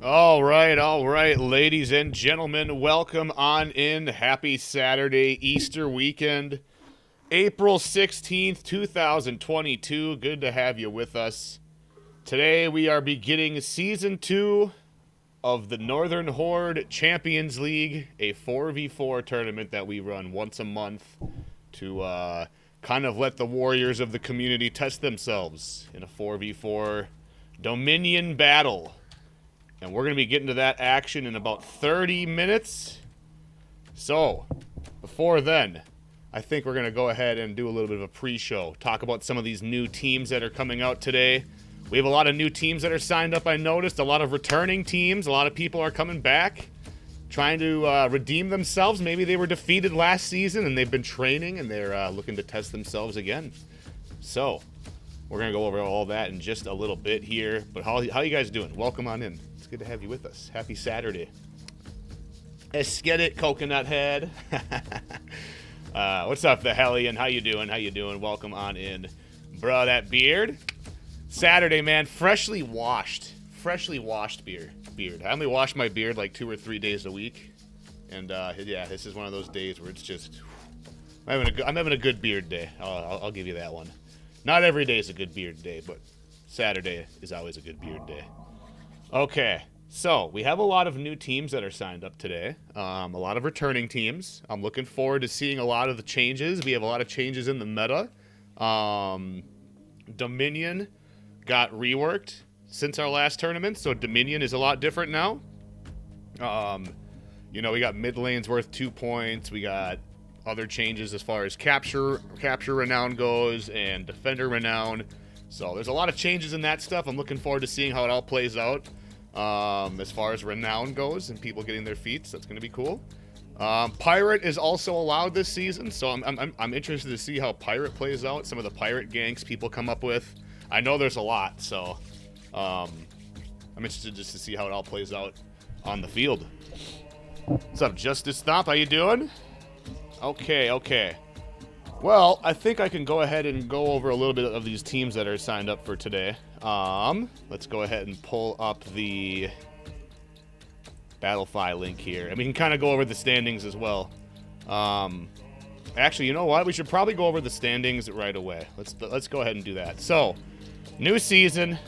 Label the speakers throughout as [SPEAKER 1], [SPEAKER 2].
[SPEAKER 1] All right, ladies and gentlemen, welcome on in. Happy Saturday, Easter weekend, April 16th, 2022. Good to have you with us. Today we are beginning Season 2 of the Northern Horde Champions League, a 4v4 tournament that we run once a month to kind of let the warriors of the community test themselves in a 4v4 Dominion battle. And we're going to be getting to that action in about 30 minutes. So, before then, I think we're going to go ahead and do a little bit of a pre-show. Talk about some of these new teams that are coming out today. We have a lot of new teams that are signed up, I noticed. A lot of returning teams. A lot of people are coming back, trying to redeem themselves. Maybe they were defeated last season and they've been training and they're looking to test themselves again. So, we're going to go over all that in just a little bit here. But how you guys doing? Welcome on in. It's good to have you with us. Happy Saturday. Let's get it, Coconut Head. What's up, the Hellion? How you doing? Welcome on in. Bro, that beard. Saturday, man. Freshly washed beard. I only wash my beard like 2 or 3 days a week. And, yeah, this is one of those days where it's just... I'm having a good beard day. I'll give you that one. Not every day is a good beard day, but Saturday is always a good beard day. Okay, so we have a lot of new teams that are signed up today. A lot of returning teams. I'm looking forward to seeing a lot of the changes. We have a lot of changes in the meta. Dominion got reworked since our last tournament, so Dominion is a lot different now. We got mid lanes worth 2 points. We got other changes as far as capture renown goes and defender renown. So there's a lot of changes in that stuff. I'm looking forward to seeing how it all plays out. As far as renown goes and people getting their feats, that's going to be cool. Pirate is also allowed this season, so I'm interested to see how Pirate plays out. Some of the Pirate ganks people come up with. I know there's a lot, so I'm interested just to see how it all plays out on the field. What's up, Justice Stomp? How you doing? Okay. Well, I think I can go ahead and go over a little bit of these teams that are signed up for today. Let's go ahead and pull up the Battlefy link here. And we can kind of go over the standings as well. Actually, you know what? We should probably go over the standings right away. Let's go ahead and do that. So, new season.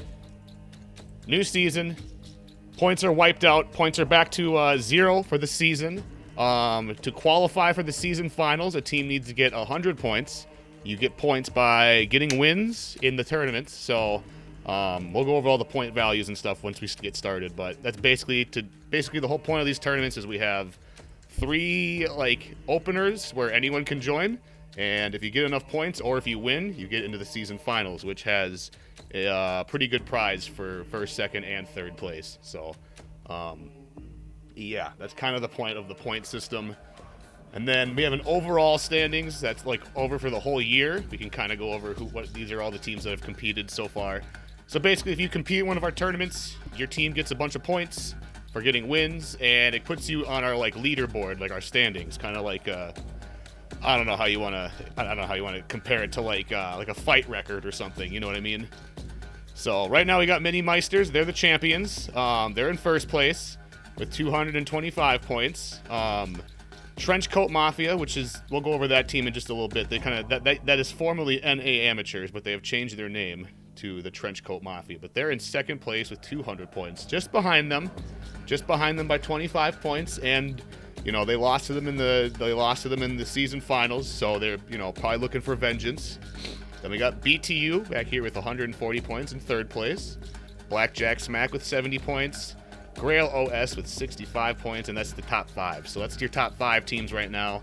[SPEAKER 1] Points are wiped out. Points are back to 0 for the season. To qualify for the season finals, a team needs to get 100 points. You get points by getting wins in the tournaments. So we'll go over all the point values and stuff once we get started. But that's basically the whole point of these tournaments is we have 3 openers where anyone can join. And if you get enough points or if you win, you get into the season finals, which has a pretty good prize for first, second, and third place. So yeah, that's kind of the point of the point system. And then we have an overall standings that's over for the whole year. We can kind of go over these are all the teams that have competed so far. So basically, if you compete in one of our tournaments, your team gets a bunch of points for getting wins, and it puts you on our leaderboard, our standings, kind of like I don't know how you want to compare it to like a fight record or something. You know what I mean? So right now we got Mini Meisters. They're the champions. They're in first place with 225 points. Trenchcoat Mafia, we'll go over that team in just a little bit. They kind of that is formerly NA Amateurs, but they have changed their name to the Trenchcoat Mafia. But they're in second place with 200 points, just behind them by 25 points. And they lost to them in the season finals, so they're probably looking for vengeance. Then we got BTU back here with 140 points in third place. Blackjack Smack with 70 points. Grail OS with 65 points, and that's the top 5. So that's your top 5 teams right now.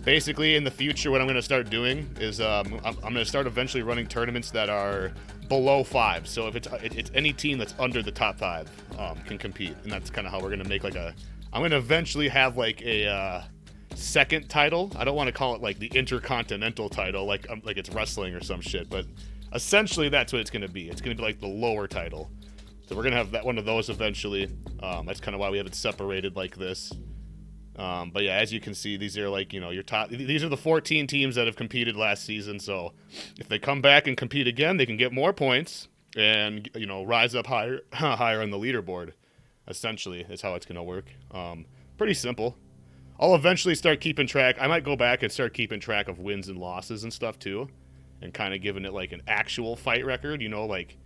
[SPEAKER 1] Basically, in the future, what I'm going to start doing is I'm going to start eventually running tournaments that are below 5. So if it's any team that's under the top 5 can compete, and that's kind of how we're going to make I'm going to eventually have a second title. I don't want to call it the Intercontinental title, like it's wrestling or some shit, but essentially that's what it's going to be. It's going to be the lower title. So we're going to have one of those eventually. That's kind of why we have it separated like this. But yeah, as you can see, these are your top. These are the 14 teams that have competed last season. So if they come back and compete again, they can get more points. and, you know, rise up higher higher on the leaderboard. Essentially, is how it's going to work. Pretty simple. I'll eventually start keeping track. I might go back and start keeping track of wins and losses and stuff too, and kind of giving it like an actual fight record. You know, like,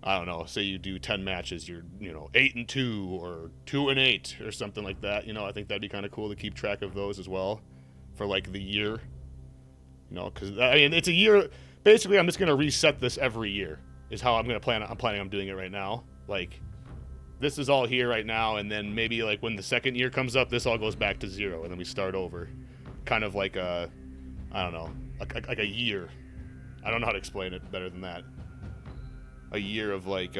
[SPEAKER 1] I don't know, say you do 10 matches, you're, you know, 8-2 or 2-8 or something like that. You know, I think that'd be kind of cool to keep track of those as well for like the year. You know, because I mean, it's a year. Basically, I'm just gonna reset this every year. Is how I'm planning on doing it right now. Like, this is all here right now, and then maybe like when the second year comes up, this all goes back to 0, and then we start over. Kind of like a, I don't know, like a year. I don't know how to explain it better than that. A year of like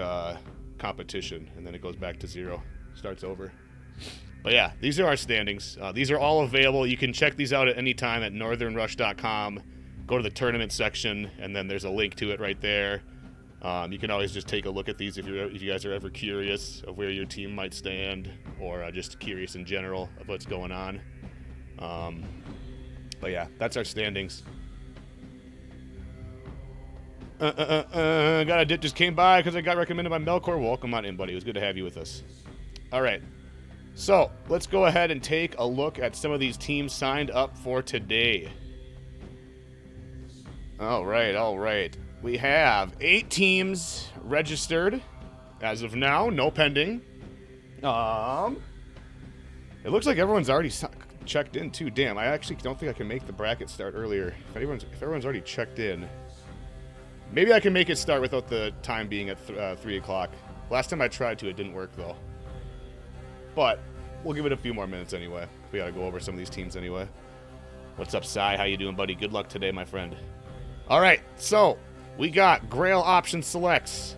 [SPEAKER 1] competition, and then it goes back to 0, starts over. But yeah, these are our standings. These are all available. You can check these out at any time at NorthernxRush.com. Go to the tournament section, and then there's a link to it right there. You can always just take a look at these if you guys are ever curious of where your team might stand, or just curious in general of what's going on. But yeah, that's our standings. Got a dip just came by because I got recommended by Melkor. Welcome on in, buddy. It was good to have you with us. All right. So let's go ahead and take a look at some of these teams signed up for today. All right. We have 8 teams registered as of now, no pending. It looks like everyone's already checked in too. Damn, I actually don't think I can make the bracket start earlier. If everyone's already checked in, maybe I can make it start without the time being at 3 o'clock. Last time I tried to, it didn't work though. But we'll give it a few more minutes anyway. We gotta go over some of these teams anyway. What's up, Cy? How you doing, buddy? Good luck today, my friend. All right, so we got Grail Option Selects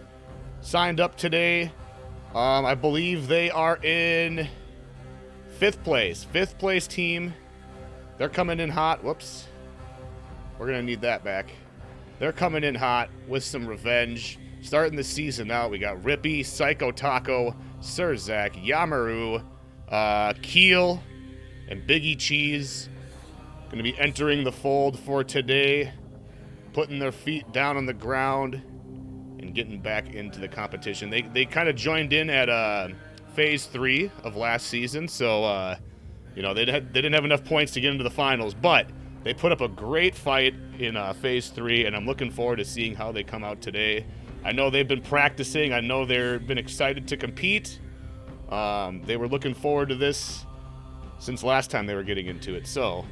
[SPEAKER 1] signed up today. I believe they are in 5th place. 5th place team. They're coming in hot. Whoops. We're going to need that back. They're coming in hot with some revenge. Starting the season out, we got Rippy, Psycho Taco, Sir Zach, Yamaru, Keel, and Biggie Cheese. Going to be entering the fold for today. Putting their feet down on the ground and getting back into the competition. They kind of joined in at Phase 3 of last season, so you know, they didn't have enough points to get into the finals, but they put up a great fight in Phase 3, and I'm looking forward to seeing how they come out today. I know they've been practicing. I know they've been excited to compete. They were looking forward to this since last time they were getting into it, so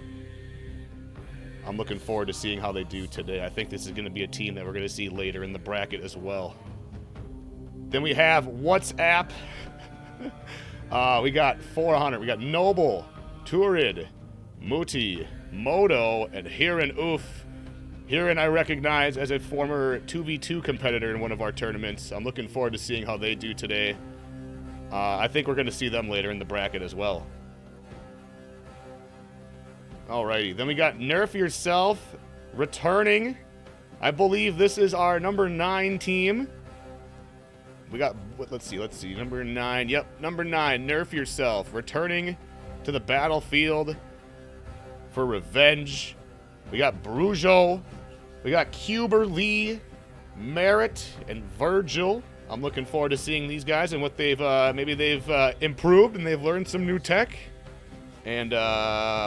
[SPEAKER 1] I'm looking forward to seeing how they do today. I think this is going to be a team that we're going to see later in the bracket as well. Then we have WhatsApp. We got 400. We got Noble, Turid, Muti, Moto, and Hirin Oof. Hirin I recognize as a former 2v2 competitor in one of our tournaments. I'm looking forward to seeing how they do today. I think we're going to see them later in the bracket as well. Alrighty, then we got Nerf Yourself returning. I believe this is our number 9 team. We got, let's see, number 9. Yep, number 9, Nerf Yourself, returning to the battlefield for revenge. We got Brujo. We got Cuber Lee, Merritt, and Virgil. I'm looking forward to seeing these guys and what maybe they've improved and they've learned some new tech. And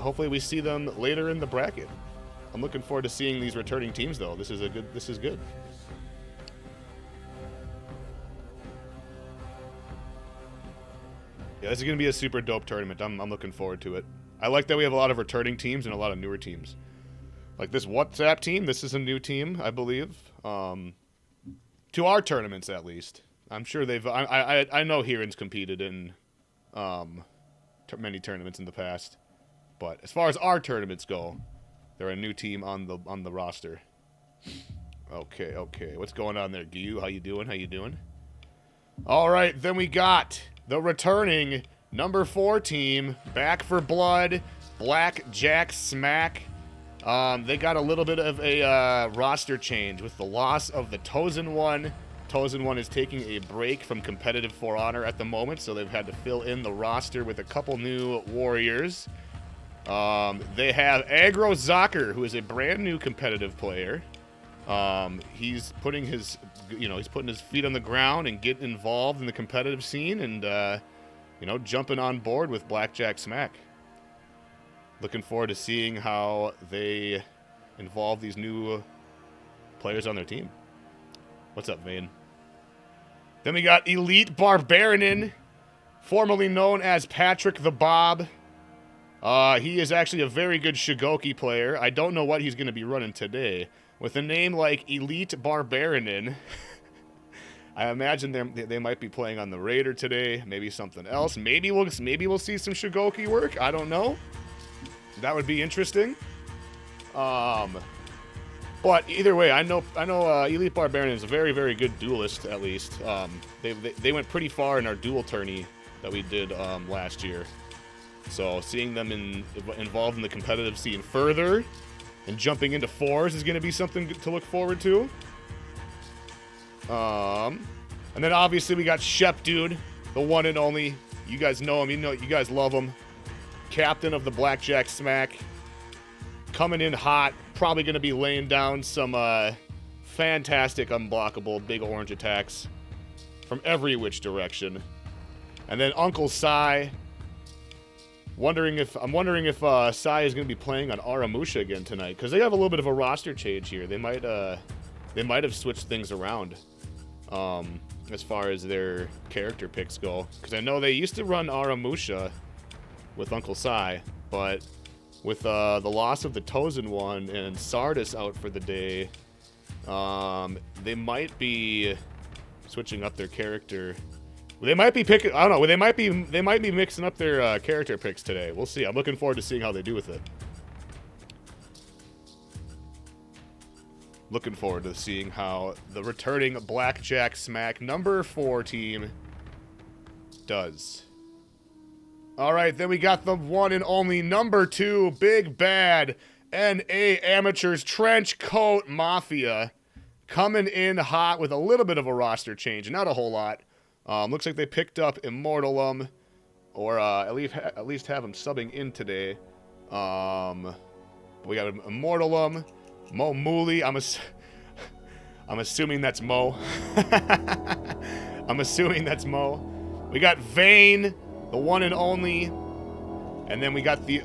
[SPEAKER 1] hopefully we see them later in the bracket. I'm looking forward to seeing these returning teams, though. This is good. Yeah, this is going to be a super dope tournament. I'm looking forward to it. I like that we have a lot of returning teams and a lot of newer teams. Like this WhatsApp team, this is a new team, I believe. To our tournaments, at least. I'm sure I know Hirin's competed in many tournaments in the past, but as far as our tournaments go, they're a new team on the roster. Okay, what's going on there, Gyu? How you doing? All right, then we got the returning number 4 team, Back for Blood, Black Jack Smack. They got a little bit of a roster change with the loss of the Tozen One. Tozen One is taking a break from competitive For Honor at the moment, so they've had to fill in the roster with a couple new warriors. They have Aggro Zocker, who is a brand new competitive player. He's putting his, he's putting his feet on the ground and getting involved in the competitive scene and, jumping on board with Blackjack Smack. Looking forward to seeing how they involve these new players on their team. What's up, Vane? Then we got Elite Barbarian, formerly known as Patrick the Bob. He is actually a very good Shigoki player. I don't know what he's going to be running today. With a name like Elite Barbarian, I imagine they might be playing on the Raider today. Maybe something else. Maybe we'll see some Shigoki work. I don't know. That would be interesting. But either way, I know Elite Barbarian is a very, very good duelist. At least they went pretty far in our duel tourney that we did last year. So seeing them involved in the competitive scene further and jumping into fours is going to be something to look forward to. And then obviously we got Shep Dude, the one and only. You guys know him. You guys love him. Captain of the Blackjack Smack. Coming in hot. Probably going to be laying down some fantastic unblockable big orange attacks from every which direction. And then Uncle Sai. I'm wondering if Sai is going to be playing on Aramusha again tonight, because they have a little bit of a roster change here. They might have switched things around as far as their character picks go, because I know they used to run Aramusha with Uncle Sai, but with the loss of the Tozen one and Sardis out for the day, they might be switching up their character. They might be picking. I don't know. They might be mixing up their character picks today. We'll see. I'm looking forward to seeing how they do with it. Looking forward to seeing how the returning Blackjack Smack number 4 team does. All right, then we got the one and only number 2 big bad NA Amateurs Trench Coat Mafia coming in hot with a little bit of a roster change, not a whole lot. Looks like they picked up Immortalum, or at least have him subbing in today. We got Immortalum, Mo Mooley. I'm assuming that's Mo. I'm assuming that's Mo. We got Vane, the one and only, and then we got the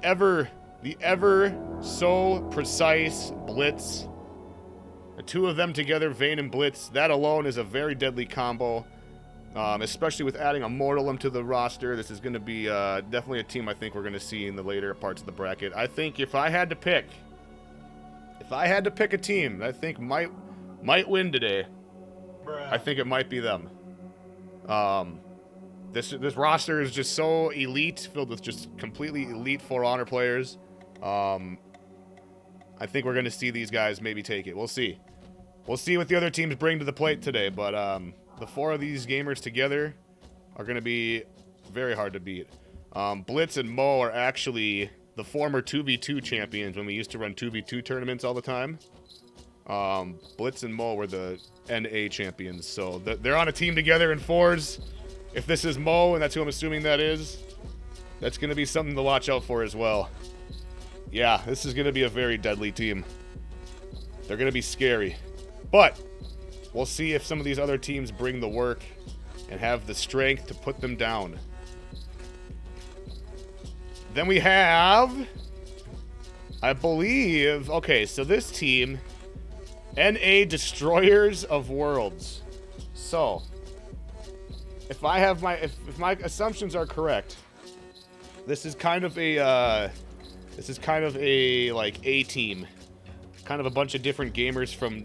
[SPEAKER 1] ever so precise Blitz. The two of them together, Vane and Blitz, that alone is a very deadly combo. Especially with adding Immortalum to the roster. This is going to be definitely a team I think we're going to see in the later parts of the bracket. I think if I had to pick a team that I think might win today, I think it might be them. This roster is just so elite, filled with just completely elite For Honor players. I think we're going to see these guys maybe take it. We'll see. We'll see what the other teams bring to the plate today, but the 4 of these gamers together are going to be very hard to beat. Blitz and Mo are actually the former 2v2 champions when we used to run 2v2 tournaments all the time. Blitz and Mo were the NA champions, so they're on a team together in 4s. If this is Mo, and that's who I'm assuming that is, that's going to be something to watch out for as well. Yeah, this is going to be a very deadly team. They're going to be scary. But we'll see if some of these other teams bring the work and have the strength to put them down. Then we have, I believe, okay, so this team, NA Destroyers of Worlds. So, if my assumptions are correct, this is kind of a like A team, kind of a bunch of different gamers from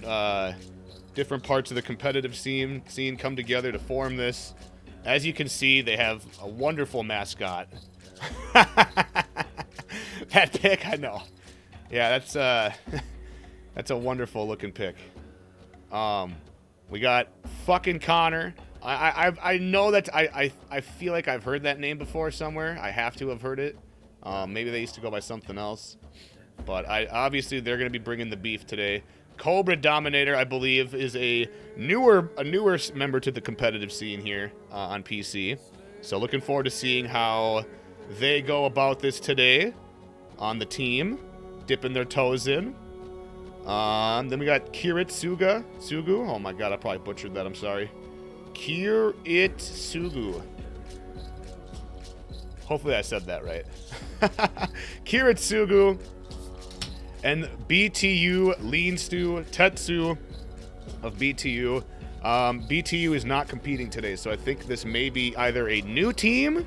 [SPEAKER 1] different parts of the competitive scene come together to form this. As you can see, they have a wonderful mascot. That pick, I know. Yeah, that's a wonderful looking pick. We got fucking Connor. I know that I feel like I've heard that name before somewhere. I have to have heard it. Maybe they used to go by something else. But obviously they're going to be bringing the beef today. Cobra Dominator, I believe, is a newer member to the competitive scene here on PC. So looking forward to seeing how they go about this today on the team, dipping their toes in. Then we got Sugu. Oh my god, I probably butchered that. I'm sorry. Sugu. Hopefully I said that right. Sugu. And BTU leans to Tetsu of BTU. BTU is not competing today, so I think this may be either a new team,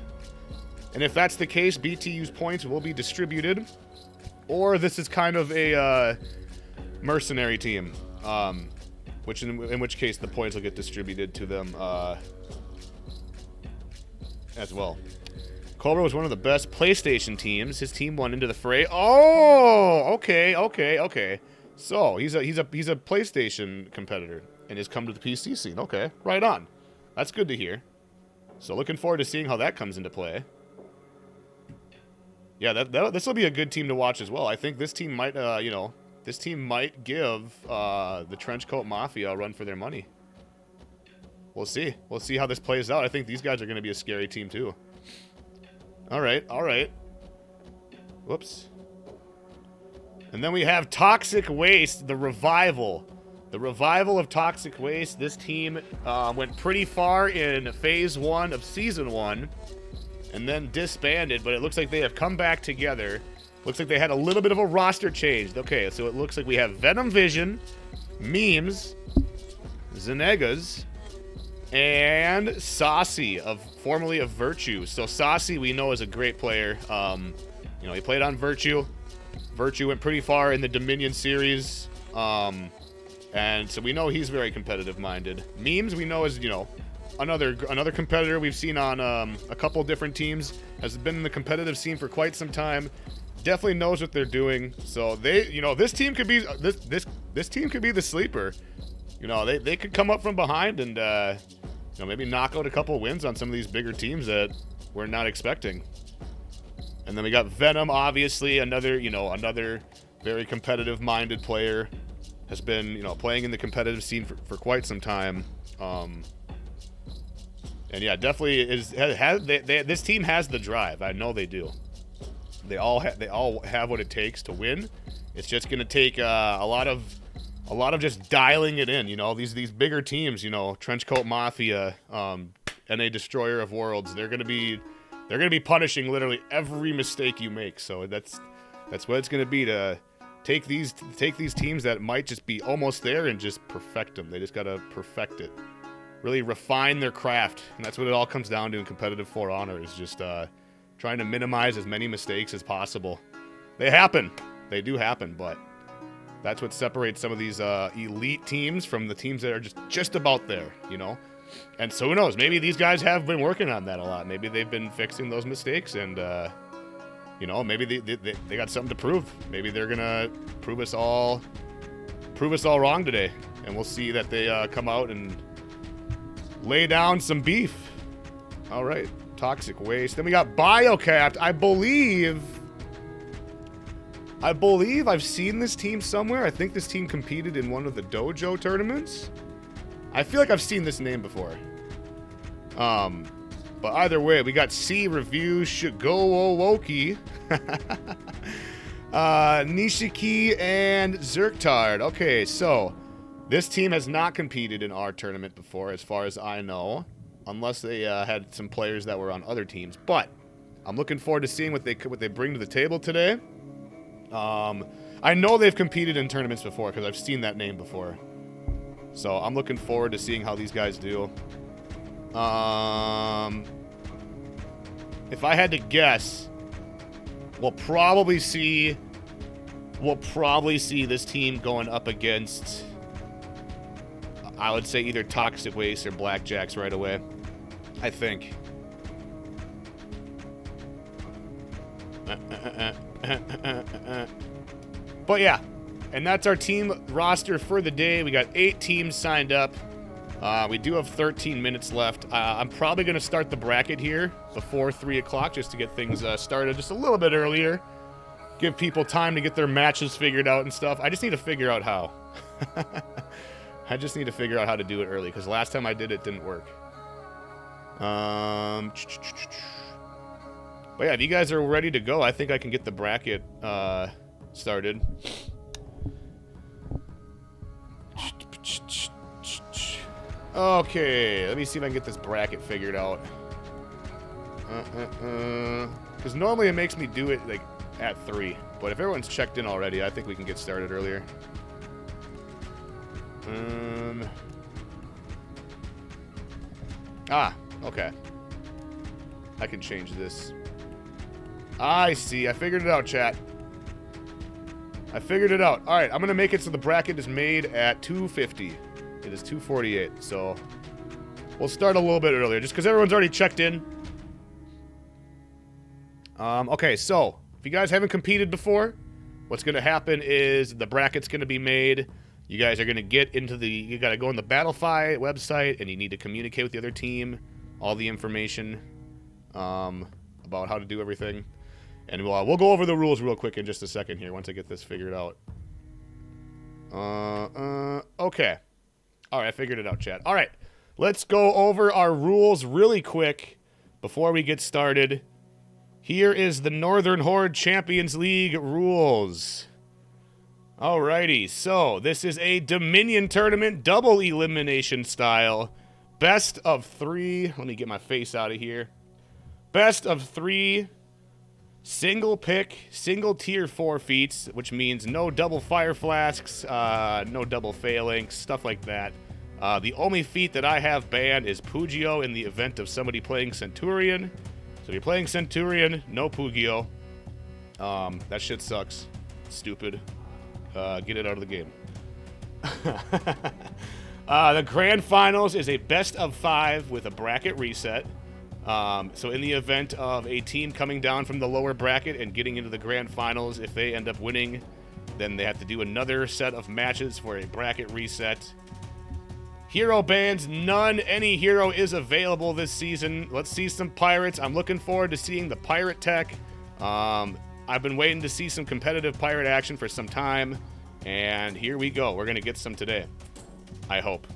[SPEAKER 1] and if that's the case, BTU's points will be distributed, or this is kind of a mercenary team, in which case the points will get distributed to them as well. Cobra was one of the best PlayStation teams. His team won into the fray. Oh, okay. So he's a PlayStation competitor and has come to the PC scene. Okay, right on. That's good to hear. So looking forward to seeing how that comes into play. Yeah, this will be a good team to watch as well. I think this team might, this team might give the Trenchcoat Mafia a run for their money. We'll see. We'll see how this plays out. I think these guys are going to be a scary team too. All right. Whoops. And then we have Toxic Waste, the Revival. The Revival of Toxic Waste. This team went pretty far in Phase 1 of Season 1 and then disbanded, but it looks like they have come back together. Looks like they had a little bit of a roster change. Okay, so it looks like we have Venom Vision, Memes, Zenegas, and Saucy, formerly of Virtue. So Saucy we know is a great player. He played on Virtue. Virtue went pretty far in the Dominion series. And so we know he's very competitive-minded. Memes we know is, another competitor we've seen on a couple different teams. Has been in the competitive scene for quite some time. Definitely knows what they're doing. So this team could be this team could be the sleeper. They could come up from behind and maybe knock out a couple wins on some of these bigger teams that we're not expecting. And then we got Venom, obviously, another very competitive-minded player. Has been, playing in the competitive scene for quite some time. And yeah, definitely this team has the drive. I know they do. They all have what it takes to win. It's just going to take a lot of just dialing it in. These bigger teams, Trenchcoat Mafia, NA Destroyer of Worlds, they're going to be punishing literally every mistake you make. So that's what it's going to be to take these teams that might just be almost there and just perfect them. They just got to perfect it. Really refine their craft. And that's what it all comes down to in competitive For Honor, is just trying to minimize as many mistakes as possible. They happen. They do happen, but that's what separates some of these elite teams from the teams that are just about there, And so who knows? Maybe these guys have been working on that a lot. Maybe they've been fixing those mistakes, and maybe they got something to prove. Maybe they're gonna prove us all wrong today, and we'll see that they come out and lay down some beef. All right, Toxic Waste. Then we got Biocapped. I believe I've seen this team somewhere. I think this team competed in one of the dojo tournaments. I feel like I've seen this name before. But either way, we got C Review, Shigo Owoki, Nishiki, and Zerktard. Okay, so this team has not competed in our tournament before, as far as I know, unless they had some players that were on other teams. But I'm looking forward to seeing what they bring to the table today. I know they've competed in tournaments before because I've seen that name before. So I'm looking forward to seeing how these guys do. If I had to guess, we'll probably see this team going up against, I would say, either Toxic Waste or Blackjacks right away. I think. But yeah, and that's our team roster for the day. We got 8 teams signed up. We do have 13 minutes left. I'm probably going to start the bracket here before 3 o'clock just to get things started just a little bit earlier. Give people time to get their matches figured out and stuff. I just need to figure out how. I just need to figure out how to do it early, because last time I did it didn't work. But yeah, if you guys are ready to go, I think I can get the bracket started. Okay, let me see if I can get this bracket figured out. Because normally it makes me do it like at 3. But if everyone's checked in already, I think we can get started earlier. Okay. I can change this. I see. I figured it out, chat. I figured it out. All right, I'm going to make it so the bracket is made at 2:50. It is 2:48, so we'll start a little bit earlier, just because everyone's already checked in. Okay, so if you guys haven't competed before, what's going to happen is the bracket's going to be made. You guys are going to get into the... You got to go on the Battlefy website, and you need to communicate with the other team. All the information about how to do everything. And we'll go over the rules real quick in just a second here once I get this figured out. Okay. All right, I figured it out, chat. All right, let's go over our rules really quick before we get started. Here is the Northern Horde Champions League rules. Alrighty, so this is a Dominion tournament, double elimination style. Best of 3. Let me get my face out of here. Best of 3. Single pick, single tier forfeits, which means no double fire flasks, no double phalanx, stuff like that. The only feat that I have banned is Pugio in the event of somebody playing Centurion. So if you're playing Centurion, no Pugio. That shit sucks. Stupid. Get it out of the game. The Grand Finals is a best of 5 with a bracket reset. So in the event of a team coming down from the lower bracket and getting into the Grand Finals, if they end up winning, then they have to do another set of matches for a bracket reset. Hero bans, none. Any hero is available this season. Let's see some pirates. I'm looking forward to seeing the pirate tech. I've been waiting to see some competitive pirate action for some time, and here we go. We're going to get some today, I hope.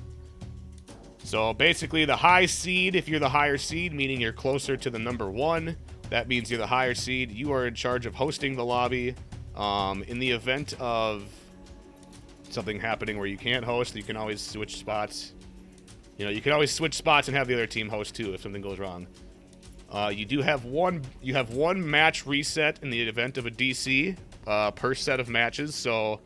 [SPEAKER 1] So basically the high seed, if you're the higher seed, meaning you're closer to the number 1, that means you're the higher seed. You are in charge of hosting the lobby. In the event of something happening where you can't host, you can always switch spots. You know, you can always switch spots and have the other team host too if something goes wrong. You have one match reset in the event of a DC per set of matches. So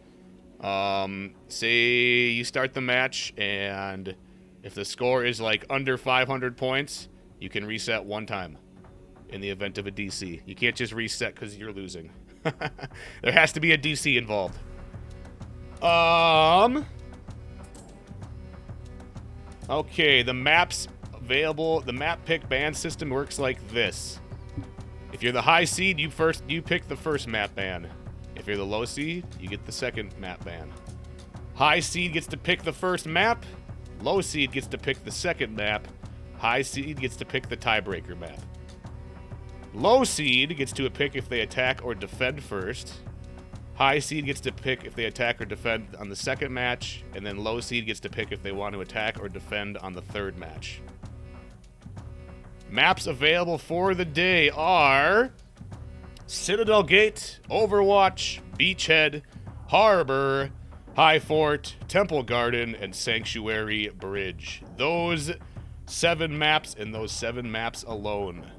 [SPEAKER 1] say you start the match and if the score is like under 500 points, you can reset one time in the event of a DC. You can't just reset because you're losing. There has to be a DC involved. Okay, the maps available. The map pick ban system works like this. If you're the high seed, you pick the first map ban. If you're the low seed, you get the second map ban. High seed gets to pick the first map. Low seed gets to pick the second map. High seed gets to pick the tiebreaker map. Low seed gets to pick if they attack or defend first. High seed gets to pick if they attack or defend on the second match. And then low seed gets to pick if they want to attack or defend on the third match. Maps available for the day are Citadel Gate, Overwatch, Beachhead, Harbor, High Fort, Temple Garden, and Sanctuary Bridge. Those 7 maps and those 7 maps alone.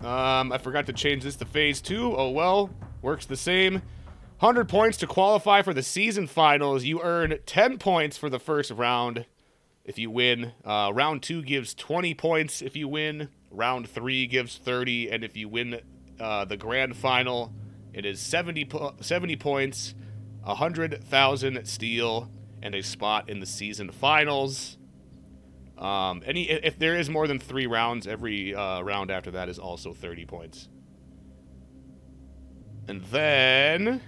[SPEAKER 1] I forgot to change this to Phase 2. Oh well, works the same. 100 points to qualify for the season finals. You earn 10 points for the first round if you win. Round 2 gives 20 points if you win. Round 3 gives 30, and if you win the grand final, it is 70 points, 100,000 steel, and a spot in the season finals. If there is more than 3 rounds, every round after that is also 30 points. And then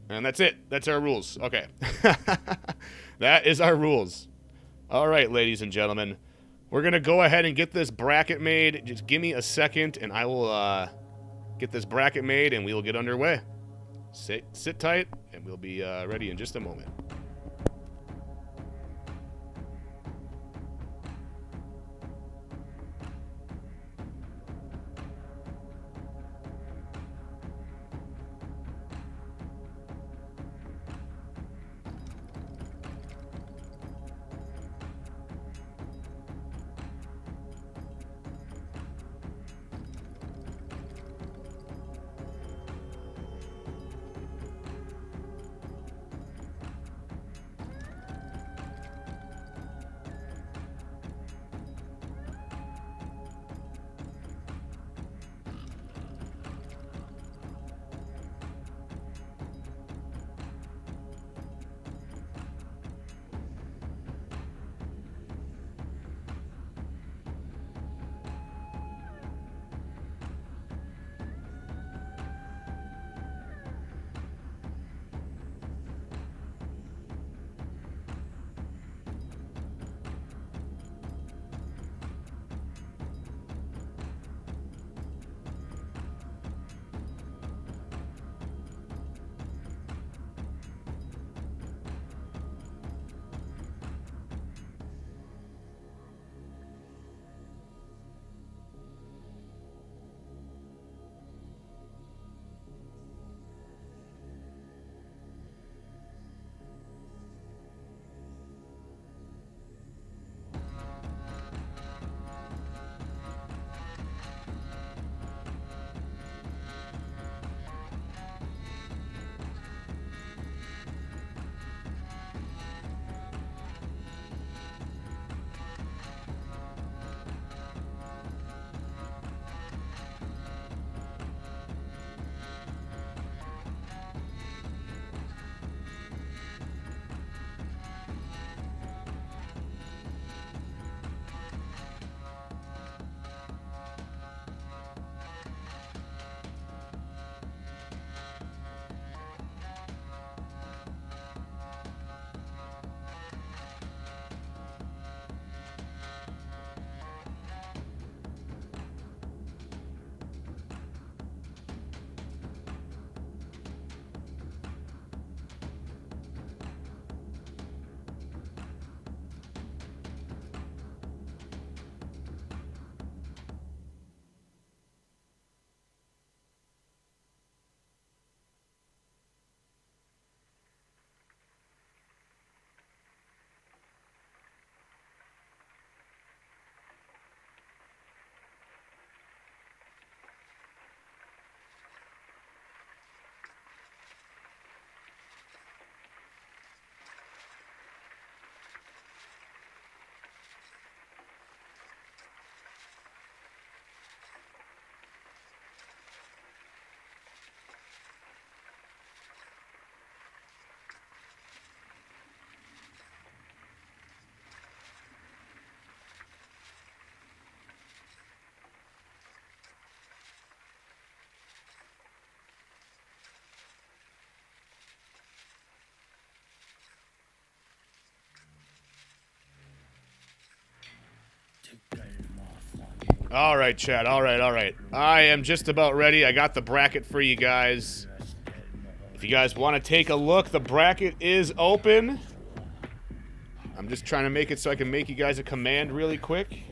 [SPEAKER 1] and that's it. That's our rules. Okay. That is our rules. All right, ladies and gentlemen. We're going to go ahead and get this bracket made. Just give me a second, and I will get this bracket made, and we will get underway. Sit tight, and we'll be ready in just a moment. All right, chat. All right, all right. I am just about ready. I got the bracket for you guys. If you guys want to take a look, the bracket is open. I'm just trying to make it so I can make you guys a command really quick.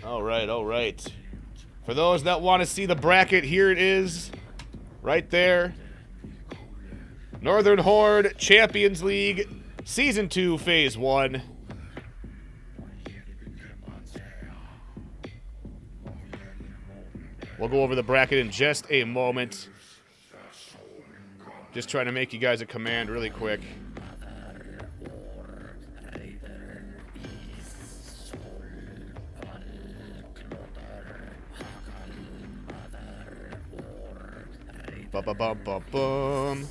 [SPEAKER 1] All right, all right. For those that want to see the bracket, here it is. Right there. Northern Horde Champions League Season 2 Phase 1. We'll go over the bracket in just a moment. Just trying to make you guys a command really quick. Ba-ba-bum-bum-bum.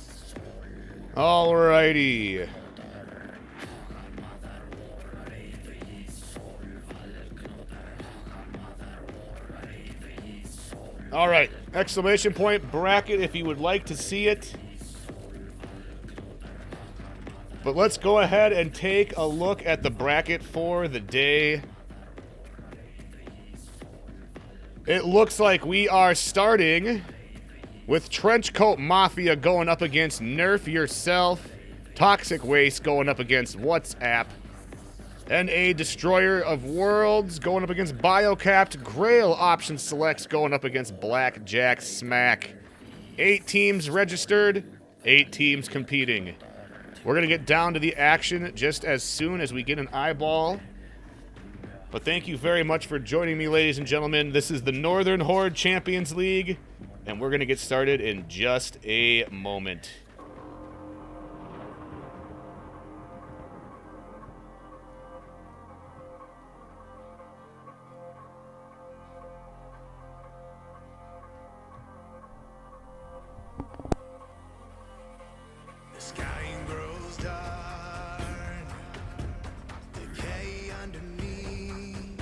[SPEAKER 1] Alrighty. Alright, exclamation point bracket if you would like to see it. But let's go ahead and take a look at the bracket for the day. It looks like we are starting with Trenchcoat Mafia going up against Nerf Yourself, Toxic Waste going up against WhatsApp, NA Destroyer of Worlds going up against Biocapped, Grail Option Selects going up against Blackjack Smack. 8 teams registered, 8 teams competing. We're going to get down to the action just as soon as we get an eyeball. But thank you very much for joining me, ladies and gentlemen. This is the Northern Horde Champions League, and we're going to get started in just a moment.
[SPEAKER 2] The sky grows dark, decay underneath.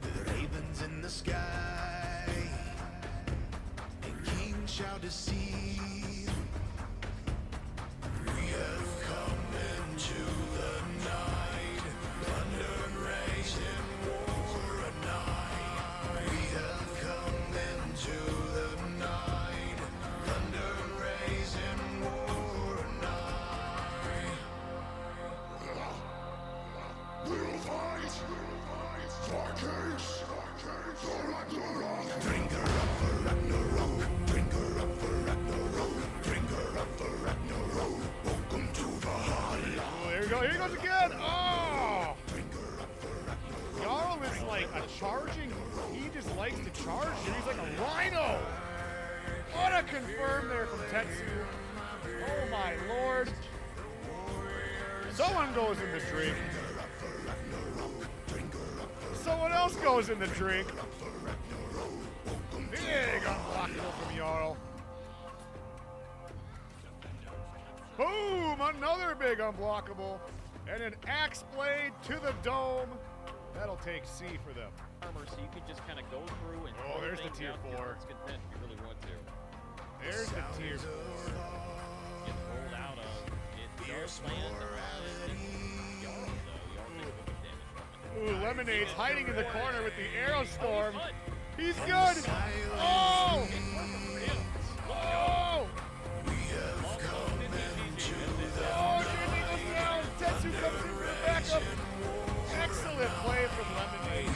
[SPEAKER 2] The ravens in the sky, and kings shall deceive. We have come into the night, thunder raising war at night. We have come into the night, thunder raising war at night. We'll fight, dark age, bring her up for Ragnarok, bring her up for Ragnarok, bring her up for Ragnarok. Welcome to Valhalla.
[SPEAKER 1] Oh, here we go. Here he goes again. Oh!
[SPEAKER 2] Bring her up for Ragnarok.
[SPEAKER 1] Jarl is like a charging. He just likes to charge. He's like a rhino. What a confirm there from Tetsu. Oh my lord. Someone goes in the drink. Someone else goes in the drink. Big unblockable from Jarl. Boom! Another big unblockable. And an axe blade to the dome. That'll take C for them.
[SPEAKER 3] Armor, so you can just kind of go through and
[SPEAKER 1] Oh,
[SPEAKER 3] throw
[SPEAKER 1] there's the
[SPEAKER 3] things
[SPEAKER 1] tier
[SPEAKER 3] out
[SPEAKER 1] 4.
[SPEAKER 3] there. It's content if you really want to.
[SPEAKER 1] There's the tier 4.
[SPEAKER 3] Get rolled out of it. Does land Jarl, though. Jarl takes a big damage from it.
[SPEAKER 1] Ooh, Lemonade's hiding in the corner with the arrow storm. He's good. Oh! Oh! Oh, Jimmy goes down. Tetsu comes in for the backup. Excellent play from Lemonade.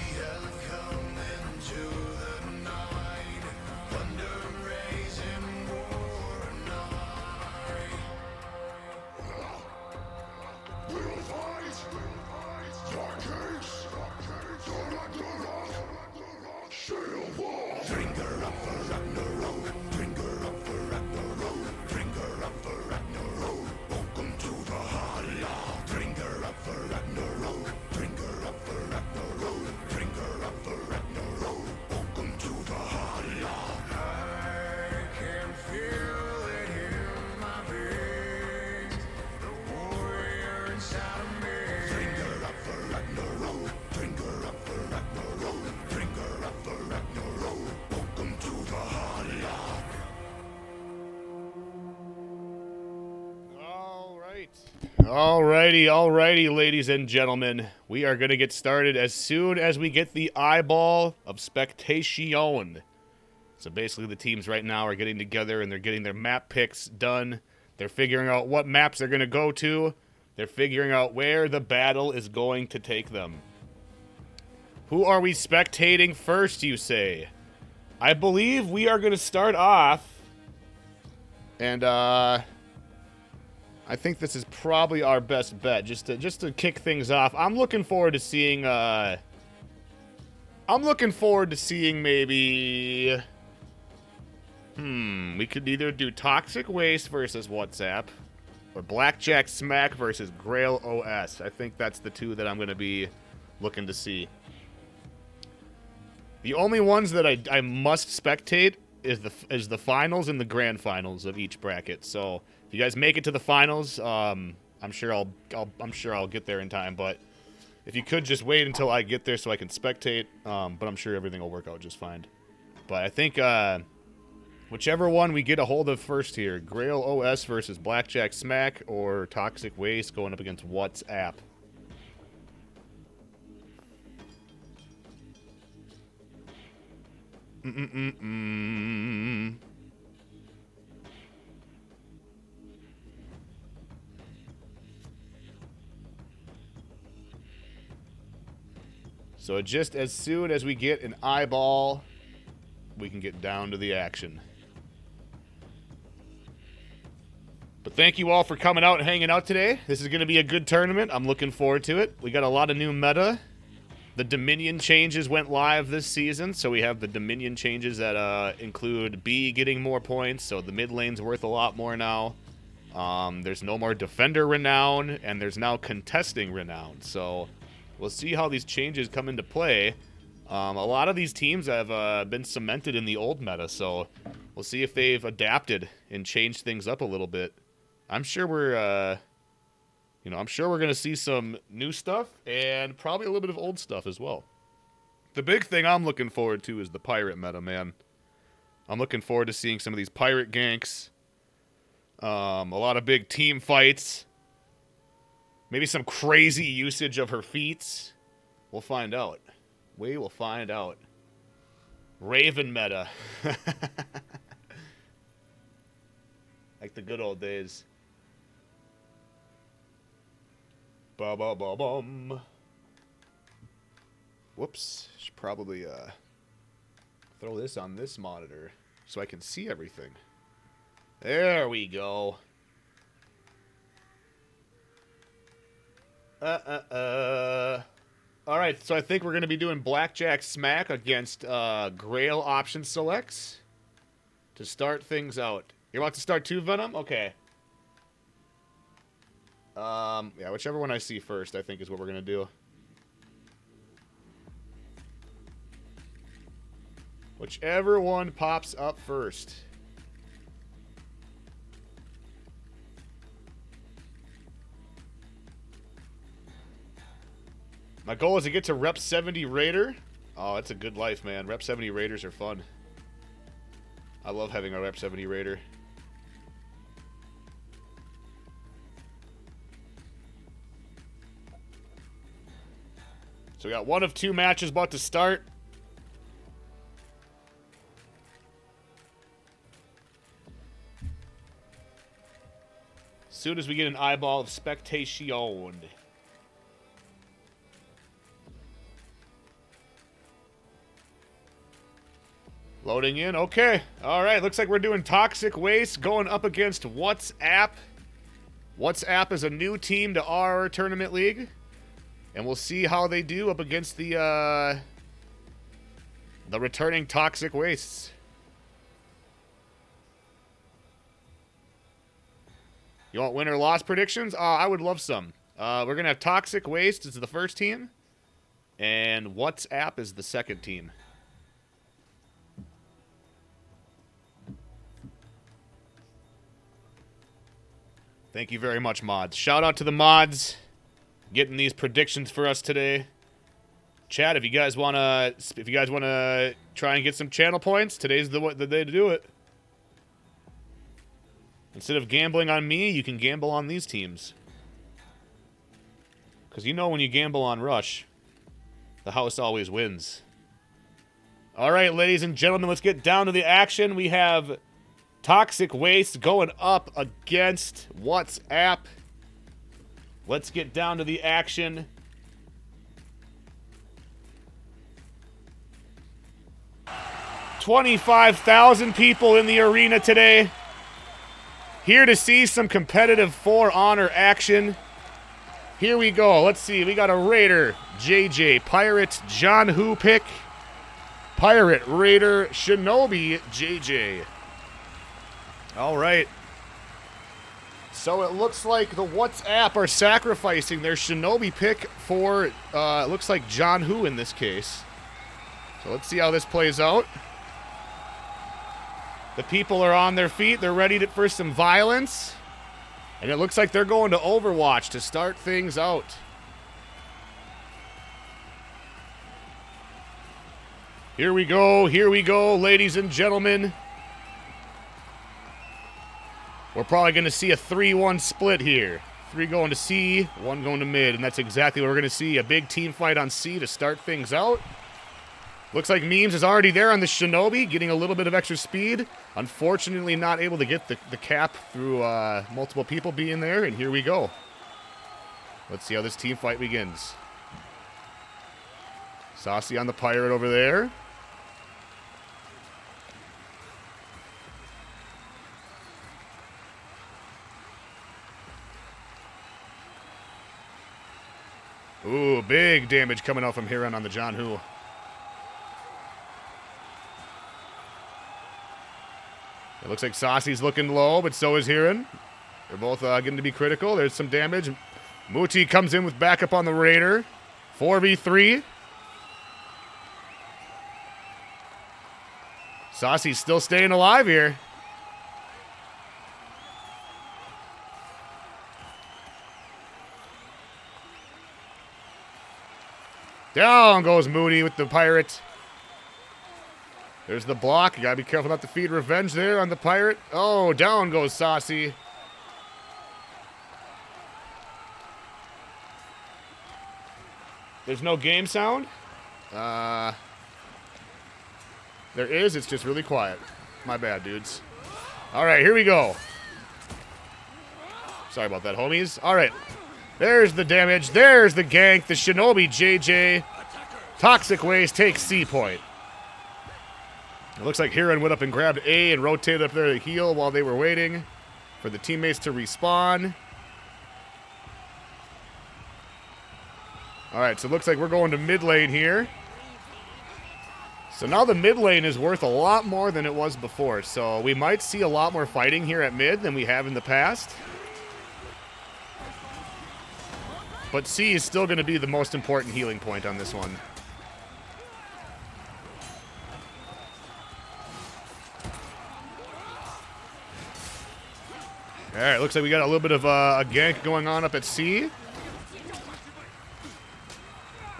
[SPEAKER 2] Bring her up for Ragnarok, bring her up for Ragnarok, bring her up for Ragnarok. Welcome to Valhalla. Bring her up for Ragnarok, bring her up for Ragnarok, bring her up for Ragnarok. Welcome to Valhalla. I can feel it in my veins, the warrior inside of me. Bring her up for Ragnarok, bring her up for Ragnarok, bring her up for Ragnarok. Welcome to Valhalla.
[SPEAKER 1] All right. Alrighty, ladies and gentlemen. We are going to get started as soon as we get the eyeball of spectation. So basically the teams right now are getting together and they're getting their map picks done. They're figuring out what maps they're going to go to. They're figuring out where the battle is going to take them. Who are we spectating first, you say? I believe we are going to start off. And, I think this is probably our best bet, just to kick things off. I'm looking forward to seeing, maybe... we could either do Toxic Waste versus WhatsApp, or Blackjack Smack versus Grail OS. I think that's the two that I'm going to be looking to see. The only ones that I must spectate is the finals and the grand finals of each bracket. So if you guys make it to the finals, I'm sure I'll get there in time. But if you could just wait until I get there so I can spectate, but I'm sure everything will work out just fine. But I think whichever one we get a hold of first here, Grail OS versus Blackjack Smack or Toxic Waste going up against WhatsApp. So just as soon as we get an eyeball, we can get down to the action. But thank you all for coming out and hanging out today. This is going to be a good tournament. I'm looking forward to it. We got a lot of new meta. The Dominion changes went live this season, so we have the Dominion changes that include B getting more points, so the mid lane's worth a lot more now. There's no more Defender Renown, and there's now Contesting Renown, so we'll see how these changes come into play. A lot of these teams have been cemented in the old meta, so we'll see if they've adapted and changed things up a little bit. I'm sure we're going to see some new stuff and probably a little bit of old stuff as well. The big thing I'm looking forward to is the pirate meta, man. I'm looking forward to seeing some of these pirate ganks. A lot of big team fights. Maybe some crazy usage of her feats. We'll find out. We will find out. Raven meta. Like the good old days. Ba-ba-ba-bum. Whoops. Should probably throw this on this monitor so I can see everything. There we go. Alright, so I think we're going to be doing Blackjack Smack against Grail option selects to start things out. You're about to start too, Venom? Okay. Yeah, whichever one I see first, I think is what we're going to do. Whichever one pops up first. My goal is to get to Rep 70 Raider. Oh, that's a good life, man. Rep 70 Raiders are fun. I love having a Rep 70 Raider. So we got one of two matches about to start. As soon as we get an eyeball of spectation. Loading in. Okay. All right. Looks like we're doing Toxic Waste going up against WhatsApp. WhatsApp is a new team to our tournament league. And we'll see how they do up against the returning Toxic Wastes. You want win or loss predictions? I would love some. We're going to have Toxic Waste as the first team. And WhatsApp is the second team. Thank you very much, mods. Shout out to the mods getting these predictions for us today. Chat, if you guys wanna try and get some channel points, today's the day to do it. Instead of gambling on me, you can gamble on these teams. Because you know when you gamble on Rush, the house always wins. All right, ladies and gentlemen, let's get down to the action. We have Toxic Waste going up against WhatsApp. Let's get down to the action. $25,000 people in the arena today. Here to see some competitive For Honor action. Here we go. Let's see. We got a Raider, JJ, Pirate, John Who pick. Pirate, Raider, Shinobi, JJ. All right. So it looks like the WhatsApp are sacrificing their Shinobi pick for, it looks like John Who in this case. So let's see how this plays out. The people are on their feet. They're ready for some violence. And it looks like they're going to Overwatch to start things out. Here we go, ladies and gentlemen. We're probably going to see a 3-1 split here. 3 going to C, 1 going to mid, and that's exactly what we're going to see. A big team fight on C to start things out. Looks like Memes is already there on the Shinobi, getting a little bit of extra speed. Unfortunately, not able to get the cap through multiple people being there, and here we go. Let's see how this team fight begins. Saucy on the Pirate over there. Ooh, big damage coming out from Heron on the John Who. It looks like Saucy's looking low, but so is Heron. They're both getting to be critical. There's some damage. Muti comes in with backup on the Raider. 4v3. Saucy's still staying alive here. Down goes Moody with the Pirate. There's the block. You gotta be careful not to feed revenge there on the Pirate. Oh, down goes Saucy. There's no game sound. There is. It's just really quiet. My bad, dudes. All right, here we go. Sorry about that, homies. All right. There's the damage. There's the gank. The Shinobi JJ. Toxic Waste takes C point. It looks like Heron went up and grabbed A and rotated up there to heal while they were waiting for the teammates to respawn. All right, so it looks like we're going to mid lane here. So now the mid lane is worth a lot more than it was before. So we might see a lot more fighting here at mid than we have in the past. But C is still going to be the most important healing point on this one. All right, looks like we got a little bit of a gank going on up at C.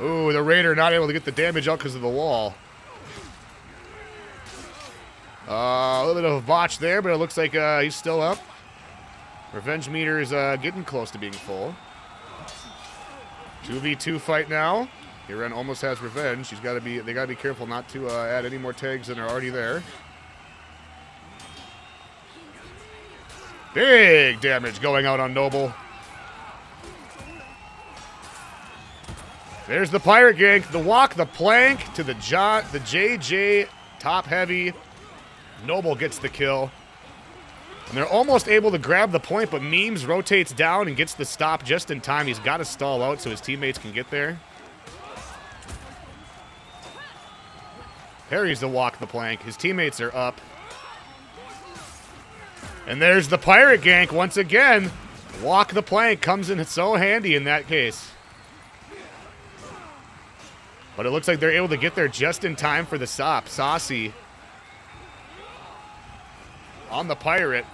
[SPEAKER 1] Ooh, the Raider not able to get the damage out because of the wall. A little bit of a botch there, but it looks like he's still up. Revenge meter is getting close to being full. 2v2 fight now. Hiren almost has revenge. They gotta be careful not to add any more tags than are already there. Big damage going out on Noble. There's the Pirate gank. The walk, the plank to the JJ top heavy. Noble gets the kill. And they're almost able to grab the point, but Memes rotates down and gets the stop just in time. He's got to stall out so his teammates can get there. Harry's the walk, the plank. His teammates are up. And there's the Pirate gank once again. Walk the plank comes in so handy in that case. But it looks like they're able to get there just in time for the stop. Saucy on the Pirate.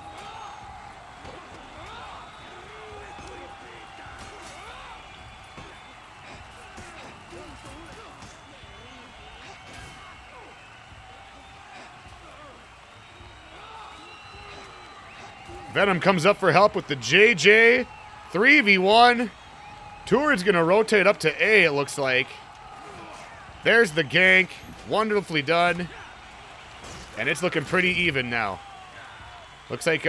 [SPEAKER 1] Venom comes up for help with the JJ. 3v1. Turid's going to rotate up to A, it looks like. There's the gank. Wonderfully done. And it's looking pretty even now. Looks like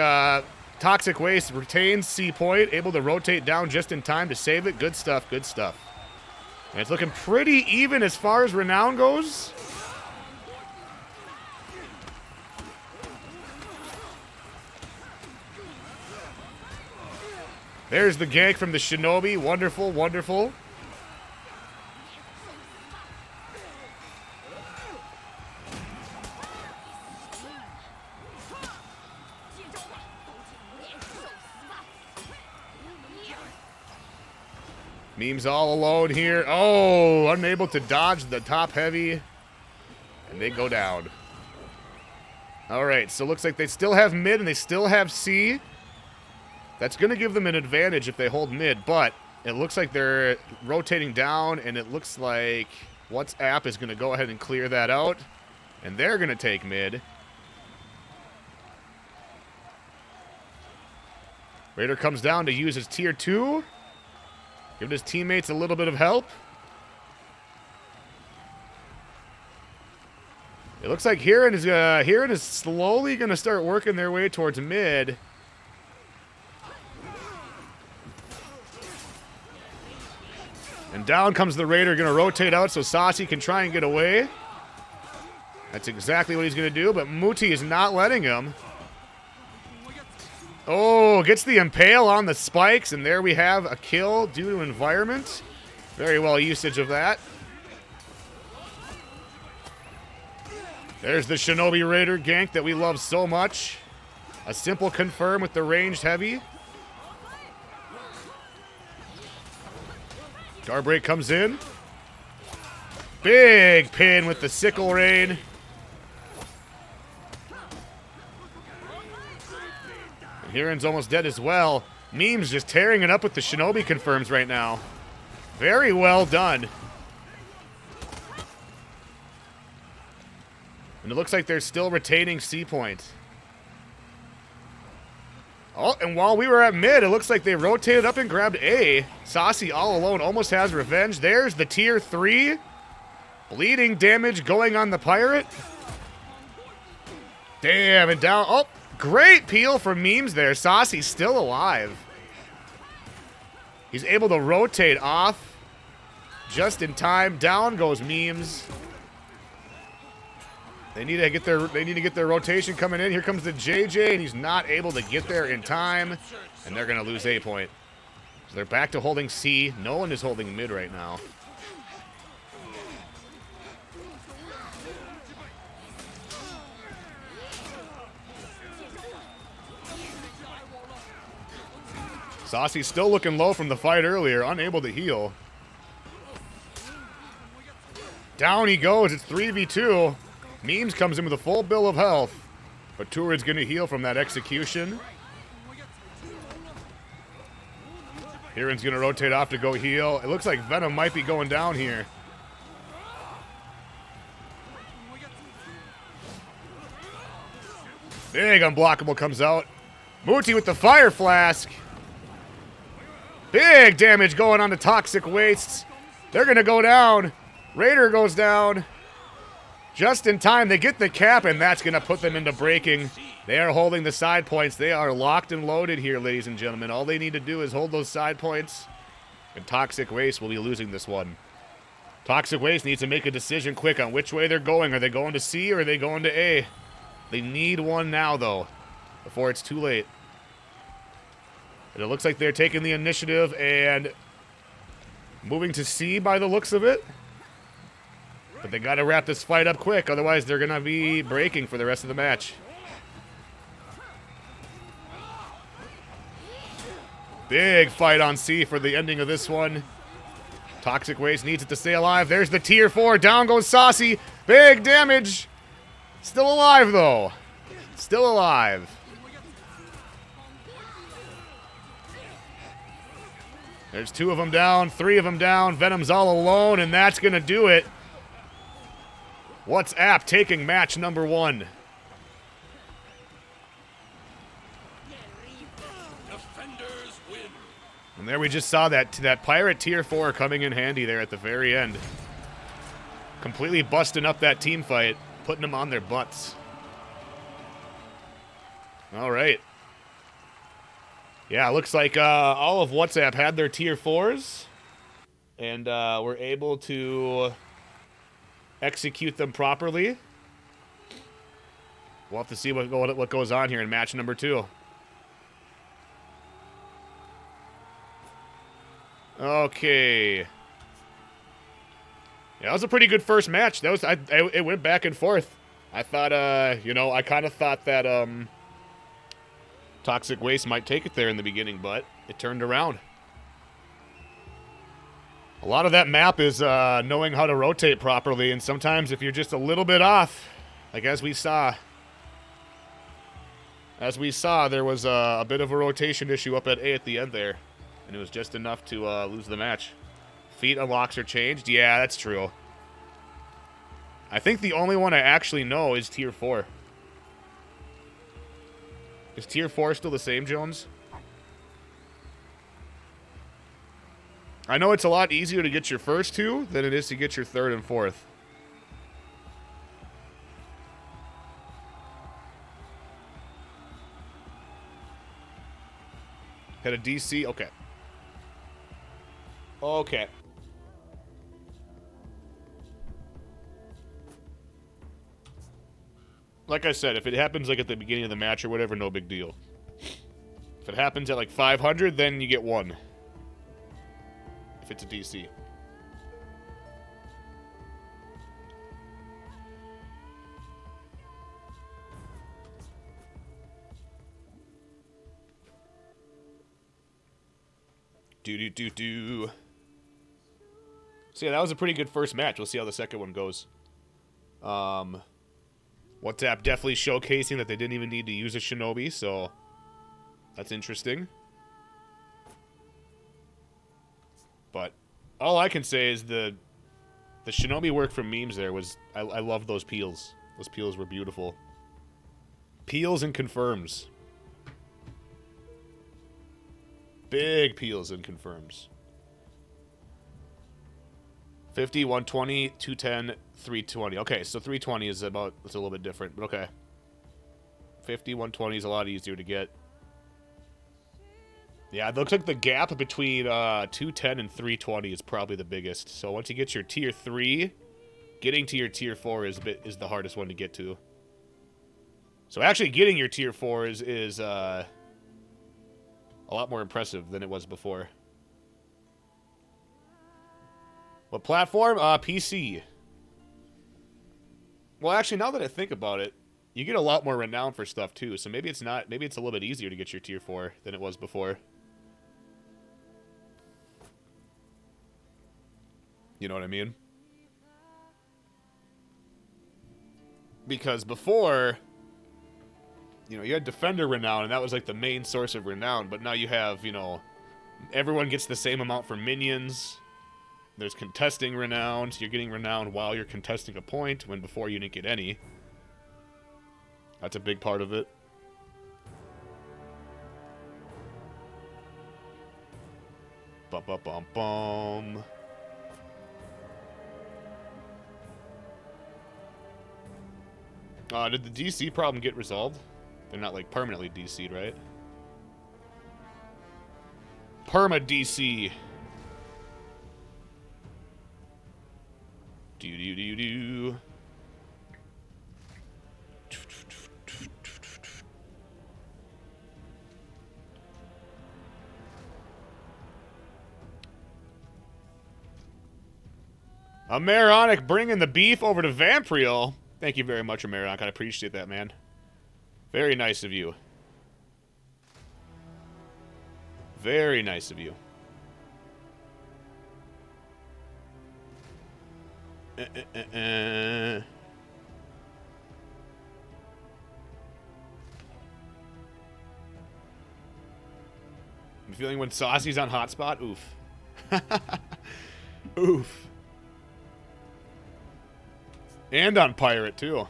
[SPEAKER 1] Toxic Waste retains C point, able to rotate down just in time to save it. Good stuff, good stuff. And it's looking pretty even as far as Renown goes. There's the gank from the Shinobi. Wonderful, wonderful. Memes all alone here. Oh, unable to dodge the top heavy. And they go down. All right, so looks like they still have mid and they still have C. That's going to give them an advantage if they hold mid, but it looks like they're rotating down, and it looks like WhatsApp is going to go ahead and clear that out, and they're going to take mid. Raider comes down to use his tier 2. Give his teammates a little bit of help. It looks like Hirin is slowly going to start working their way towards mid. And down comes the Raider, going to rotate out so Sasi can try and get away. That's exactly what he's going to do, but Muti is not letting him. Oh, gets the Impale on the spikes, and there we have a kill due to environment. Very well usage of that. There's the Shinobi Raider gank that we love so much. A simple confirm with the ranged heavy. Starbreak comes in. Big pin with the Sickle Rain. And Hirin's almost dead as well. Memes just tearing it up with the Shinobi confirms right now. Very well done. And it looks like they're still retaining C point. Oh, and while we were at mid, it looks like they rotated up and grabbed A. Sasi all alone almost has revenge. There's the tier 3. Bleeding damage going on the Pirate. Damn, and down. Oh, great peel from Memes there. Sasi's still alive. He's able to rotate off just in time. Down goes Memes. They need to get their rotation coming in. Here comes the JJ, and he's not able to get there in time, and they're going to lose A point. So they're back to holding C. No one is holding mid right now. Sasi's still looking low from the fight earlier, unable to heal. Down he goes. It's 3v2. Memes comes in with a full bill of health, but Turid's going to heal from that execution. Hirin's going to rotate off to go heal. It looks like Venom might be going down here. Big unblockable comes out. Muti with the Fire Flask. Big damage going on to Toxic Wastes. They're going to go down. Raider goes down. Just in time, they get the cap, and that's going to put them into breaking. They are holding the side points. They are locked and loaded here, ladies and gentlemen. All they need to do is hold those side points, and Toxic Waste will be losing this one. Toxic Waste needs to make a decision quick on which way they're going. Are they going to C or are they going to A? They need one now, though, before it's too late. And it looks like they're taking the initiative and moving to C by the looks of it. But they got to wrap this fight up quick, otherwise they're going to be breaking for the rest of the match. Big fight on C for the ending of this one. Toxic Waste needs it to stay alive. There's the tier 4. Down goes Sasi. Big damage. Still alive, though. Still alive. There's 2 of them down, 3 of them down. Venom's all alone, and that's going to do it. WhatsApp taking match number 1.
[SPEAKER 2] Defenders win.
[SPEAKER 1] And There we just saw that pirate tier 4 coming in handy there at the very end. Completely busting up that team fight, putting them on their butts. All right. Yeah, looks like all of WhatsApp had their tier 4s. And were able to execute them properly. We'll have to see what goes on here in match number 2. Okay. Yeah, that was a pretty good first match. That was it went back and forth. I thought, you know, I kind of thought that Toxic Waste might take it there in the beginning, but it turned around. A lot of that map is knowing how to rotate properly, and sometimes if you're just a little bit off, like as we saw, there was a bit of a rotation issue up at A at the end there, and it was just enough to lose the match. Feat unlocks are changed? Yeah, that's true. I think the only one I actually know is Tier 4. Is Tier 4 still the same, Jones? I know it's a lot easier to get your first 2 than it is to get your 3rd and 4th. Had a DC? Okay. Okay. Like I said, if it happens like at the beginning of the match or whatever, no big deal. If it happens at like 500, then you get 1. If it's a DC. Do. So yeah, that was a pretty good first match. We'll see how the second one goes. WhatsApp definitely showcasing that they didn't even need to use a Shinobi, so that's interesting. But all I can say is the Shinobi work from memes there was... I love those peels. Those peels were beautiful. Peels and confirms. Big peels and confirms. 50, 120, 210, 320. Okay, so 320 is about... It's a little bit different, but okay. 50, 120 is a lot easier to get. Yeah, it looks like the gap between 210 and 320 is probably the biggest. So once you get your tier 3, getting to your tier 4 is the hardest one to get to. So actually getting your tier 4 is a lot more impressive than it was before. What platform? PC. Well, actually, now that I think about it, you get a lot more renown for stuff too. So maybe it's not. Maybe it's a little bit easier to get your tier 4 than it was before. You know what I mean? Because before, you know, you had Defender renown, and that was like the main source of renown. But now you have, you know, everyone gets the same amount for minions. There's contesting renown, so you're getting renown while you're contesting a point, when before you didn't get any. That's a big part of it. Bum. Did the DC problem get resolved? They're not, like, permanently DC'd, right? Perma DC. Do. Ameronic bringing the beef over to Vampirial. Thank you very much, Ameronic. I appreciate that, man. Very nice of you. Very nice of you. I'm feeling when Saucy's on hotspot. Oof. Oof. And on Pirate, too.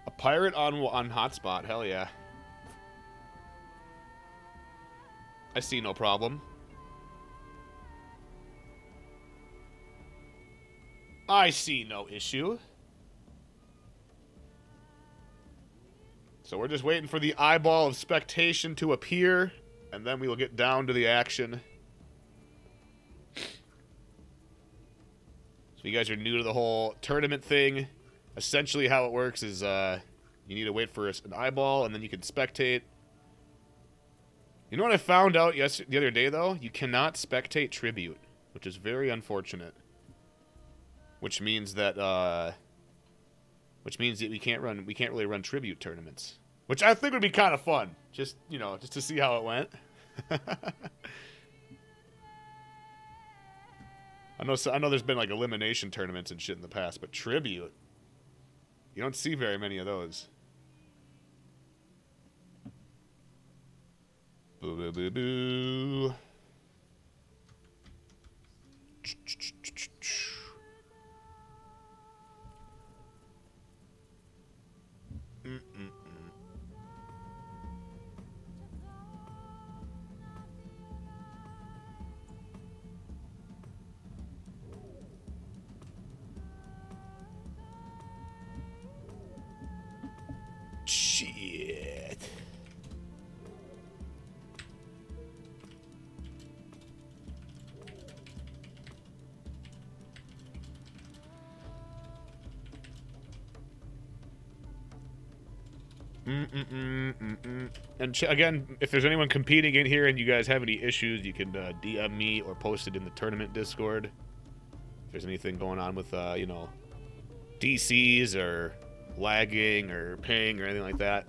[SPEAKER 1] A Pirate on hotspot. Hell yeah. I see no problem. I see no issue. So we're just waiting for the eyeball of spectation to appear, and then we will get down to the action. So you guys are new to the whole tournament thing. Essentially how it works is you need to wait for an eyeball, and then you can spectate. You know what I found out the other day, though? You cannot spectate Tribute, which is very unfortunate. Which means that we can't really run Tribute tournaments. Which I think would be kind of fun. Just to see how it went. I know there's been like elimination tournaments and shit in the past, but Tribute, you don't see very many of those. Boo boo boo boo. Shit. And again, if there's anyone competing in here and you guys have any issues, you can DM me or post it in the tournament Discord. If there's anything going on with, DCs or lagging or ping or anything like that.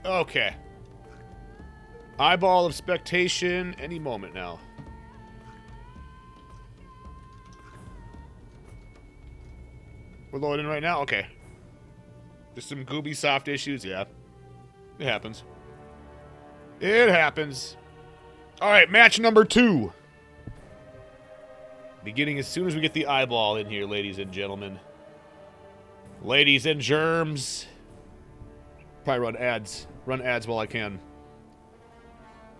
[SPEAKER 1] Okay. Eyeball of spectation any moment now. We're loading right now? Okay. Just some Ubisoft issues, yeah. It happens. It happens. Alright, match number 2. Beginning as soon as we get the eyeball in here, ladies and gentlemen. Ladies and germs. Probably run ads. Run ads while I can.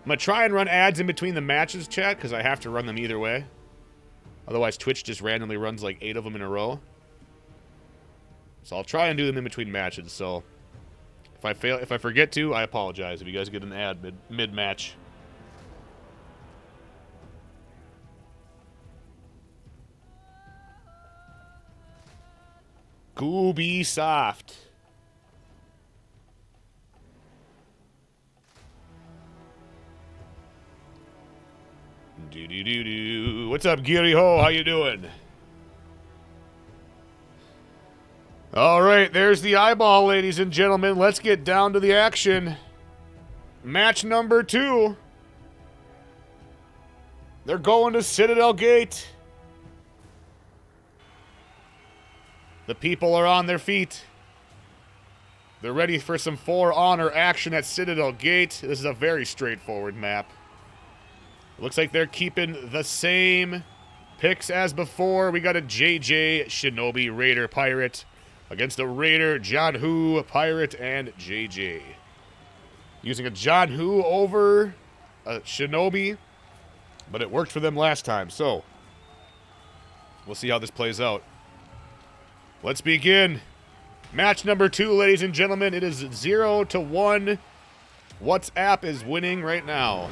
[SPEAKER 1] I'm going to try and run ads in between the matches, chat, because I have to run them either way. Otherwise, Twitch just randomly runs like 8 of them in a row. So I'll try and do them in between matches. So if I forget to, I apologize if you guys get an ad mid-match. Ubisoft. Do. What's up, Geary Ho? How you doing? All right, there's the eyeball, ladies and gentlemen. Let's get down to the action. Match number 2. They're going to Citadel Gate. The people are on their feet. They're ready for some For Honor action at Citadel Gate. This is a very straightforward map. Looks like they're keeping the same picks as before. We got a JJ, Shinobi, Raider, Pirate against a Raider, John Hu, Pirate, and JJ. Using a John Hu over a Shinobi, but it worked for them last time, so we'll see how this plays out. Let's begin. Match number 2, ladies and gentlemen. It is 0-1. WhatsApp is winning right now.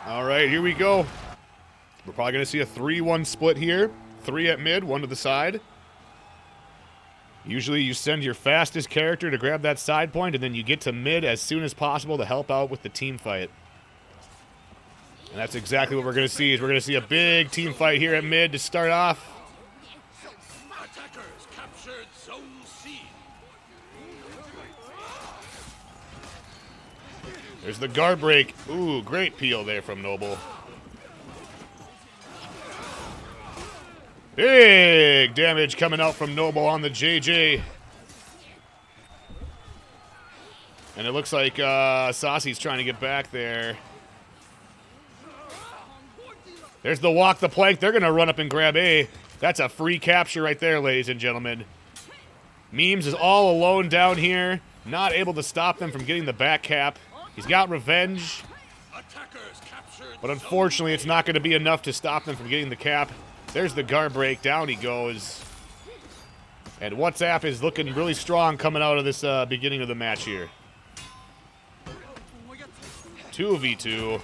[SPEAKER 1] All right, here we go. We're probably going to see a 3-1 split here. 3 at mid, 1 to the side. Usually you send your fastest character to grab that side point, and then you get to mid as soon as possible to help out with the team fight. And that's exactly what we're going to see. Is we're going to see a big team fight here at mid to start off.
[SPEAKER 2] Attackers captured Zone
[SPEAKER 1] There's the guard break. Ooh, great peel there from Noble. Big damage coming out from Noble on the JJ. And it looks like Saucy's trying to get back there. There's the walk the plank. They're going to run up and grab A. That's a free capture right there, ladies and gentlemen. Memes is all alone down here. Not able to stop them from getting the back cap. He's got revenge. But unfortunately, it's not going to be enough to stop them from getting the cap. There's the guard break. Down he goes. And WhatsApp is looking really strong coming out of this beginning of the match here. 2v2.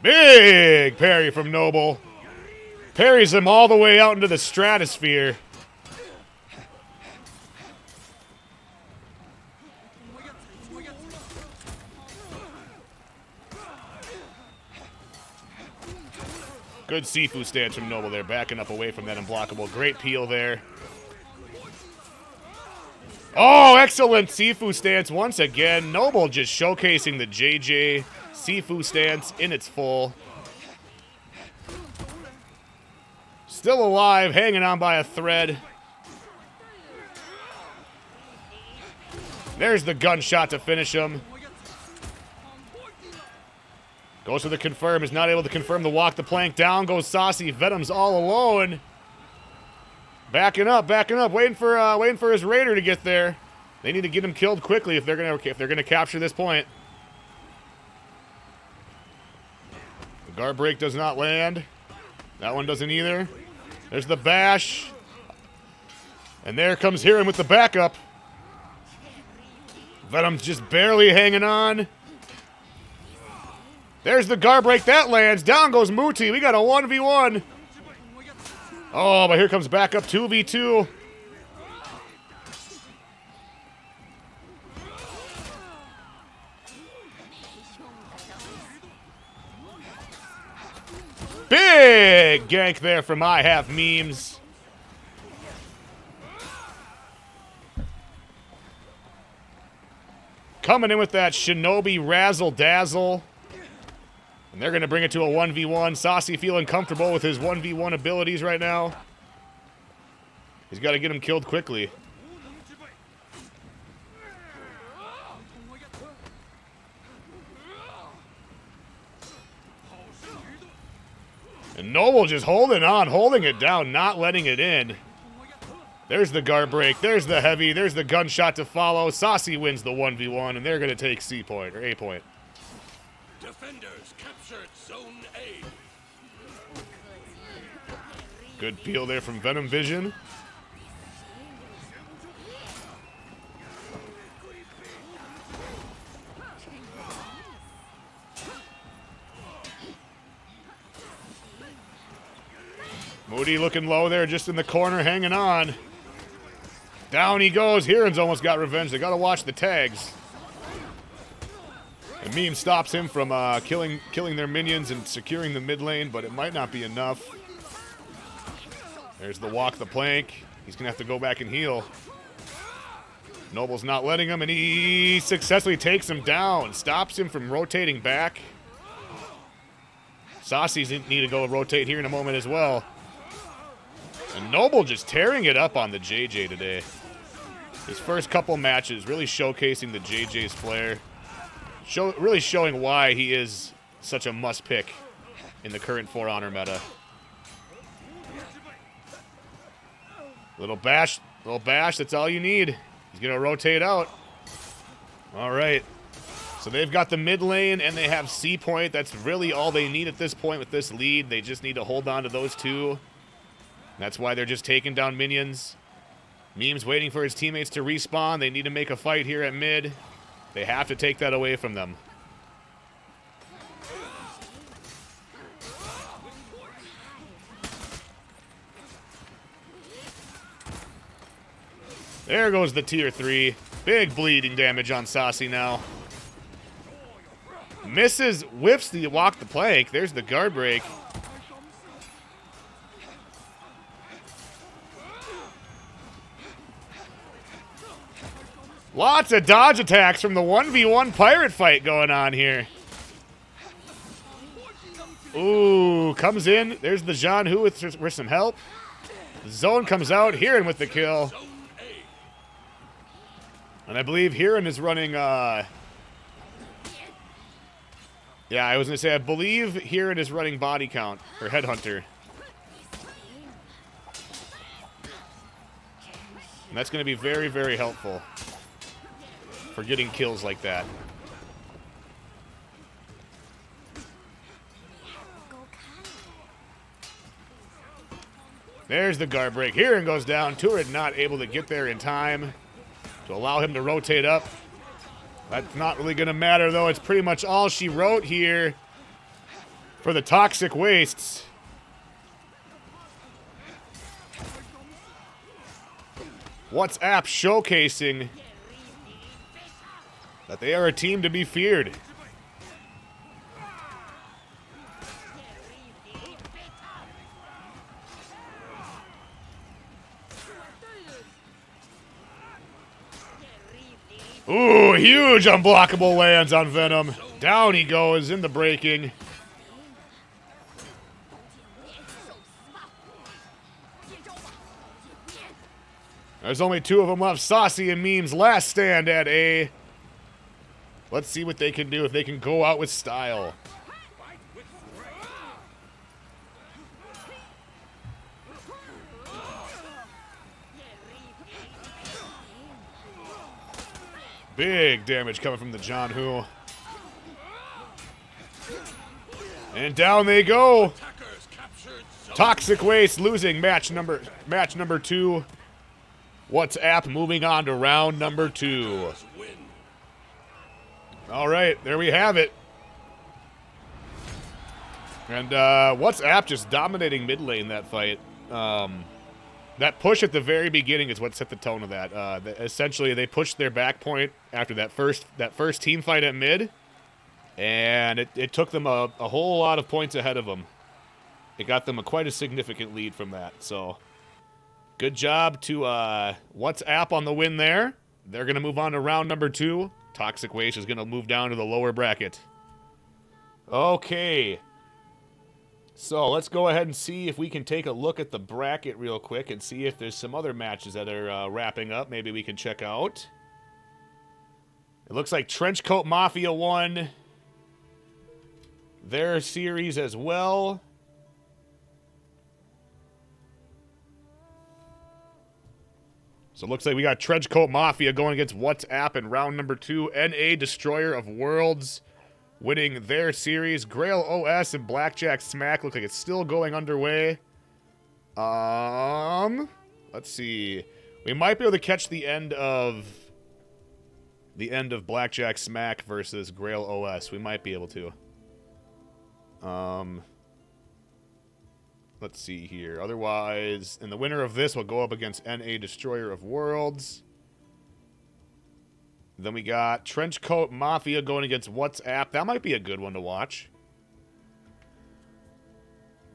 [SPEAKER 1] Big parry from Noble. Parries him all the way out into the stratosphere. Good Sifu stance from Noble there, backing up away from that unblockable. Great peel there. Oh, excellent Sifu stance once again. Noble just showcasing the JJ Sifu stance in its full. Still alive, hanging on by a thread. There's the gunshot to finish him. Goes for the confirm, is not able to confirm the walk the plank. Down goes Saucy. Venom's all alone. Backing up, waiting for his raider to get there. They need to get him killed quickly if they're gonna capture this point. The guard break does not land. That one doesn't either. There's the bash. And there comes Hiram with the backup. Venom's just barely hanging on. There's the guard break. That lands. Down goes Muti. We got a 1v1. Oh, but here comes backup 2v2. Big gank there from I Have Memes. Coming in with that Shinobi Razzle Dazzle. And they're going to bring it to a 1v1. Saucy feeling comfortable with his 1v1 abilities right now. He's got to get him killed quickly. And Noble just holding on, holding it down, not letting it in. There's the guard break. There's the heavy. There's the gunshot to follow. Saucy wins the 1v1, and they're going to take C point, or A point.
[SPEAKER 2] Defenders captured Zone A.
[SPEAKER 1] Good peel there from Venom Vision. Moody looking low there, just in the corner, hanging on. Down he goes. Hiran's almost got revenge. They got to watch the tags. The meme stops him from killing their minions and securing the mid lane, but it might not be enough. There's the walk the plank. He's going to have to go back and heal. Noble's not letting him, and he successfully takes him down. Stops him from rotating back. Saucy's need to go rotate here in a moment as well. And Noble just tearing it up on the JJ today. His first couple matches really showcasing the JJ's flair. Really showing why he is such a must-pick in the current For Honor meta. Little bash, that's all you need. He's going to rotate out. All right. So they've got the mid lane, and they have C point. That's really all they need at this point with this lead. They just need to hold on to those two. That's why they're just taking down minions. Meme's waiting for his teammates to respawn. They need to make a fight here at mid. They have to take that away from them. There goes the tier 3. Big bleeding damage on Saucy now. Misses, whips the walk the plank. There's the guard break. Lots of dodge attacks from the 1v1 pirate fight going on here. Ooh, comes in. There's the John Hu with some help. The zone comes out. Hiran with the kill. And I believe Hiran is running, yeah, I was going to say, I believe Hiran is running body count, or headhunter. And that's going to be very, very helpful for getting kills like that. There's the guard break. Hiran goes down. Turret not able to get there in time to allow him to rotate up. That's not really going to matter, though. It's pretty much all she wrote here for the toxic wastes. WhatsApp showcasing that they are a team to be feared. Ooh, huge unblockable lands on Venom. Down he goes in the breaking. There's only 2 of them left. Saucy and Meme's last stand at A. Let's see what they can do, if they can go out with style. Big damage coming from the John Hu. And down they go. Toxic Waste losing match number 2. WhatsApp moving on to round number 2. All right, there we have it. And WhatsApp just dominating mid lane that fight. That push at the very beginning is what set the tone of that. Essentially, they pushed their back point after that first team fight at mid, and it took them a whole lot of points ahead of them. It got them quite a significant lead from that. So, good job to WhatsApp on the win there. They're going to move on to round number 2. Toxic Waste is going to move down to the lower bracket. Okay. So let's go ahead and see if we can take a look at the bracket real quick and see if there's some other matches that are wrapping up. Maybe we can check out. It looks like Trenchcoat Mafia won their series as well. So it looks like we got Trenchcoat Mafia going against WhatsApp in round number 2. NA Destroyer of Worlds winning their series. Grail OS and Blackjack Smack look like it's still going underway. Let's see. We might be able to catch the end of Blackjack Smack versus Grail OS. We might be able to. Let's see here. Otherwise, and the winner of this will go up against NA Destroyer of Worlds. Then we got Trenchcoat Mafia going against WhatsApp. That might be a good one to watch.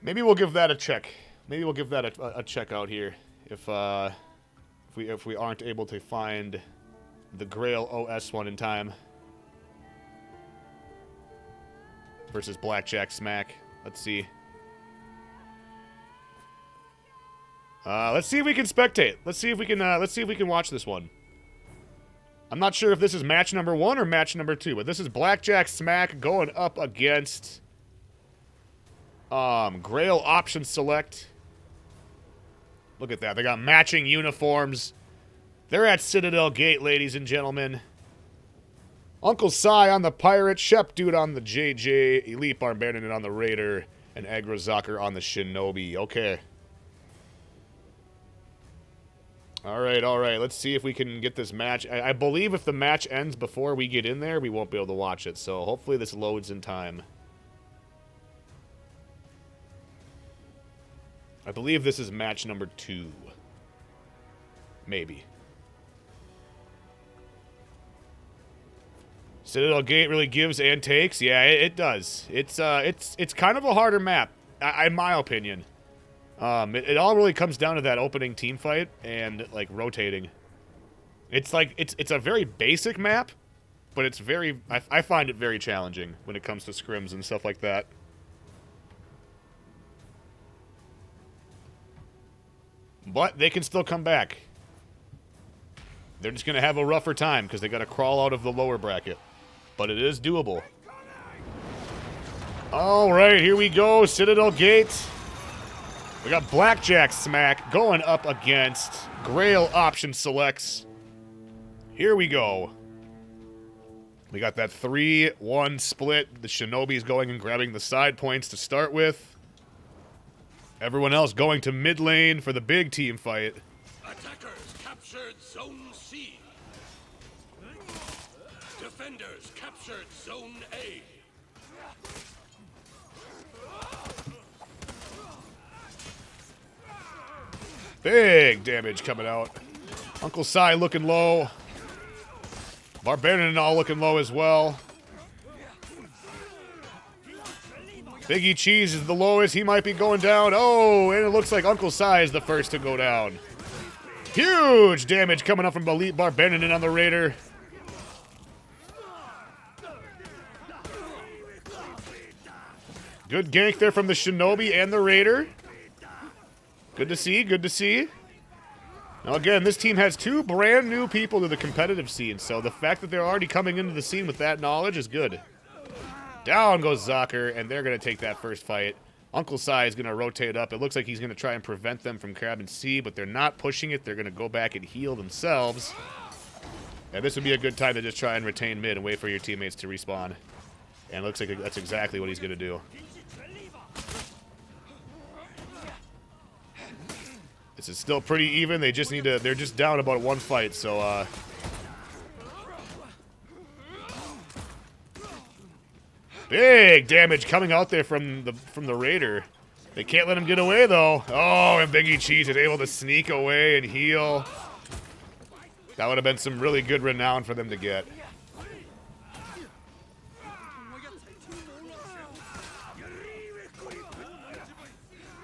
[SPEAKER 1] Maybe we'll give that a check. Maybe we'll give that a check out here if we aren't able to find the Grail OS one in time versus Blackjack Smack. Let's see. Let's see if we can spectate. Let's see if we can watch this one. I'm not sure if this is match number 1 or match number 2, but this is Blackjack Smack going up against Grail Option Select. Look at that. They got matching uniforms. They're at Citadel Gate, ladies and gentlemen. Uncle Sai on the Pirate, Shep Dude on the JJ, Elite Barbarian on the Raider, and Agrozocker on the Shinobi. Okay. All right. Let's see if we can get this match. I believe if the match ends before we get in there, we won't be able to watch it. So hopefully this loads in time. I believe this is match number 2. Maybe. Citadel Gate really gives and takes. Yeah, it does. It's kind of a harder map, in my opinion. It all really comes down to that opening team fight and, like, rotating. It's like it's a very basic map, but it's very I find it very challenging when it comes to scrims and stuff like that. But they can still come back. They're just going to have a rougher time because they got to crawl out of the lower bracket. But it is doable. All right, here we go. Citadel Gate. We got Blackjack Smack going up against Grail Option Selects. Here we go. We got that 3-1 split. The Shinobi's going and grabbing the side points to start with. Everyone else going to mid lane for the big team fight.
[SPEAKER 2] Attackers captured Zone C. Defenders captured Zone A.
[SPEAKER 1] Big damage coming out. Uncle Sai looking low. Barbarian and all looking low as well. Biggie Cheese is the lowest. He might be going down. Oh, and it looks like Uncle Sai is the first to go down. Huge damage coming up from Elite Barbarian on the Raider. Good gank there from the Shinobi and the Raider. Good to see, good to see. Now again, this team has 2 brand new people to the competitive scene, so the fact that they're already coming into the scene with that knowledge is good. Down goes Zocker, and they're going to take that first fight. Uncle Sai is going to rotate up. It looks like he's going to try and prevent them from grabbing C, but they're not pushing it. They're going to go back and heal themselves. And this would be a good time to just try and retain mid and wait for your teammates to respawn. And it looks like that's exactly what he's going to do. This is still pretty even. They just need to. They're just down about 1 fight, so big damage coming out there from the Raider. They can't let him get away though. Oh, and Biggie Cheese is able to sneak away and heal. That would have been some really good renown for them to get.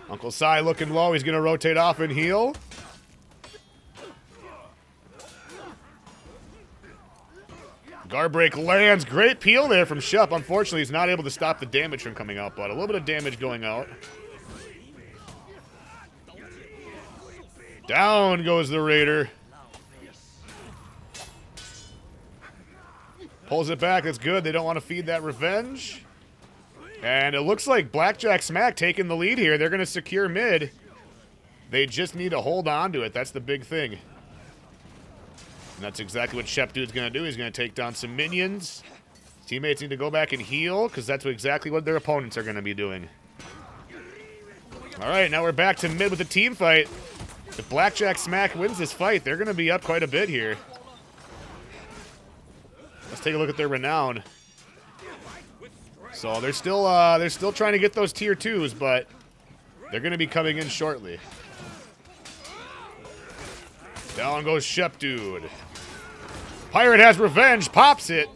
[SPEAKER 1] Uncle Sai looking low. He's going to rotate off and heal. Guard break lands. Great peel there from Shep. Unfortunately, he's not able to stop the damage from coming out, but a little bit of damage going out. Down goes the Raider. Pulls it back. That's good. They don't want to feed that revenge. And it looks like Blackjack Smack taking the lead here. They're going to secure mid. They just need to hold on to it. That's the big thing. And that's exactly what Shep Dude's going to do. He's going to take down some minions. Teammates need to go back and heal because that's exactly what their opponents are going to be doing. All right, now we're back to mid with a team fight. If Blackjack Smack wins this fight, they're going to be up quite a bit here. Let's take a look at their renown. So they're still trying to get those tier 2s, but they're going to be coming in shortly. Down goes Shep Dude. Pirate has revenge, pops it.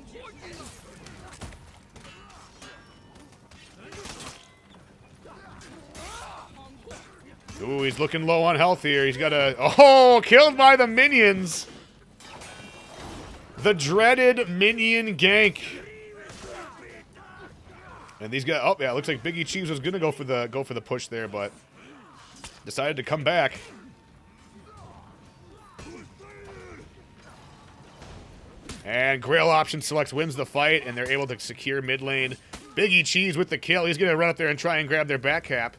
[SPEAKER 1] Ooh, he's looking low on health here. He's got a... Oh, killed by the minions. The dreaded minion gank. And these guys... Oh, yeah, it looks like Biggie Cheese was going to go for the push there, but decided to come back. And Grail Option Selects wins the fight, and they're able to secure mid lane. Biggie Cheese with the kill. He's going to run up there and try and grab their back cap.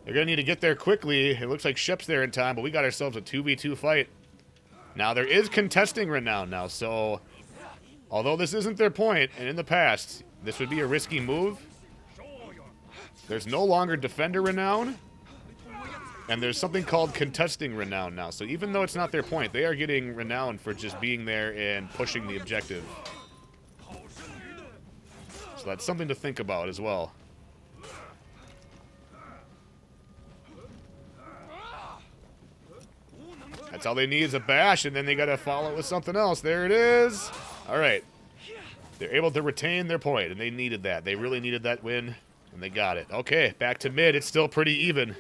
[SPEAKER 1] They're going to need to get there quickly. It looks like Shep's there in time, but we got ourselves a 2v2 fight. Now, there is contesting renown now, so although this isn't their point, and in the past, this would be a risky move, there's no longer defender renown, and there's something called contesting renown now. So even though it's not their point, they are getting renown for just being there and pushing the objective. So that's something to think about as well. That's all they need is a bash, and then they got to follow it with something else. There it is. All right. They're able to retain their point, and they needed that. They really needed that win, and they got it. Okay, back to mid. It's still pretty even.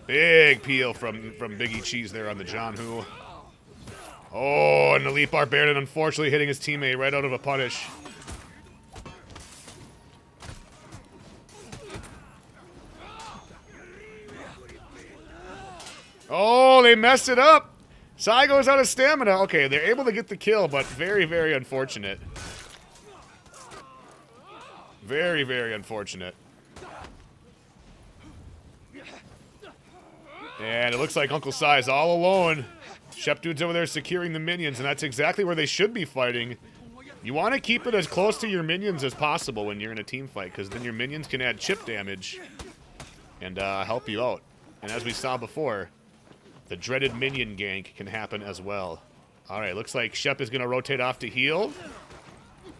[SPEAKER 1] Big peel from Biggie Cheese there on the John Who. Oh, and Elite Barbarian unfortunately hitting his teammate right out of a punish. Oh, they messed it up. Sai goes out of stamina. Okay, they're able to get the kill, but very, very unfortunate. Very, very unfortunate. And it looks like Uncle Sai is all alone. Shep Dude's over there securing the minions, and that's exactly where they should be fighting. You want to keep it as close to your minions as possible when you're in a team fight, because then your minions can add chip damage and help you out. And as we saw before, the dreaded minion gank can happen as well. All right, looks like Shep is going to rotate off to heal.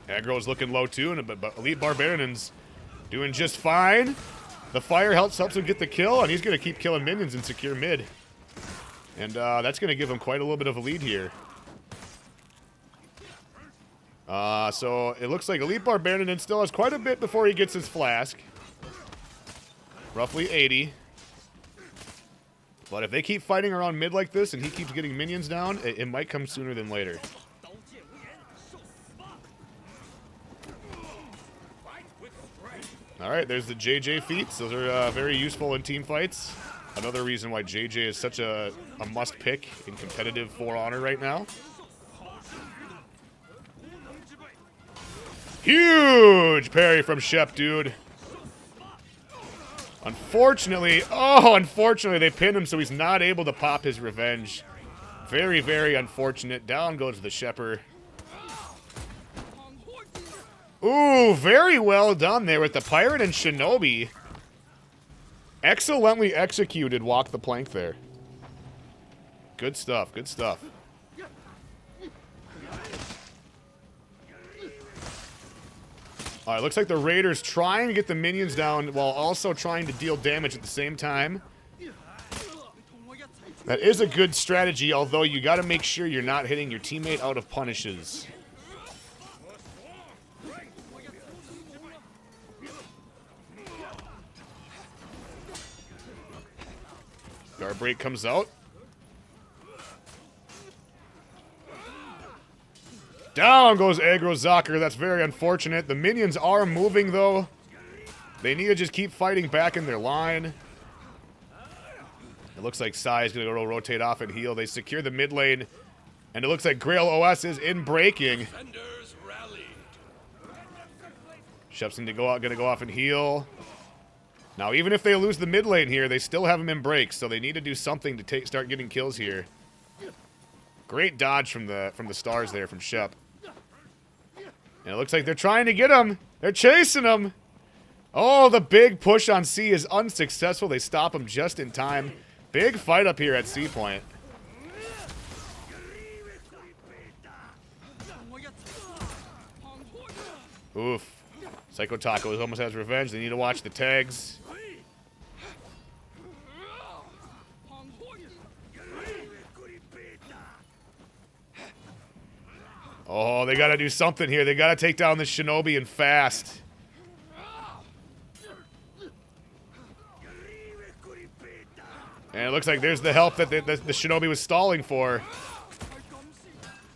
[SPEAKER 1] Aggro's looking low too, but Elite Barbarian's doing just fine. The fire helps him get the kill, and he's going to keep killing minions and secure mid. And that's going to give him quite a little bit of a lead here. So it looks like Elite Barbarian still has quite a bit before he gets his flask. Roughly 80. But if they keep fighting around mid like this and he keeps getting minions down, it might come sooner than later. All right, there's the JJ feats. Those are very useful in team fights. Another reason why JJ is such a must pick in competitive For Honor right now. Huge parry from Shep Dude. Unfortunately, unfortunately they pinned him, so he's not able to pop his revenge. Very, very unfortunate. Down goes the Shepper. Ooh, very well done there with the Pirate and Shinobi. Excellently executed walk the plank there. Good stuff, good stuff. Alright, looks like the Raiders trying to get the minions down while also trying to deal damage at the same time. That is a good strategy, although you gotta make sure you're not hitting your teammate out of punishes. Guard break comes out. Down goes Aggro Zocker. That's very unfortunate. The minions are moving, though. They need to just keep fighting back in their line. It looks like Sai is going to go rotate off and heal. They secure the mid lane. And it looks like Grail OS is in breaking. Shep's going to go off and heal. Now, even if they lose the mid lane here, they still have him in breaks, so they need to do something to start getting kills here. Great dodge from the stars there from Shep. And it looks like they're trying to get him. They're chasing him. Oh, the big push on C is unsuccessful. They stop him just in time. Big fight up here at C point. Oof. Psycho Taco almost has revenge. They need to watch the tags. Oh, they got to do something here. They got to take down this Shinobi and fast. And it looks like there's the help that the Shinobi was stalling for.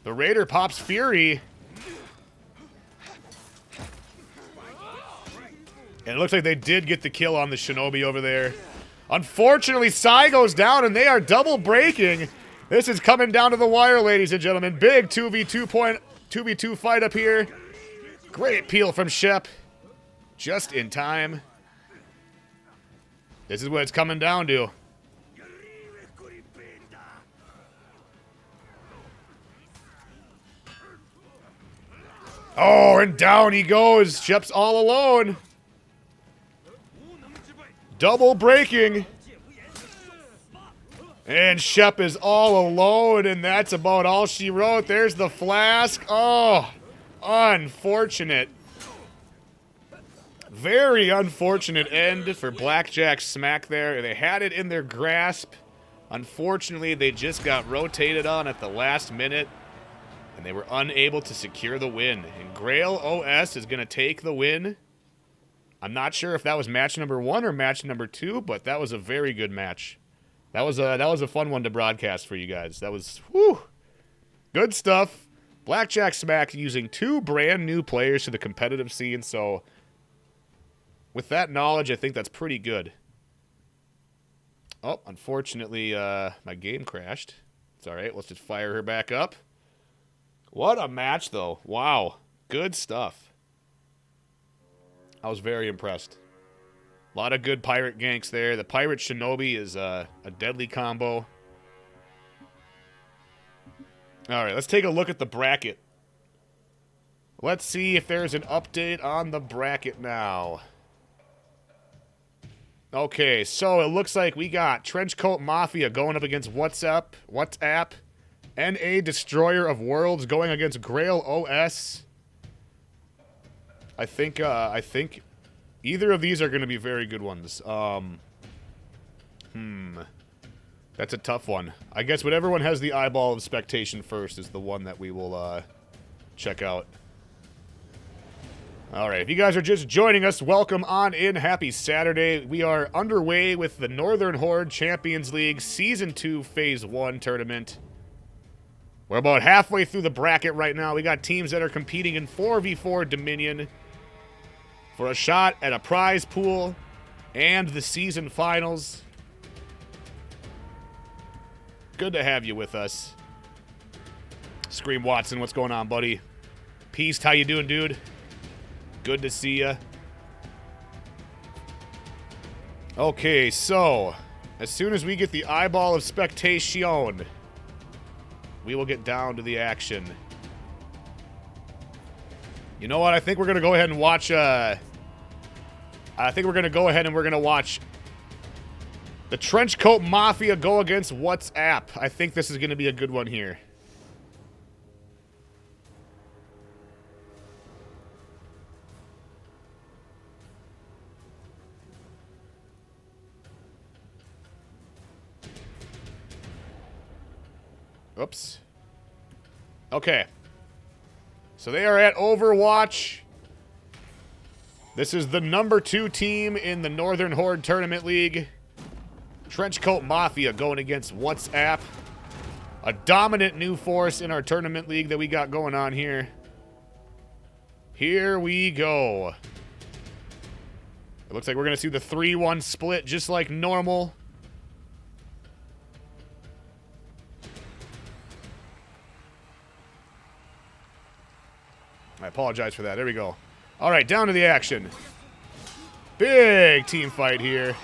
[SPEAKER 1] The Raider pops Fury. And it looks like they did get the kill on the Shinobi over there. Unfortunately, Sai goes down, and they are double breaking. This is coming down to the wire, ladies and gentlemen. Big 2v2 fight up here. Great peel from Shep. Just in time. This is what it's coming down to. Oh, and down he goes. Shep's all alone. Double breaking. And Shep is all alone, and that's about all she wrote. There's the flask. Oh, unfortunate. Very unfortunate end for Blackjack Smack there. They had it in their grasp. Unfortunately, they just got rotated on at the last minute, and they were unable to secure the win. And Grail OS is going to take the win. I'm not sure if that was match number 1 or match number 2, but that was a very good match. That was a fun one to broadcast for you guys. That was good stuff. Blackjack Smack using 2 brand new players to the competitive scene, so with that knowledge, I think that's pretty good. Oh, unfortunately, my game crashed. It's all right. Let's just fire her back up. What a match, though. Wow. Good stuff. I was very impressed. A lot of good pirate ganks there. The pirate shinobi is a deadly combo. All right, let's take a look at the bracket. Let's see if there's an update on the bracket now. Okay, so it looks like we got Trenchcoat Mafia going up against WhatsApp, NA Destroyer of Worlds going against Grail OS. I think either of these are going to be very good ones. That's a tough one. I guess whatever one has the eyeball of expectation first is the one that we will check out. All right, if you guys are just joining us, welcome on in. Happy Saturday. We are underway with the Northern Horde Champions League Season 2 Phase 1 tournament. We're about halfway through the bracket right now. We got teams that are competing in 4v4 Dominion for a shot at a prize pool and the season finals. Good to have you with us. Scream Watson, what's going on, buddy? Peace, how you doing, dude? Good to see ya. Okay, so as soon as we get the eyeball of spectation, we will get down to the action. You know what? I think we're gonna go ahead and watch. I think we're gonna go ahead and we're gonna watch the Trenchcoat Mafia go against WhatsApp. I think this is gonna be a good one here. Oops. Okay. So they are at Overwatch. This is the number 2 team in the Northern Horde Tournament League. Trenchcoat Mafia going against WhatsApp. A dominant new force in our tournament league that we got going on here. Here we go. It looks like we're going to see the 3-1 split just like normal. I apologize for that. There we go. All right, down to the action. Big team fight here.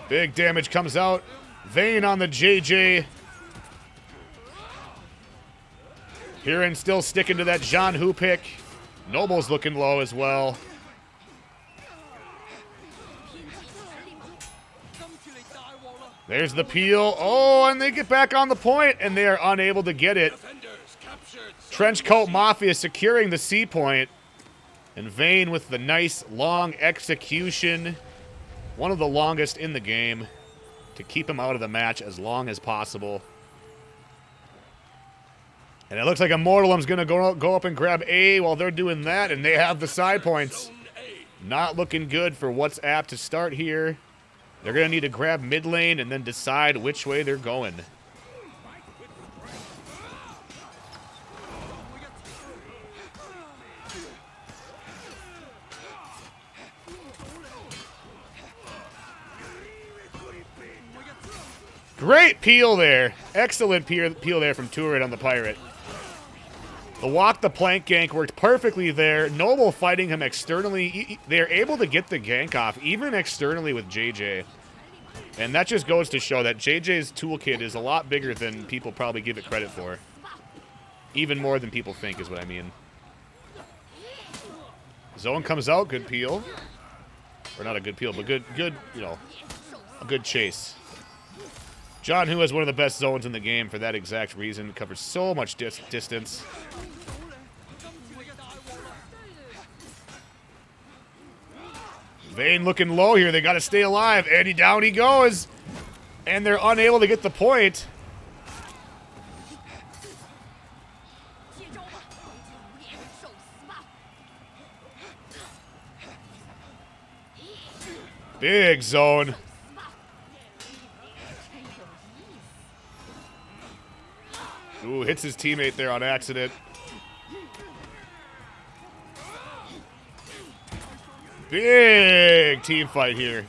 [SPEAKER 1] Big damage comes out. Vayne on the JJ. Huron still sticking to that John Who pick. Noble's looking low as well. There's the peel. Oh, and they get back on the point, and they are unable to get it. Trenchcoat Mafia securing the C point. And Vayne with the nice long execution. One of the longest in the game to keep him out of the match as long as possible. And it looks like Immortalum's going to go up and grab A while they're doing that, and they have the side points. Not looking good for WhatsApp to start here. They're going to need to grab mid lane and then decide which way they're going. Great peel there. Excellent peel there from Turret on the Pirate. The walk the plank gank worked perfectly there. Noble fighting him externally. They're able to get the gank off, even externally with JJ. And that just goes to show that JJ's toolkit is a lot bigger than people probably give it credit for. Even more than people think is what I mean. Zone comes out, good peel. Or not a good peel, but good, you know, a good chase. John Who has one of the best zones in the game for that exact reason. Covers so much distance. Vayne looking low here. They got to stay alive. And down he goes. And they're unable to get the point. Big zone. Ooh, hits his teammate there on accident. Big team fight here.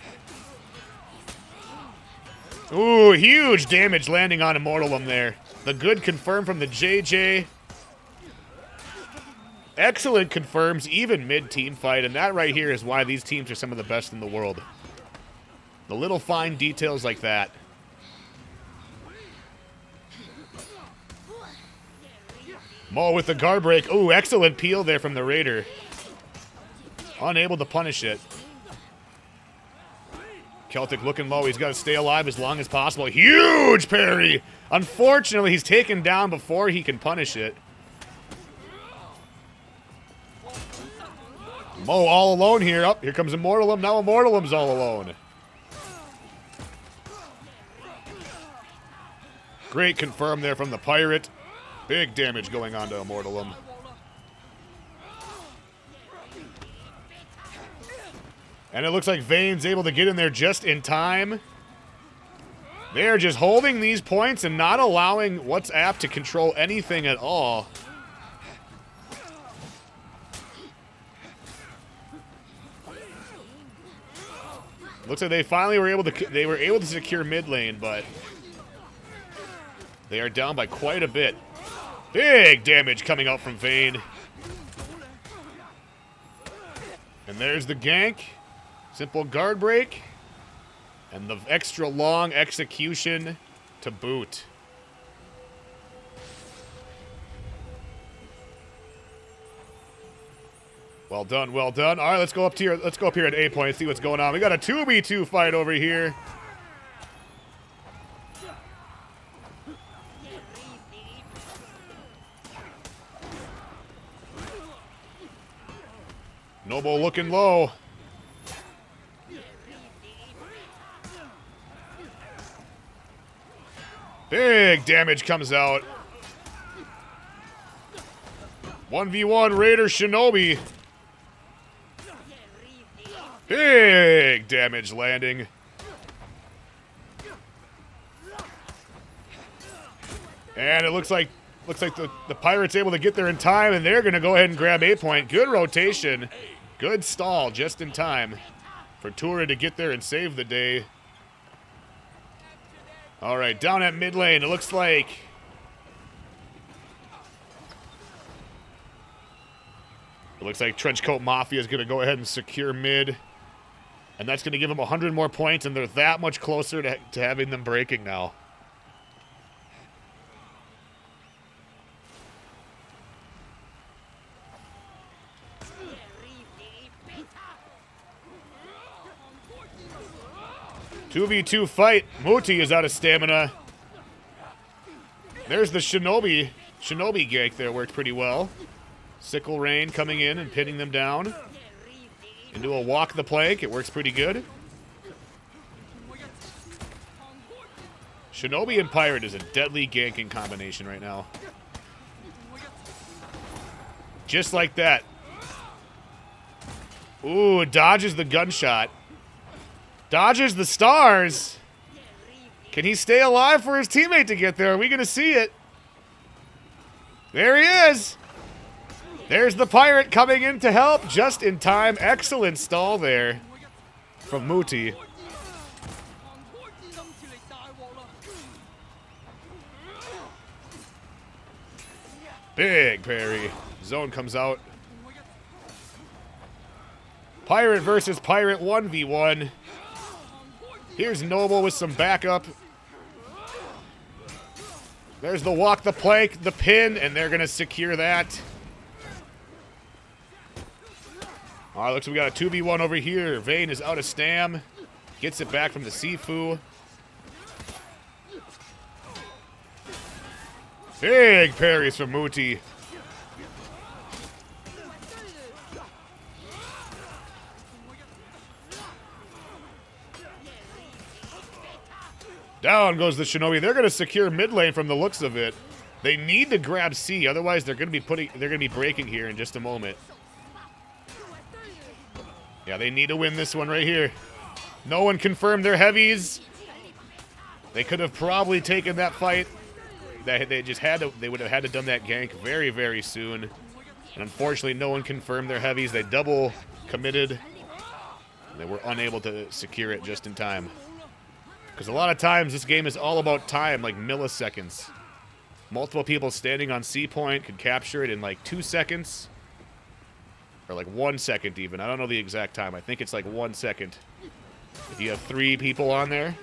[SPEAKER 1] Ooh, huge damage landing on Immortalum there. The good confirmed from the JJ. Excellent confirms even mid-team fight, and that right here is why these teams are some of the best in the world. The little fine details like that. Mo with the guard break. Ooh, excellent peel there from the Raider. Unable to punish it. Celtic looking low. He's got to stay alive as long as possible. Huge parry! Unfortunately, he's taken down before he can punish it. Mo all alone here. Up, here comes Immortalum. Now Immortalum's all alone. Great confirm there from the Pirate. Big damage going on to Immortalum. And it looks like Vane's able to get in there just in time. They're just holding these points and not allowing WhatsApp to control anything at all. Looks like they finally were able to secure mid lane, but they are down by quite a bit. Big damage coming out from Vane. And there's the gank. Simple guard break. And the extra long execution to boot. Well done, well done. All right, let's go up here. Let's go up here at A point and see what's going on. We got a 2v2 fight over here. Noble looking low. Big damage comes out. 1v1 Raider Shinobi. Big damage landing. And it looks like the Pirates able to get there in time, and they're going to go ahead and grab A point. Good rotation. Good stall just in time for Tura to get there and save the day. All right, down at mid lane, it looks like Trenchcoat Mafia is going to go ahead and secure mid. And that's going to give them 100 more points, and they're that much closer to having them breaking now. "2v2 fight. Muti is out of stamina. There's the Shinobi. Shinobi gank there worked pretty well. Sickle Rain coming in and pinning them down. Into a walk the plank. It works pretty good. Shinobi and Pirate is a deadly ganking combination right now. Just like that. Ooh, dodges the gunshot. Dodges the stars. Can he stay alive for his teammate to get there? Are we going to see it? There he is. There's the Pirate coming in to help just in time. Excellent stall there from Muti. Big parry. Zone comes out. Pirate versus Pirate 1v1. Here's Noble with some backup. There's the walk the plank, the pin, and they're going to secure that. All right, looks like we got a 2v1 over here. Vane is out of stam. Gets it back from the Sifu. Big parries from Muti. Down goes the Shinobi. They're going to secure mid lane from the looks of it. They need to grab C, otherwise they're going to be breaking here in just a moment. Yeah, they need to win this one right here. No one confirmed their heavies. They could have probably taken that fight. They just had to. They would have had to done that gank very, very soon. And unfortunately, no one confirmed their heavies. They double committed. They were unable to secure it just in time. Because a lot of times this game is all about time, like milliseconds. Multiple people standing on C point could capture it in like 2 seconds. Or like 1 second even. I don't know the exact time. I think it's like 1 second. If you have 3 people on there.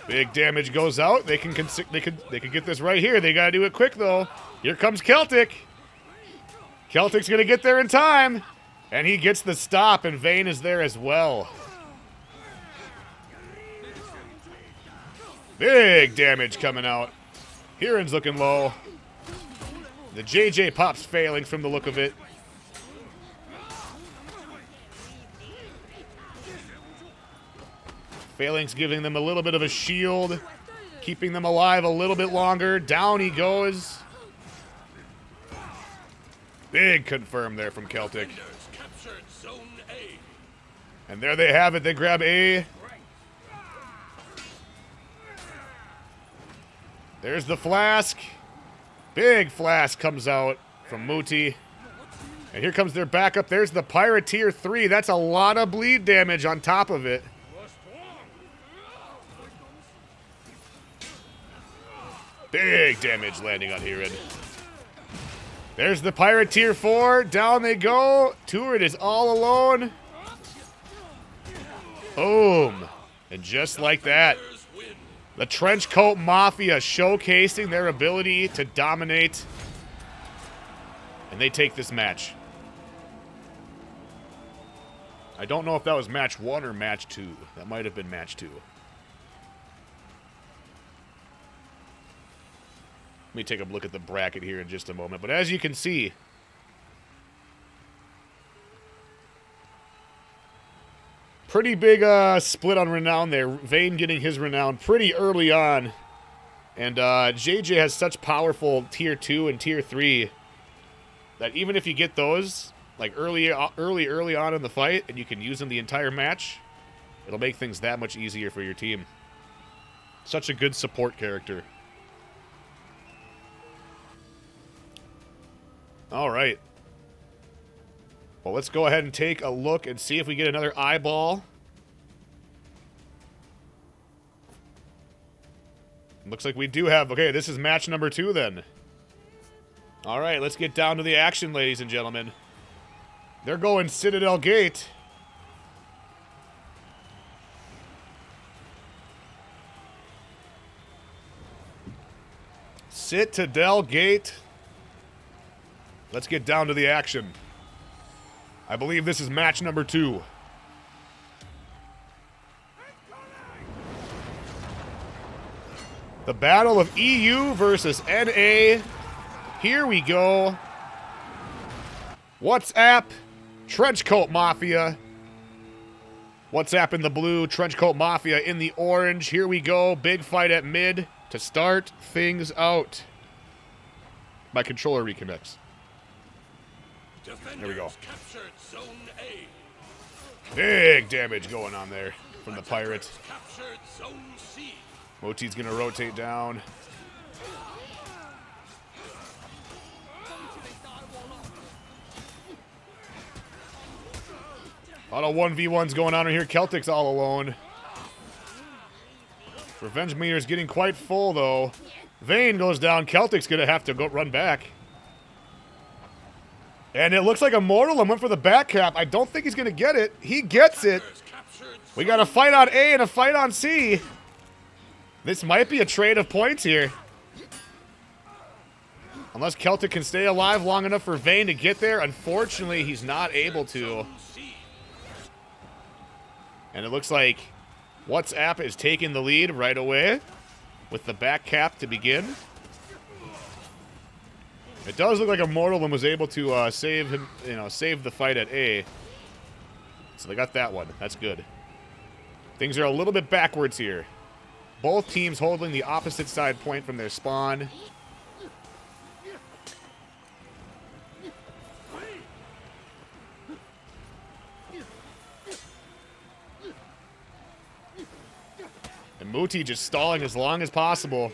[SPEAKER 1] Big damage goes out. They can get this right here. They gotta do it quick though. Here comes Celtic. Celtic's gonna get there in time, and he gets the stop, and Vayne is there as well. Big damage coming out. Hiran's looking low. The JJ pop's failing from the look of it. Failing's giving them a little bit of a shield, keeping them alive a little bit longer. Down he goes. Big confirm there from Celtic. And there they have it. They grab A. There's the flask. Big flask comes out from Muti. And here comes their backup. There's the Pirate Tier 3. That's a lot of bleed damage on top of it. Big damage landing on Hiran. There's the Pirate Tier 4. Down they go. Turid is all alone. Boom. And just like that, the Trenchcoat Mafia showcasing their ability to dominate. And they take this match. I don't know if that was match 1 or match 2. That might have been match 2. Let me take a look at the bracket here in just a moment. But as you can see, pretty big split on renown there. Vayne getting his renown pretty early on. And JJ has such powerful tier 2 and tier 3 that even if you get those like early on in the fight and you can use them the entire match, it'll make things that much easier for your team. Such a good support character. All right. Well, let's go ahead and take a look and see if we get another eyeball. Looks like we do have... Okay, this is match number 2 then. All right, let's get down to the action, ladies and gentlemen. They're going Citadel Gate. Citadel Gate. Let's get down to the action. I believe this is match number 2. The battle of EU versus NA. Here we go. WhatsApp, Trenchcoat Mafia. WhatsApp in the blue, Trenchcoat Mafia in the orange. Here we go. Big fight at mid to start things out. My controller reconnects. There we go. Big damage going on there from the pirate. Moti's gonna rotate down. A lot of 1v1s going on in here. Celtic's all alone. Revenge meter's getting quite full though. Vayne goes down. Celtic's gonna have to go run back. And it looks like Immortal went for the back cap. I don't think he's going to get it. He gets it. We got a fight on A and a fight on C. This might be a trade of points here. Unless Celtic can stay alive long enough for Vayne to get there. Unfortunately, he's not able to. And it looks like WhatsApp is taking the lead right away with the back cap to begin. It does look like Immortal was able to save him, save the fight at A. So they got that one. That's good. Things are a little bit backwards here. Both teams holding the opposite side point from their spawn. And Muti just stalling as long as possible.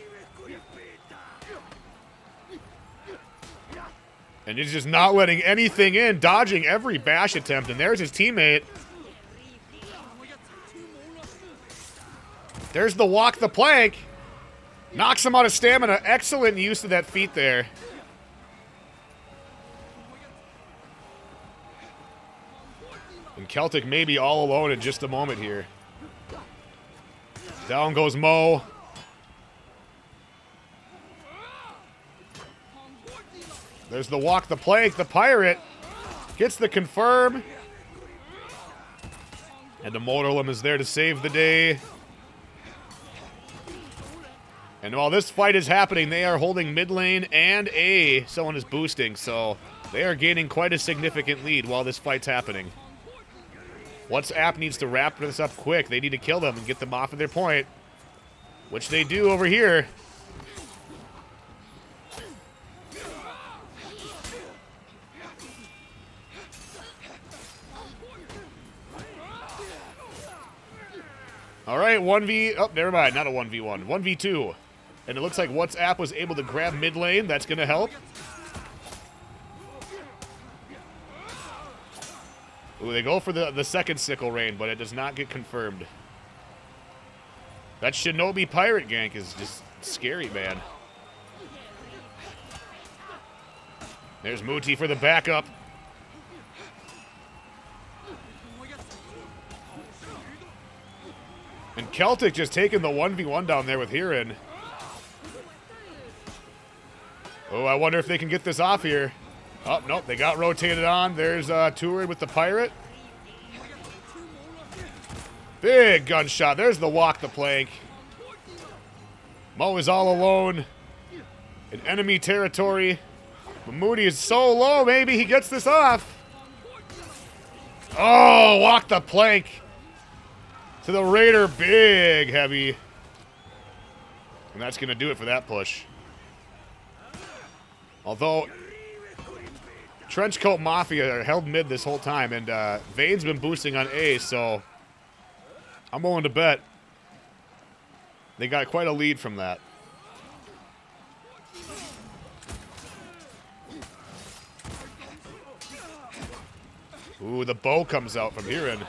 [SPEAKER 1] And he's just not letting anything in, dodging every bash attempt. And there's his teammate. There's the walk the plank. Knocks him out of stamina. Excellent use of that feat there. And Celtic may be all alone in just a moment here. Down goes Mo. There's the walk the plank. The pirate gets the confirm. And the Mortalum is there to save the day. And while this fight is happening, they are holding mid lane and A. Someone is boosting, so they are gaining quite a significant lead while this fight's happening. WhatsApp needs to wrap this up quick. They need to kill them and get them off of their point, which they do over here. All right, 1v... Oh, never mind. Not a 1v1. 1v2. And it looks like WhatsApp was able to grab mid lane. That's going to help. Ooh, they go for the second sickle rain, but it does not get confirmed. That Shinobi pirate gank is just scary, man. There's Muti for the backup. And Celtic just taking the 1v1 down there with Hirin. Oh, I wonder if they can get this off here. Oh, nope, they got rotated on. There's Turid with the pirate. Big gunshot. There's the walk the plank. Mo is all alone in enemy territory. But Moody is so low, maybe he gets this off. Oh, walk the plank. To the Raider, big heavy. And that's going to do it for that push. Although, Trenchcoat Mafia are held mid this whole time, and Vane's been boosting on A, so I'm willing to bet they got quite a lead from that. Ooh, the bow comes out from Hirin.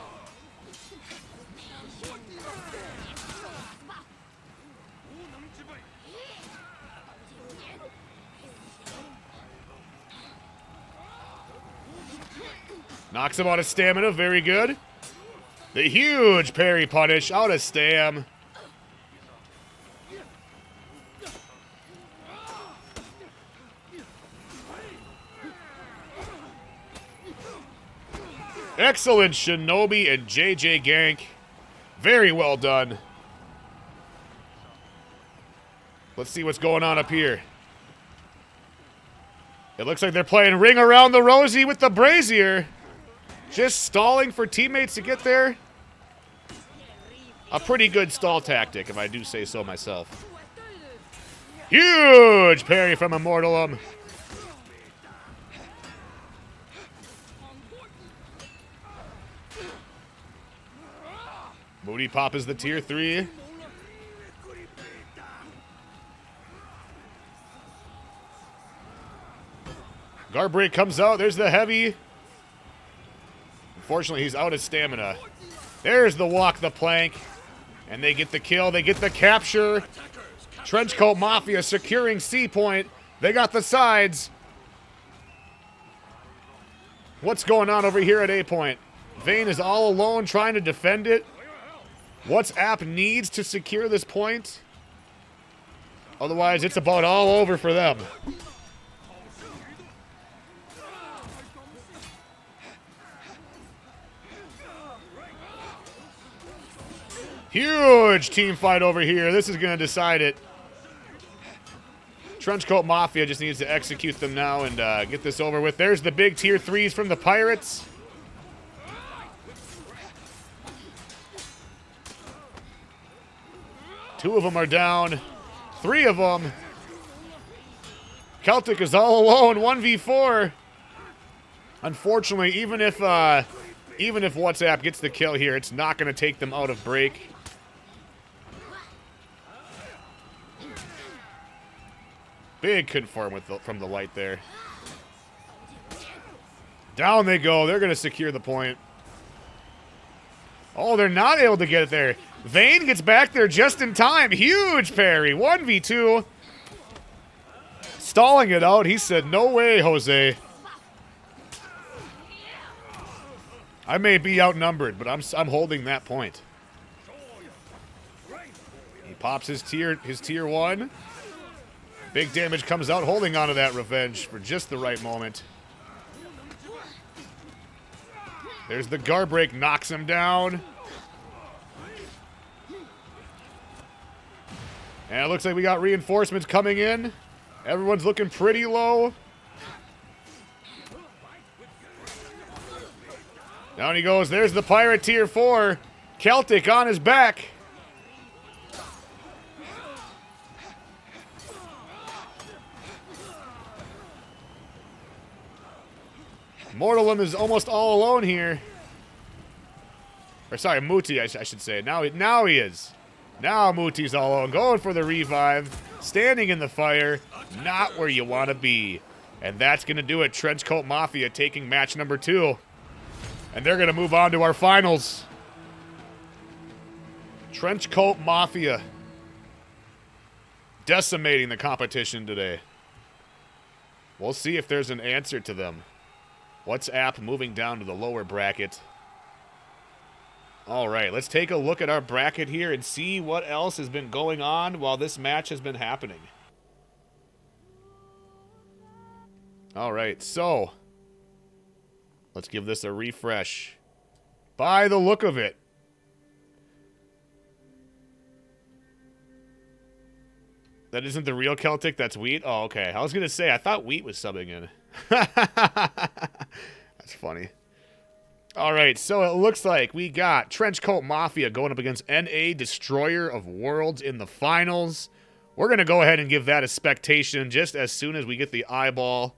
[SPEAKER 1] Knocks him out of stamina. Very good. The huge parry punish out of stam. Excellent Shinobi and JJ gank. Very well done. Let's see what's going on up here. It looks like they're playing Ring Around the Rosie with the Brazier. Just stalling for teammates to get there. A pretty good stall tactic, if I do say so myself. Huge parry from Immortalum. Moody Pop is the tier 3. Guard break comes out. There's the heavy. Unfortunately, he's out of stamina. There's the walk the plank. And they get the kill. They get the capture. Trenchcoat Mafia securing C point. They got the sides. What's going on over here at A point? Vane is all alone trying to defend it. WhatsApp needs to secure this point. Otherwise, it's about all over for them. Huge team fight over here. This is going to decide it. Trenchcoat Mafia just needs to execute them now and get this over with. There's the big tier 3s from the Pirates. 2 of them are down. 3 of them. Celtic is all alone, 1v4. Unfortunately, even if WhatsApp gets the kill here, it's not going to take them out of break. Big confirm from the light there. Down they go. They're going to secure the point. Oh, they're not able to get it there. Vayne gets back there just in time. Huge parry. 1v2. Stalling it out. He said, no way, Jose. I may be outnumbered, but I'm holding that point. He pops his tier 1. Big damage comes out, holding onto that revenge for just the right moment. There's the guard break, knocks him down. And it looks like we got reinforcements coming in. Everyone's looking pretty low. Down he goes. There's the pirate tier 4. Celtic on his back. Mortalum is almost all alone here. Or sorry, Muti, I should say. Now he is. Now Muti's all alone. Going for the revive. Standing in the fire. Not where you want to be. And that's going to do it. Trenchcoat Mafia taking match number 2. And they're going to move on to our finals. Trenchcoat Mafia decimating the competition today. We'll see if there's an answer to them. WhatsApp moving down to the lower bracket. All right, let's take a look at our bracket here and see what else has been going on while this match has been happening. All right, so let's give this a refresh. By the look of it, that isn't the real Celtic, that's Wheat? Oh, okay. I was going to say, I thought Wheat was subbing in. That's funny. All right, so it looks like we got Trenchcoat Mafia going up against NA Destroyer of Worlds in the finals. We're going to go ahead and give that a spectation just as soon as we get the eyeball.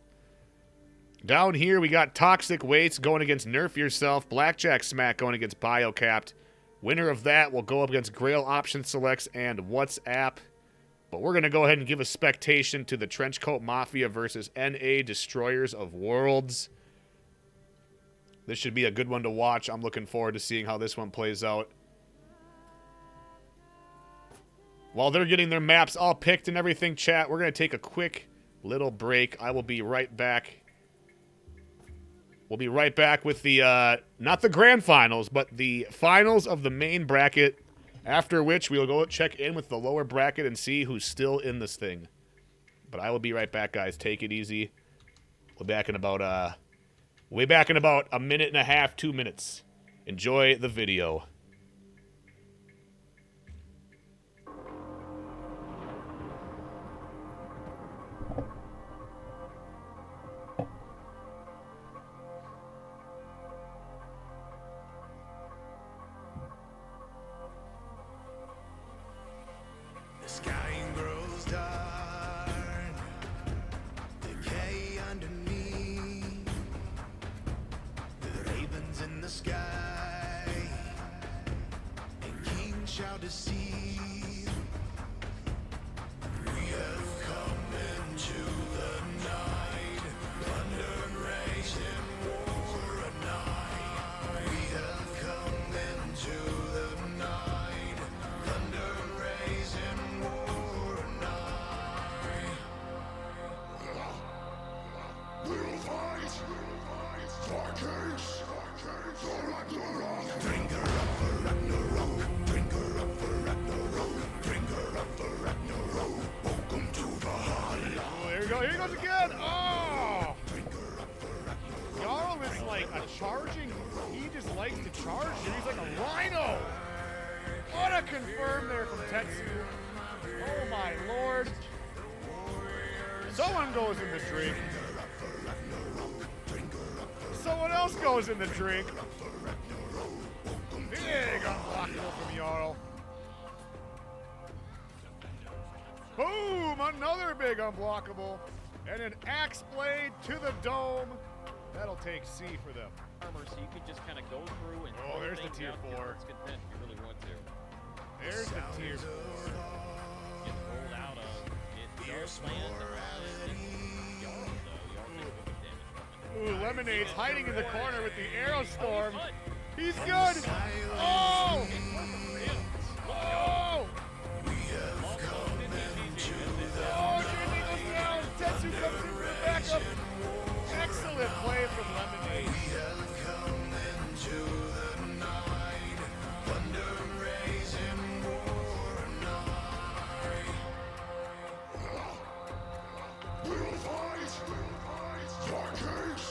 [SPEAKER 1] Down here, we got Toxic Weights going against Nerf Yourself. Blackjack Smack going against Biocapped. Winner of that will go up against Grail Option Selects and WhatsApp. But we're going to go ahead and give a spectation to the Trenchcoat Mafia versus NA Destroyers of Worlds. This should be a good one to watch. I'm looking forward to seeing how this one plays out. While they're getting their maps all picked and everything, chat, we're going to take a quick little break. I will be right back. We'll be right back with the, not the grand finals, but the finals of the main bracket. After which, we'll go check in with the lower bracket and see who's still in this thing. But I will be right back, guys. Take it easy. We'll be back in about, a minute and a half, 2 minutes. Enjoy the video.
[SPEAKER 2] The sky grows dark, decay underneath. The ravens in the sky, and kings shall deceive. We have come into the night, thunder raising war at night. We have come into the night, thunder raising war at night. We'll fight for kings, for Ragnarok. Bringer up for Ragnarok, bringer up for Ragnarok, bringer up for Ragnarok. Welcome to the Valhalla.
[SPEAKER 1] Oh, here we go. Here he goes again. Oh! Jarl is like a charging. He just likes to charge. He's like a rhino. What a confirm there from Tetsu. Oh my lord. Someone goes in the drink. Someone else goes in the drink. Big unblockable from Jarl. Boom! Another big unblockable. And an axe blade to the dome. That'll take C for them.
[SPEAKER 3] Armor, so you can just kind of go through and
[SPEAKER 1] Oh,
[SPEAKER 3] throw
[SPEAKER 1] there's the
[SPEAKER 3] things
[SPEAKER 1] tier
[SPEAKER 3] out to
[SPEAKER 1] 4.
[SPEAKER 3] your heart's content if you really want to.
[SPEAKER 1] There's the tier 4.
[SPEAKER 3] Get rolled out of it. Dark Land, Jarl, though. Jarl takes wicked damage from it.
[SPEAKER 1] Ooh, Lemonade's hiding in the corner with the arrow storm.
[SPEAKER 3] But
[SPEAKER 1] He's good. Oh!
[SPEAKER 3] it's working for him.
[SPEAKER 1] Oh! Oh, Jimmy goes down. Tetsu comes in for the backup. Excellent play from Lemonade.
[SPEAKER 2] We'll fight. Dark Age.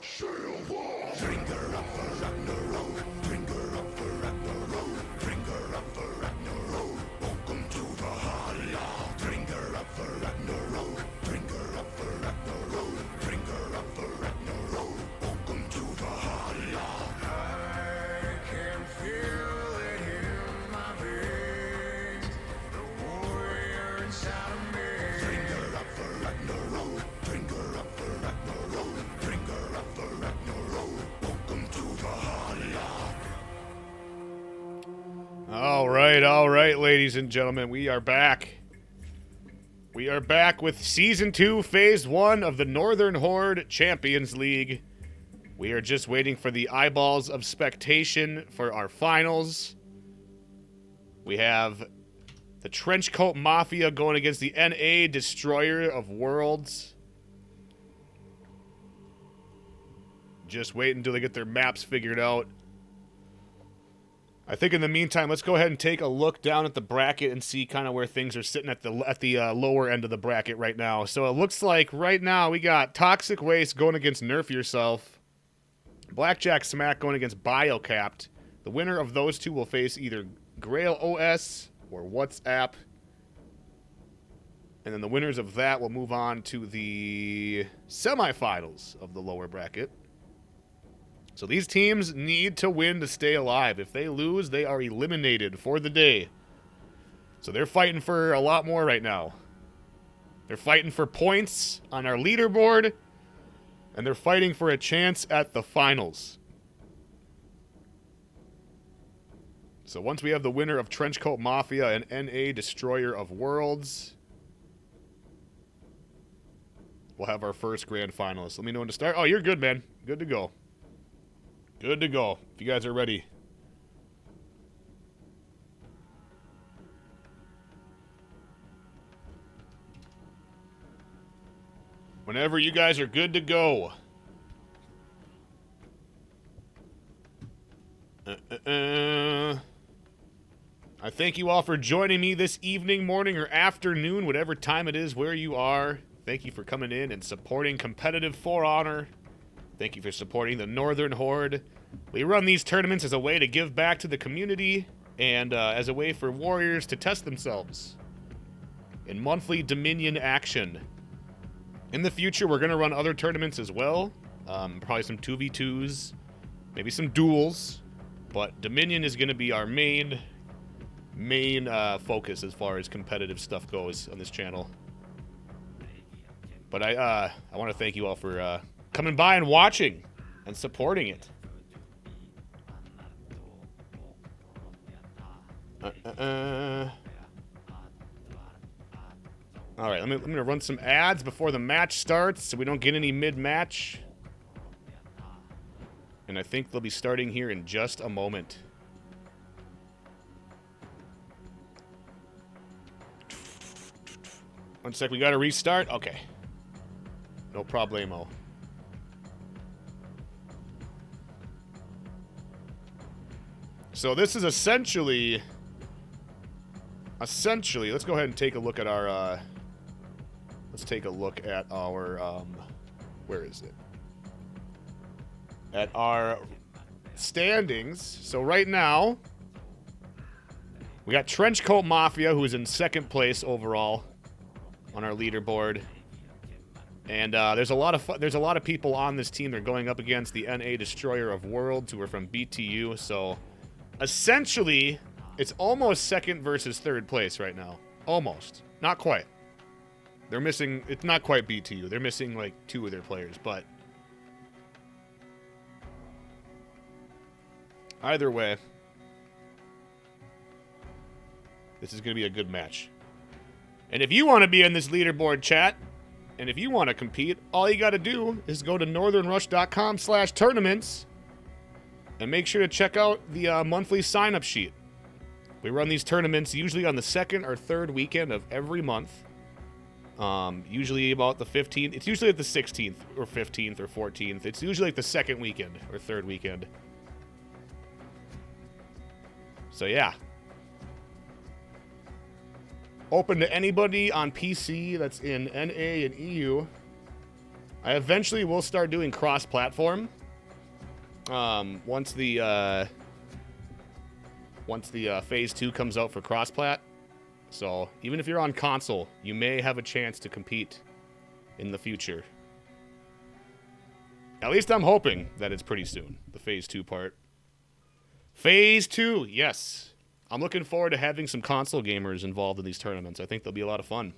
[SPEAKER 2] Shield wall. Finger up the Ragnarok. Finger up the Ragnarok. Finger up the Ragnarok. Welcome to the Halla. Finger up the Ragnarok. Finger up the Ragnarok. Finger up the Ragnarok. Welcome to the Halla. I can feel it in my veins. The warrior inside of me. Finger up the Ragnarok. Finger up the Ragnarok. Finger up the Ragnarok. Welcome to the Halla.
[SPEAKER 1] All right, ladies and gentlemen, we are back. We are back with Season 2, Phase 1 of the Northern Horde Champions League. We are just waiting for the eyeballs of spectation for our finals. We have the Trenchcoat Mafia going against the NA Destroyer of Worlds. Just wait until they get their maps figured out. I think in the meantime, let's go ahead and take a look down at the bracket and see kind of where things are sitting at the lower end of the bracket right now. So it looks like right now we got Toxic Waste going against Nerf Yourself, Blackjack Smack going against Biocapped. The winner of those two will face either Grail OS or WhatsApp. And then the winners of that will move on to the semifinals of the lower bracket. So these teams need to win to stay alive. If they lose, they are eliminated for the day. So they're fighting for a lot more right now. They're fighting for points on our leaderboard, and they're fighting for a chance at the finals. So once we have the winner of Trenchcoat Mafia and NA Destroyer of Worlds, we'll have our first grand finalist. Let me know when to start. Oh, you're good, man. Good to go. Good to go. If you guys are ready. Whenever you guys are good to go. I thank you all for joining me this evening, morning, or afternoon, whatever time it is where you are. Thank you for coming in and supporting competitive For Honor. Thank you for supporting the Northern Horde. We run these tournaments as a way to give back to the community and as a way for warriors to test themselves in monthly Dominion action. In the future, we're going to run other tournaments as well. Probably some 2v2s, maybe some duels. But Dominion is going to be our main focus as far as competitive stuff goes on this channel. But I want to thank you all for coming by and watching and supporting it. All right, I'm gonna run some ads before the match starts so we don't get any mid-match. And I think they'll be starting here in just a moment. One sec, we gotta restart? Okay. No problemo. So this is essentially, let's go ahead and take a look at our, where is it? At our standings. So right now, we got Trenchcoat Mafia, who is in second place overall on our leaderboard. And there's a lot of people on this team. They're going up against the NA Destroyer of Worlds, who are from BTU. So essentially, It's almost second versus third place right now. Almost. Not quite. They're missing... It's not quite BTU. They're missing, like, 2 of their players, but... Either way... This is going to be a good match. And if you want to be in this leaderboard chat, and if you want to compete, all you got to do is go to NorthernxRush.com/tournaments and make sure to check out the monthly sign-up sheet. We run these tournaments usually on the 2nd or 3rd weekend of every month. Usually about the 15th. It's usually at the 16th or 15th or 14th. It's usually like the 2nd weekend or 3rd weekend. So yeah. Open to anybody on PC that's in NA and EU. I eventually will start doing cross-platform. Once the Phase 2 comes out for cross-plat. So, even if you're on console, you may have a chance to compete in the future. At least I'm hoping that it's pretty soon, the Phase 2 part. Phase 2, yes. I'm looking forward to having some console gamers involved in these tournaments. I think they'll be a lot of fun.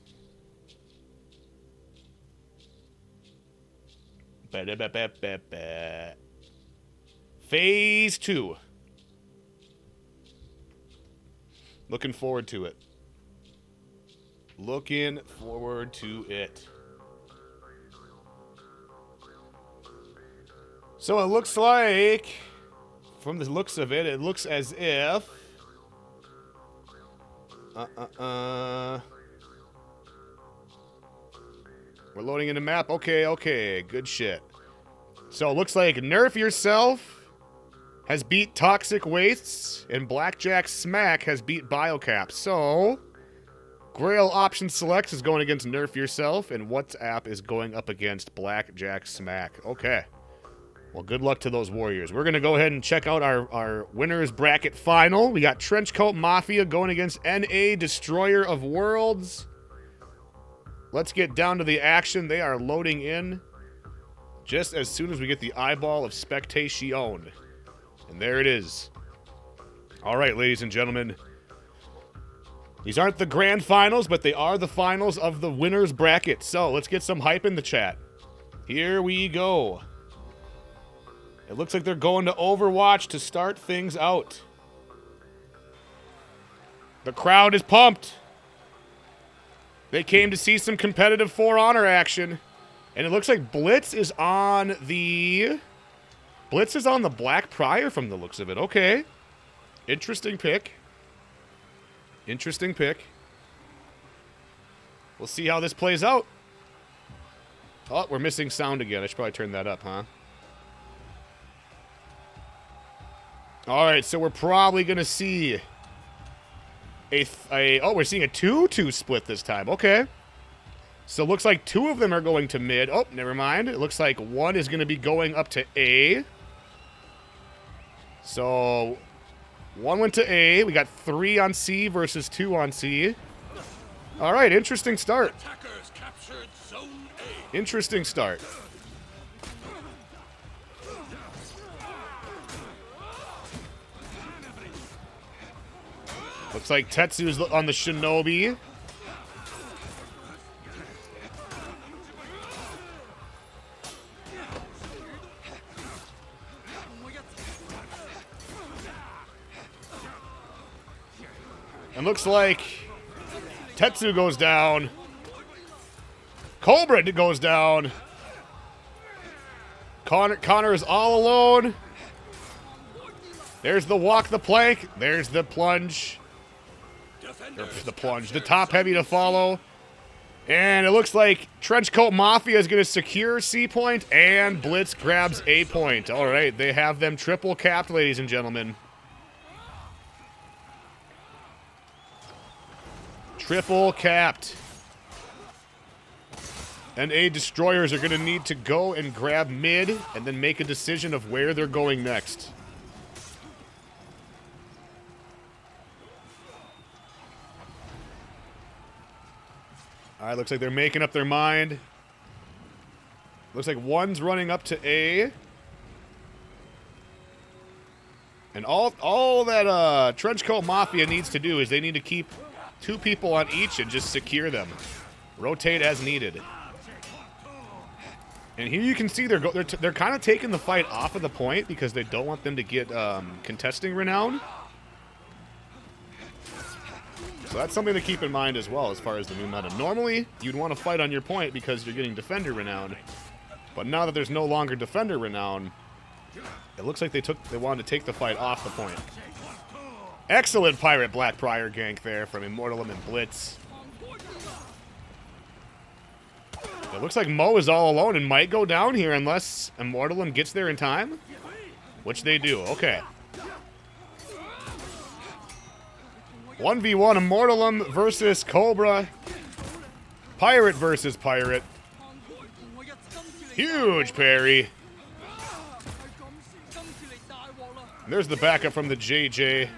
[SPEAKER 1] Phase 2. Looking forward to it. Looking forward to it. So it looks like, from the looks of it, it looks as if... We're loading in a map. Okay. Good shit. So it looks like Nerf Yourself has beat Toxic Wastes, and Blackjack Smack has beat Biocap. So, Grail Option Select is going against Nerf Yourself, and WhatsApp is going up against Blackjack Smack. Okay. Well, good luck to those Warriors. We're going to go ahead and check out our winners bracket final. We got Trenchcoat Mafia going against NA Destroyer of Worlds. Let's get down to the action. They are loading in just as soon as we get the eyeball of Spectation. And there it is. All right, ladies and gentlemen. These aren't the grand finals, but they are the finals of the winners bracket. So let's get some hype in the chat. Here we go. It looks like they're going to Overwatch to start things out. The crowd is pumped. They came to see some competitive For Honor action. And it looks like Blitz is on the Black Prior from the looks of it. Okay. Interesting pick. Interesting pick. We'll see how this plays out. Oh, we're missing sound again. I should probably turn that up, huh? All right, so we're probably going to see we're seeing a 2-2 split this time. Okay. So it looks like 2 of them are going to mid. Oh, never mind. It looks like 1 is going to be going up to A. So 1 went to A. We got 3 on C versus 2 on C. All right, interesting start.
[SPEAKER 2] Attackers captured Zone A.
[SPEAKER 1] Interesting start. Looks like Tetsu's on the Shinobi. And looks like Tetsu goes down. Cobra goes down. Connor is all alone. There's the walk the plank. There's the plunge. The top heavy to follow. And it looks like Trenchcoat Mafia is going to secure C point, and Blitz grabs A point. All right, they have them triple capped, ladies and gentlemen. Triple capped. And A Destroyers are going to need to go and grab mid and then make a decision of where they're going next. All right, looks like they're making up their mind. Looks like 1's running up to A. And all that Trenchcoat Mafia needs to do is they need to keep 2 people on each and just secure them. Rotate as needed. And here you can see they're kind of taking the fight off of the point because they don't want them to get contesting renown. So that's something to keep in mind as well as far as the new meta. Normally, you'd want to fight on your point because you're getting defender renown. But now that there's no longer defender renown, it looks like they wanted to take the fight off the point. Excellent Pirate Blackbriar gank there from Immortalum and Blitz. It looks like Mo is all alone and might go down here unless Immortalum gets there in time. Which they do. Okay. 1v1 Immortalum versus Cobra. Pirate versus Pirate. Huge parry. There's the backup from the JJ.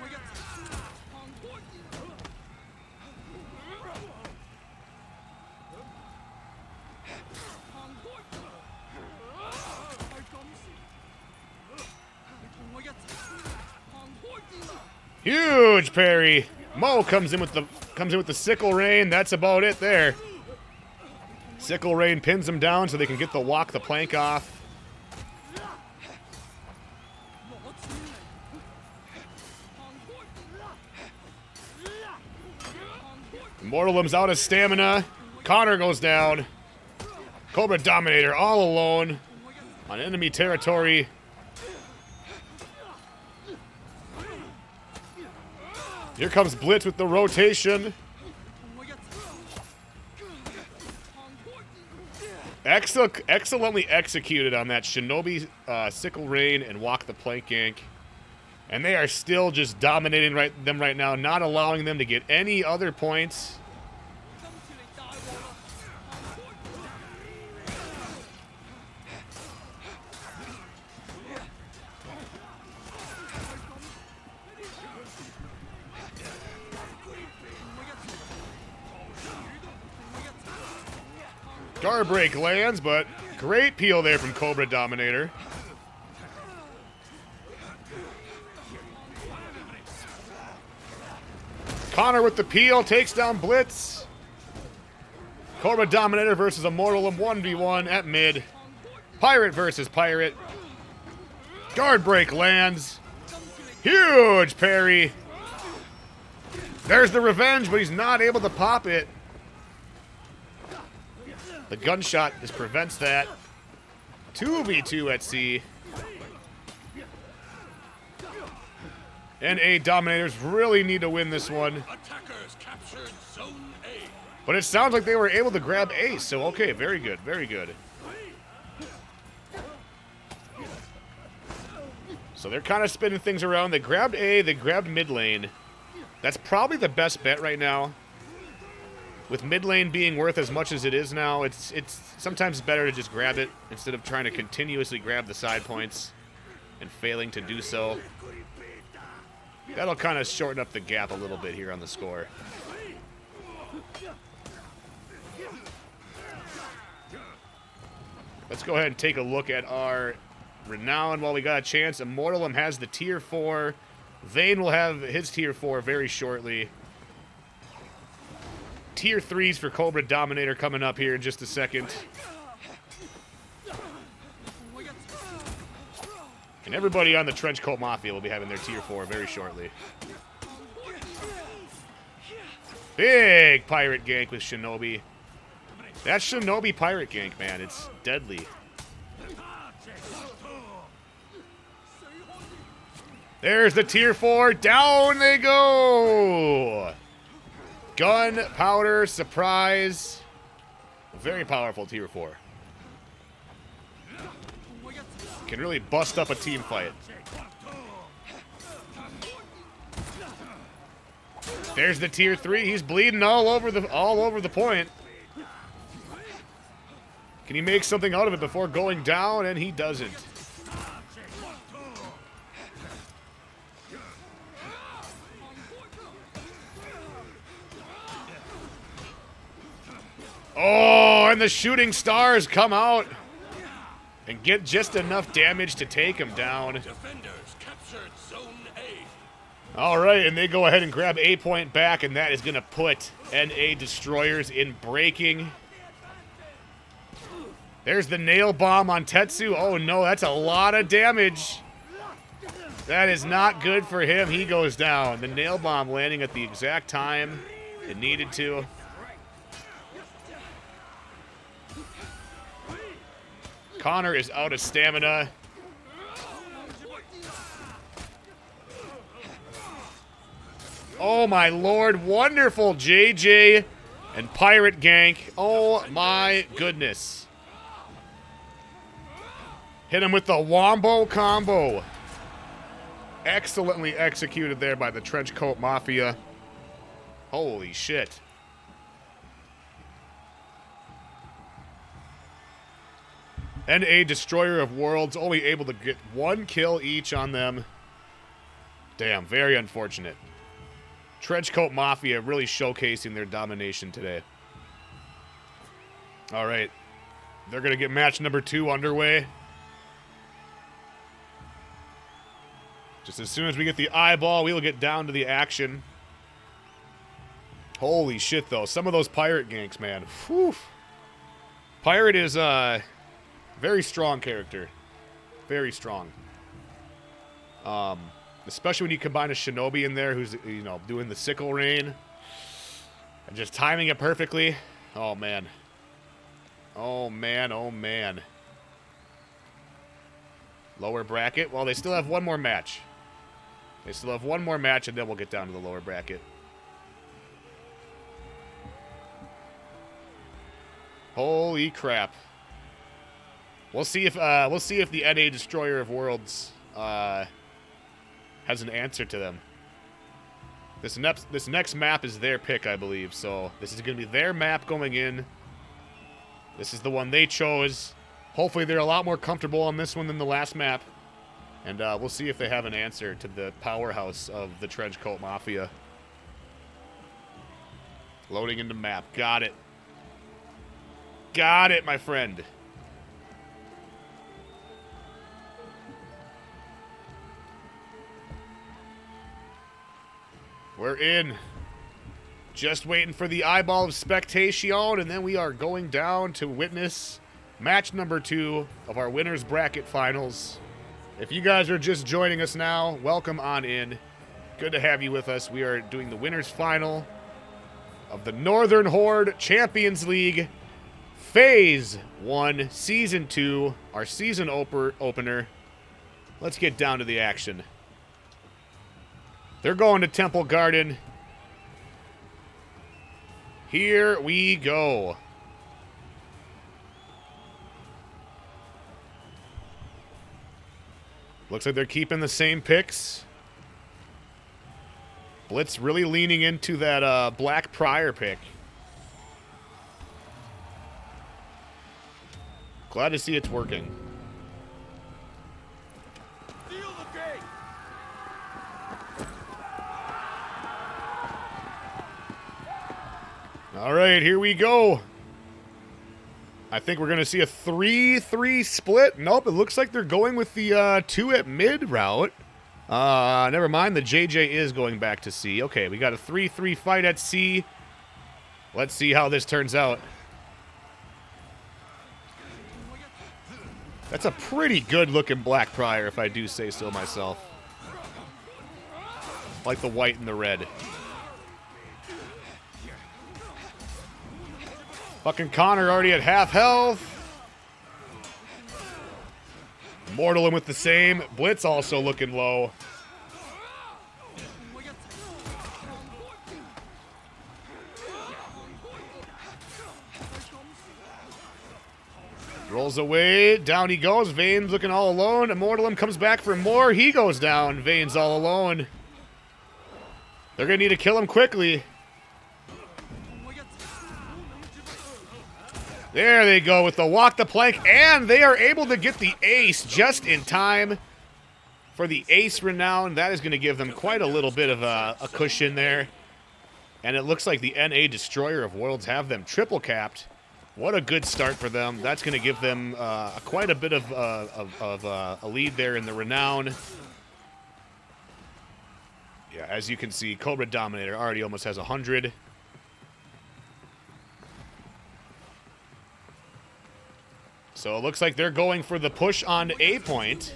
[SPEAKER 1] Huge parry. Mo comes in with the sickle rain. That's about it there. Sickle rain pins him down so they can get the walk the plank off. Immortalum's out of stamina. Connor goes down. Cobra Dominator all alone on enemy territory. Here comes Blitz with the rotation. Excellently executed on that Shinobi Sickle Rain and Walk the Plank gank. And they are still just dominating them right now, not allowing them to get any other points. Guard break lands, but great peel there from Cobra Dominator. Connor with the peel, takes down Blitz. Cobra Dominator versus Immortalum 1v1 at mid. Pirate versus Pirate. Guard break lands. Huge parry. There's the revenge, but he's not able to pop it. The gunshot just prevents that. 2v2 at sea. NA Dominators really need to win this one.
[SPEAKER 2] Attackers captured Zone A.
[SPEAKER 1] But it sounds like they were able to grab Ace, so okay, very good, very good. So they're kind of spinning things around. They grabbed A, they grabbed mid lane. That's probably the best bet right now. With mid lane being worth as much as it is now, it's sometimes better to just grab it instead of trying to continuously grab the side points and failing to do so. That'll kind of shorten up the gap a little bit here on the score. Let's go ahead and take a look at our renown while we got a chance. Immortalum has the tier 4. Vayne will have his tier 4 very shortly. Tier 3s for Cobra Dominator coming up here in just a second. And everybody on the Trenchcoat Mafia will be having their tier 4 very shortly. Big pirate gank with Shinobi. That Shinobi pirate gank, man, it's deadly. There's the tier 4. Down they go. Gunpowder surprise. Very powerful tier 4. Can really bust up a team fight. There's the tier 3. He's bleeding all over the point. Can he make something out of it before going down? And he doesn't. Oh, and the shooting stars come out and get just enough damage to take him down.
[SPEAKER 2] Defenders captured Zone
[SPEAKER 1] All right, and they go ahead and grab a point back, and that is going to put NA Destroyers in breaking. There's the nail bomb on Tetsu. Oh, no, that's a lot of damage. That is not good for him. He goes down. The nail bomb landing at the exact time it needed to. Connor is out of stamina. Oh, my lord. Wonderful JJ and Pirate Gank. Oh, my goodness. Hit him with the Wombo combo. Excellently executed there by the Trenchcoat Mafia. Holy shit. NA Destroyer of Worlds only able to get 1 kill each on them. Damn, very unfortunate. Trenchcoat Mafia really showcasing their domination today. All right. They're going to get match number 2 underway. Just as soon as we get the eyeball, we will get down to the action. Holy shit, though. Some of those pirate ganks, man. Whew. Pirate is a very strong character. Very strong. Especially when you combine a shinobi in there who's, you know, doing the sickle rain. And just timing it perfectly. Oh, man. Oh, man. Oh, man. Lower bracket. Well, they still have one more match. They still have one more match, and then we'll get down to the lower bracket. Holy crap! We'll see if the NA Destroyer of Worlds has an answer to them. This next map is their pick, I believe. So this is going to be their map going in. This is the one they chose. Hopefully, they're a lot more comfortable on this one than the last map. And we'll see if they have an answer to the powerhouse of the Trenchcoat Mafia. Loading into map. Got it. Got it, my friend. We're in. Just waiting for the eyeball of spectation, and then we are going down to witness match number 2 of our winners bracket finals. If you guys are just joining us now, welcome on in. Good to have you with us. We are doing the winners final of the Northern Horde Champions League Phase 1, Season 2, our season opener. Let's get down to the action. They're going to Temple Garden. Here we go. Looks like they're keeping the same picks. Blitz really leaning into that Black Prior pick. Glad to see it's working. All right, here we go. I think we're going to see a 3-3 split. Nope, it looks like they're going with the 2 at mid route. Never mind, the JJ is going back to C. Okay, we got a 3-3 fight at C. Let's see how this turns out. That's a pretty good-looking Black Prior, if I do say so myself. Like the white and the red. Fucking Connor already at half health. Mortal him with the same. Blitz also looking low. Rolls away. Down he goes. Vane's looking all alone. Immortalum comes back for more. He goes down. Vane's all alone. They're going to need to kill him quickly. There they go with the walk the plank, and they are able to get the ace just in time for the ace renown. That is going to give them quite a little bit of a cushion there. And it looks like the NA Destroyer of Worlds have them triple capped. What a good start for them. That's going to give them quite a bit of a lead there in the renown. Yeah, as you can see, Cobra Dominator already almost has 100. So it looks like they're going for the push on A point.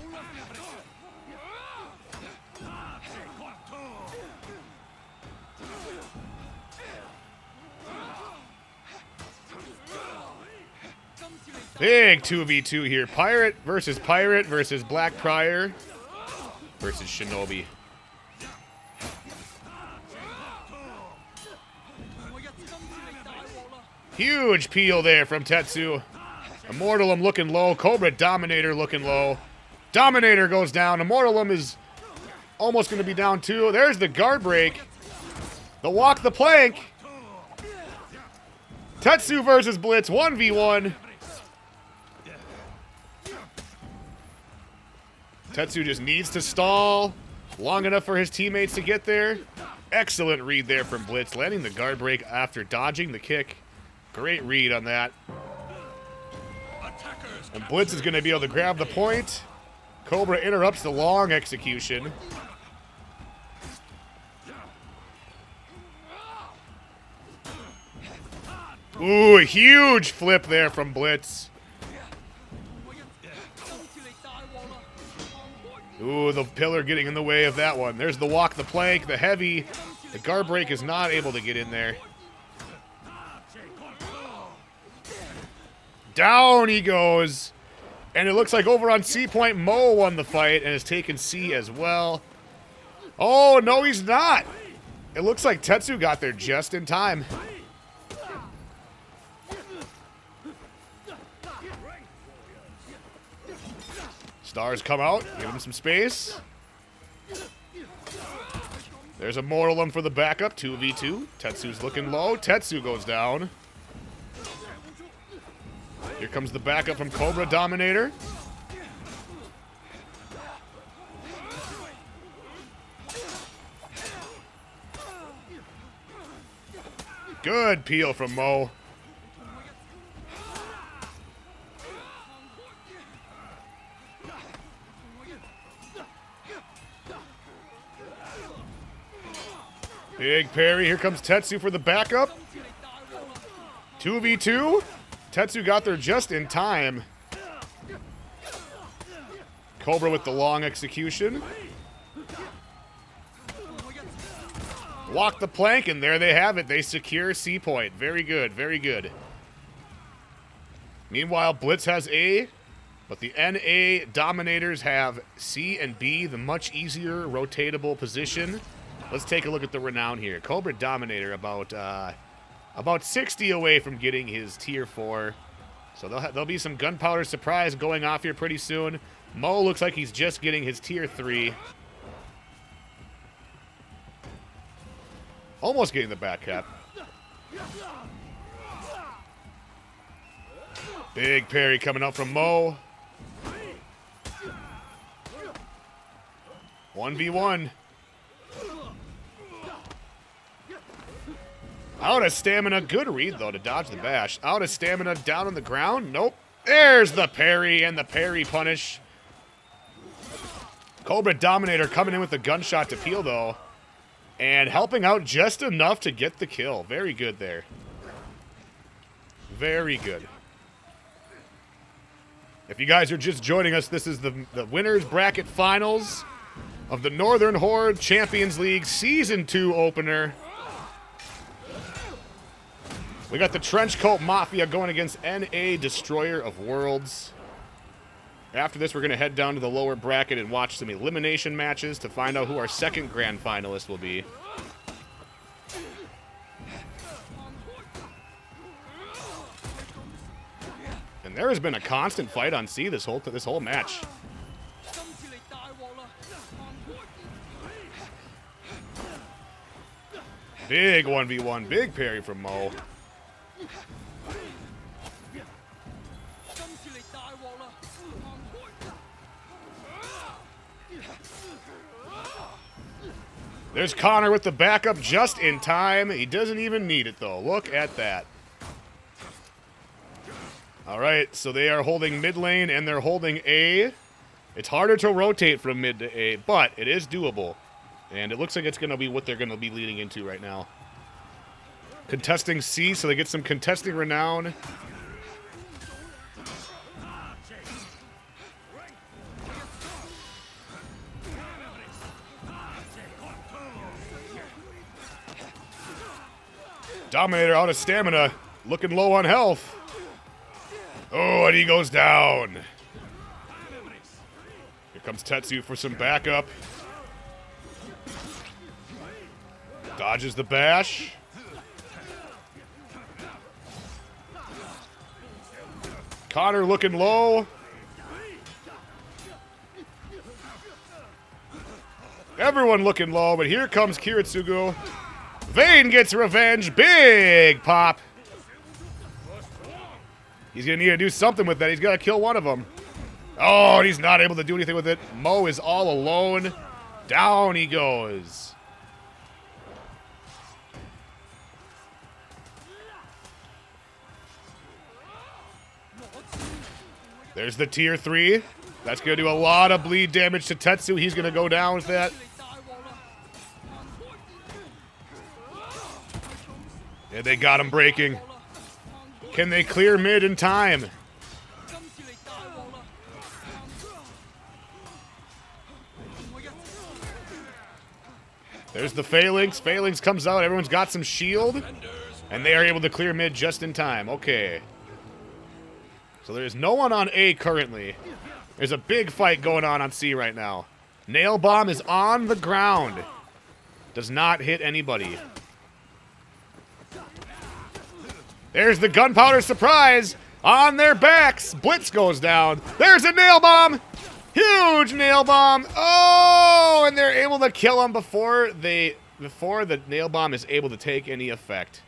[SPEAKER 1] Big 2v2 here. Pirate versus Black Prior versus Shinobi. Huge peel there from Tetsu. Immortalum looking low. Cobra Dominator looking low. Dominator goes down. Immortalum is almost going to be down too. There's the guard break. The walk the plank. Tetsu versus Blitz 1v1. Tetsu just needs to stall long enough for his teammates to get there. Excellent read there from Blitz, landing the guard break after dodging the kick. Great read on that. And Blitz is going to be able to grab the point. Cobra interrupts the long execution. Ooh, a huge flip there from Blitz. Ooh, the pillar getting in the way of that one. There's the walk the plank, the heavy. The guard break is not able to get in there. Down he goes. And it looks like over on C point, Mo won the fight and has taken C as well. Oh, no, he's not. It looks like Tetsu got there just in time. Stars come out, give him some space. There's a Mortalum for the backup, 2v2. Tetsu's looking low. Tetsu goes down. Here comes the backup from Cobra Dominator. Good peel from Mo. Big parry. Here comes Tetsu for the backup. 2v2. Tetsu got there just in time. Cobra with the long execution. Walk the plank, and there they have it. They secure C point. Very good, very good. Meanwhile, Blitz has A, but the NA Dominators have C and B, the much easier rotatable position. Let's take a look at the renown here. Cobra Dominator about 60 away from getting his tier 4. So there'll be some gunpowder surprise going off here pretty soon. Mo looks like he's just getting his tier 3. Almost getting the back cap. Big parry coming out from Mo. 1v1. Out of stamina. Good read, though, to dodge the bash. Out of stamina, down on the ground. Nope. There's the parry and the parry punish. Cobra Dominator coming in with the gunshot to peel, though. And helping out just enough to get the kill. Very good there. Very good. If you guys are just joining us, this is the winners bracket finals of the Northern Horde Champions League Season 2 opener. We got the Trenchcoat Mafia going against NA Destroyer of Worlds. After this, we're going to head down to the lower bracket and watch some elimination matches to find out who our second grand finalist will be. And there has been a constant fight on C this whole match. Big 1v1, big parry from Mo. There's Connor with the backup just in time. He doesn't even need it, though. Look at that. All right, so they are holding mid lane, and they're holding A. It's harder to rotate from mid to A, but it is doable. And it looks like it's going to be what they're going to be leading into right now. Contesting C, so they get some contesting renown. Dominator out of stamina, looking low on health. Oh, and he goes down. Here comes Tetsu for some backup. Dodges the bash. Connor looking low. Everyone looking low, but here comes Kiritsugu. Vayne gets revenge. Big pop. He's going to need to do something with that. He's got to kill one of them. Oh, and he's not able to do anything with it. Mo is all alone. Down he goes. There's the tier 3. That's going to do a lot of bleed damage to Tetsu. He's going to go down with that. Yeah, they got him breaking. Can they clear mid in time? There's the Phalanx. Phalanx comes out. Everyone's got some shield. And they are able to clear mid just in time. Okay. So there's no one on A currently. There's a big fight going on C right now. Nail Bomb is on the ground. Does not hit anybody. There's the Gunpowder Surprise on their backs. Blitz goes down. There's a Nail Bomb. Huge Nail Bomb. Oh, and they're able to kill him before the Nail Bomb is able to take any effect.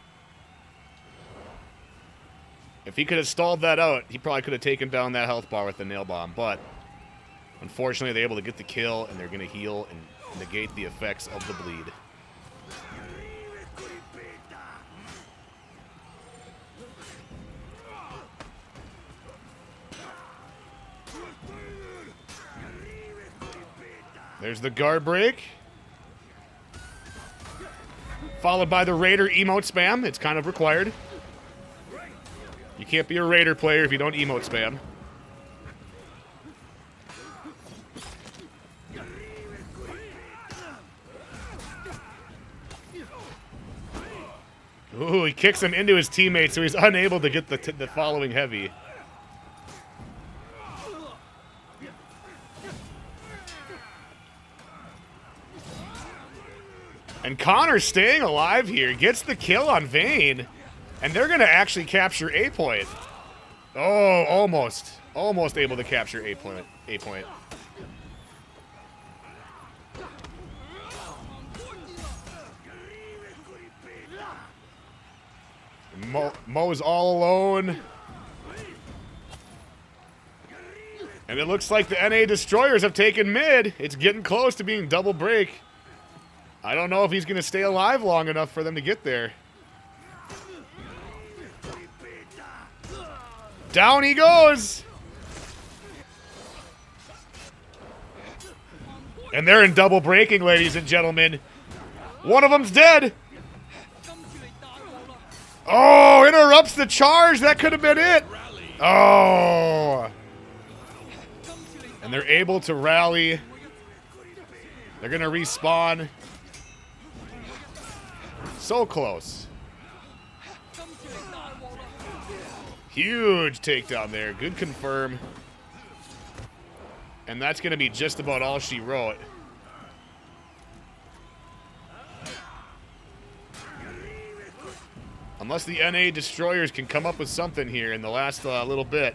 [SPEAKER 1] If he could have stalled that out, he probably could have taken down that health bar with the Nail Bomb. But unfortunately, they're able to get the kill, and they're going to heal and negate the effects of the bleed. There's the guard break. Followed by the Raider emote spam. It's kind of required. You can't be a Raider player if you don't emote spam. Ooh, he kicks him into his teammate, so he's unable to get the following heavy. And Connor's staying alive here. Gets the kill on Vayne. And they're going to actually capture A point. Oh, almost. Almost able to capture A point. Mo's all alone. And it looks like the NA Destroyers have taken mid. It's getting close to being double break. I don't know if he's going to stay alive long enough for them to get there. Down he goes. And they're in double breaking, ladies and gentlemen. One of them's dead. Oh, interrupts the charge. That could have been it. Oh. And they're able to rally. They're going to respawn. So close. Huge takedown there. Good confirm. And that's going to be just about all she wrote. Unless the NA Destroyers can come up with something here in the last little bit.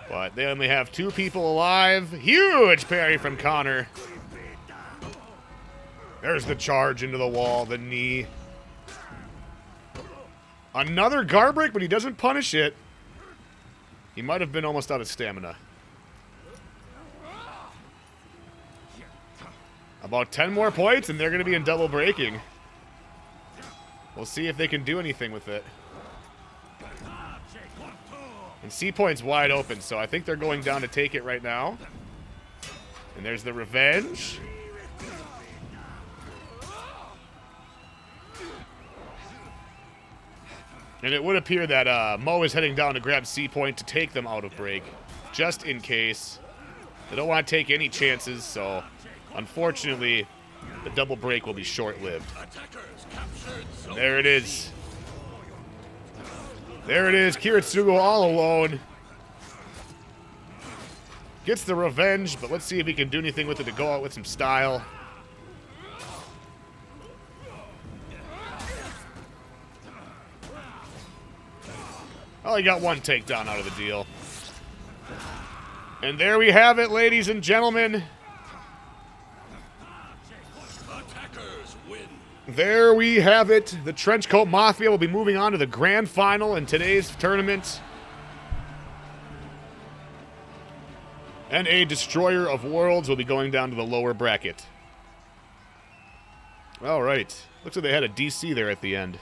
[SPEAKER 1] But they only have 2 people alive. Huge parry from Connor. There's the charge into the wall, the knee. Another guard break, but he doesn't punish it. He might have been almost out of stamina. About 10 more points, and they're going to be in double breaking. We'll see if they can do anything with it. And C point's wide open, so I think they're going down to take it right now. And there's the revenge. And it would appear that Mo is heading down to grab C point to take them out of break, just in case. They don't want to take any chances, so unfortunately, the double break will be short-lived. And there it is. There it is. Kiritsugo all alone. Gets the revenge, but let's see if he can do anything with it to go out with some style. Oh, he got one takedown out of the deal. And there we have it, ladies and gentlemen. There we have it. The Trenchcoat Mafia will be moving on to the grand final in today's tournament. NA Destroyer of Worlds will be going down to the lower bracket. All right. Looks like they had a DC there at the end.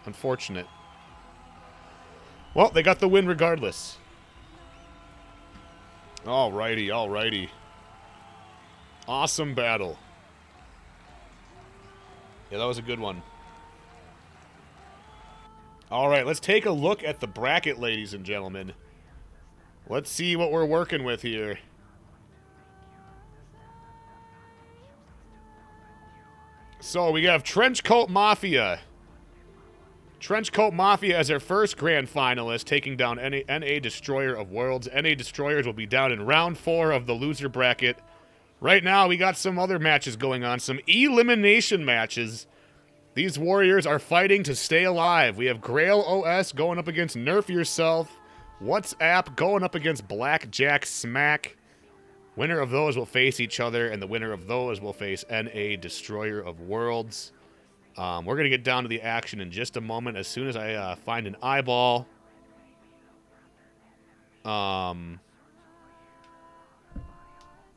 [SPEAKER 1] Unfortunate. Well, they got the win regardless. Alrighty, alrighty. Awesome battle. Yeah, that was a good one. Alright, let's take a look at the bracket, ladies and gentlemen. Let's see what we're working with here. So, we have Trenchcoat Mafia. Trenchcoat Mafia as their first grand finalist, taking down NA Destroyer of Worlds. NA Destroyers will be down in round 4 of the loser bracket. Right now, we got some other matches going on, some elimination matches. These warriors are fighting to stay alive. We have Grail OS going up against Nerf Yourself. WhatsApp going up against Blackjack Smack. Winner of those will face each other, and the winner of those will face NA Destroyer of Worlds. We're going to get down to the action in just a moment as soon as I find an eyeball.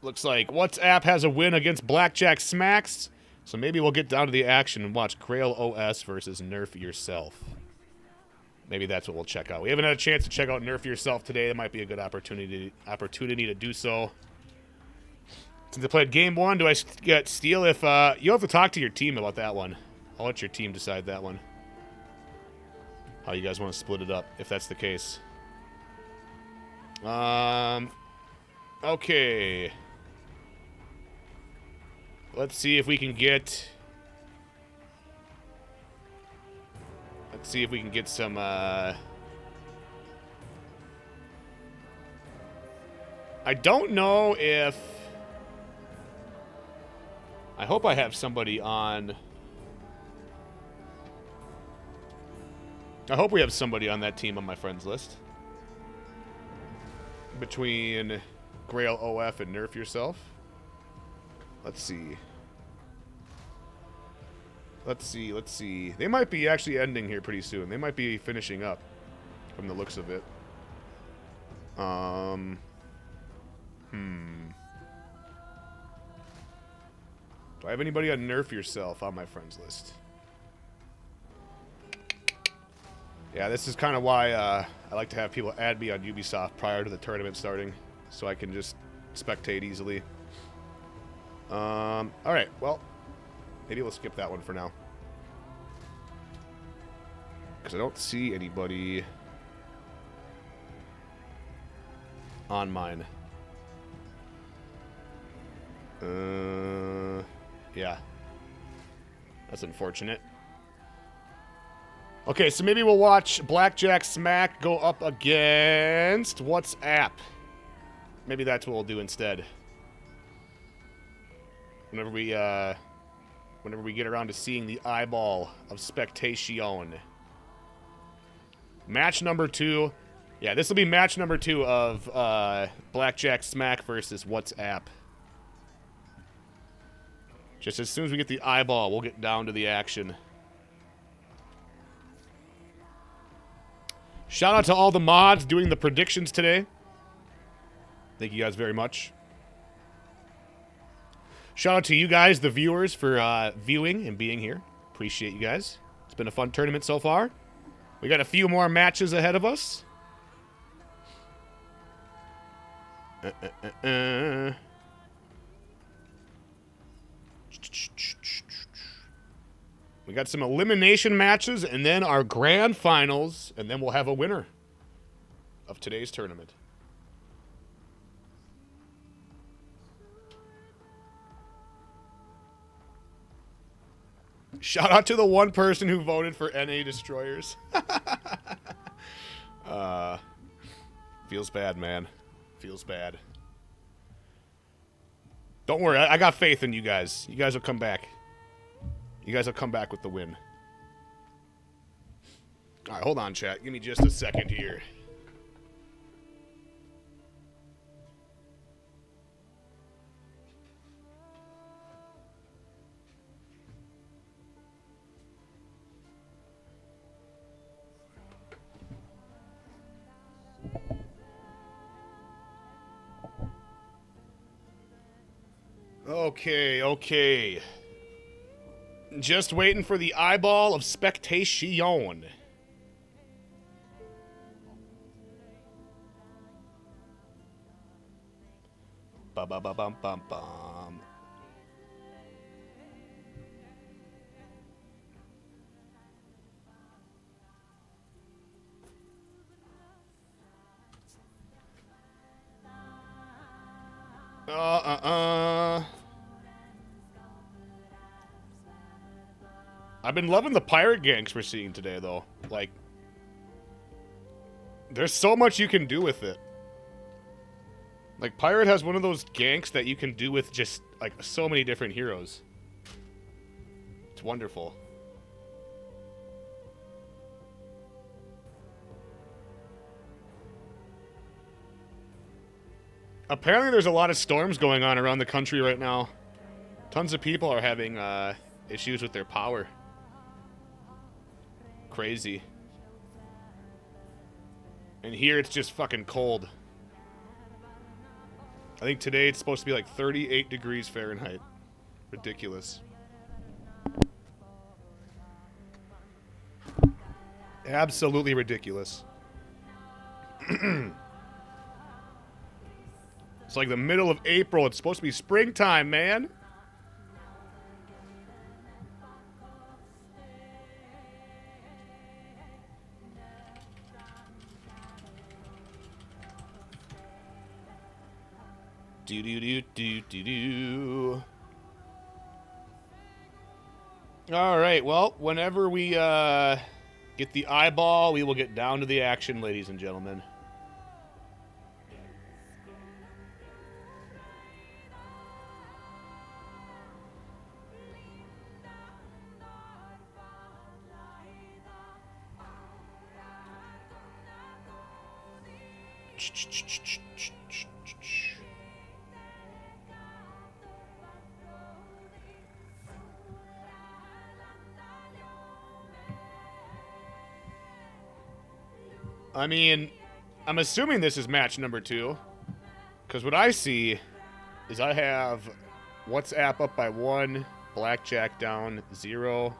[SPEAKER 1] Looks like WhatsApp has a win against Blackjack Smacks, so maybe we'll get down to the action and watch Grail OS versus Nerf Yourself. Maybe that's what we'll check out. We haven't had a chance to check out Nerf Yourself today. That might be a good opportunity to do so. Since I played Game 1, do I get Steel? If you'll have to talk to your team about that one. I'll let your team decide that one. How you guys want to split it up, if that's the case. Okay. Let's see if we can get... Let's see if we can get some, I don't know if... I hope I have somebody on... I hope we have somebody on that team on my friends list. Between Grail OF and Nerf Yourself. Let's see. Let's see. They might be actually ending here pretty soon. They might be finishing up from the looks of it. Do I have anybody on Nerf Yourself on my friends list? Yeah, this is kind of why I like to have people add me on Ubisoft prior to the tournament starting, so I can just spectate easily. Alright, well, maybe we'll skip that one for now. Because I don't see anybody on mine. Yeah. That's unfortunate. Okay, so maybe we'll watch Blackjack Smack go up against WhatsApp. Maybe that's what we'll do instead. Whenever we get around to seeing the eyeball of spectation. Match number 2. Yeah, this will be match number 2 of Blackjack Smack versus WhatsApp. Just as soon as we get the eyeball, we'll get down to the action. Shout out to all the mods doing the predictions today. Thank you guys very much. Shout out to you guys, the viewers, for viewing and being here. Appreciate you guys. It's been a fun tournament so far. We got a few more matches ahead of us. We got some elimination matches and then our grand finals, and then we'll have a winner of today's tournament. Shout out to the one person who voted for NA Destroyers. Feels bad, man. Feels bad. Don't worry, I got faith in you guys. You guys will come back. You guys will come back with the win. All right, hold on, chat. Give me just a second here. Okay. Just waiting for the eyeball of spectation. Ba-ba-ba-bum-bum-bum. I've been loving the pirate ganks we're seeing today, though. Like, there's so much you can do with it. Like, pirate has one of those ganks that you can do with just, like, so many different heroes. It's wonderful. Apparently there's a lot of storms going on around the country right now. Tons of people are having issues with their power. Crazy. And here it's just fucking cold. I think today it's supposed to be like 38 degrees Fahrenheit. Ridiculous. Absolutely ridiculous. It's like the middle of April. It's supposed to be springtime, man. Do. All right, well, whenever we get the eyeball, we will get down to the action, ladies and gentlemen. I mean, I'm assuming this is match number 2. Because what I see is I have WhatsApp up by 1, Blackjack down 0.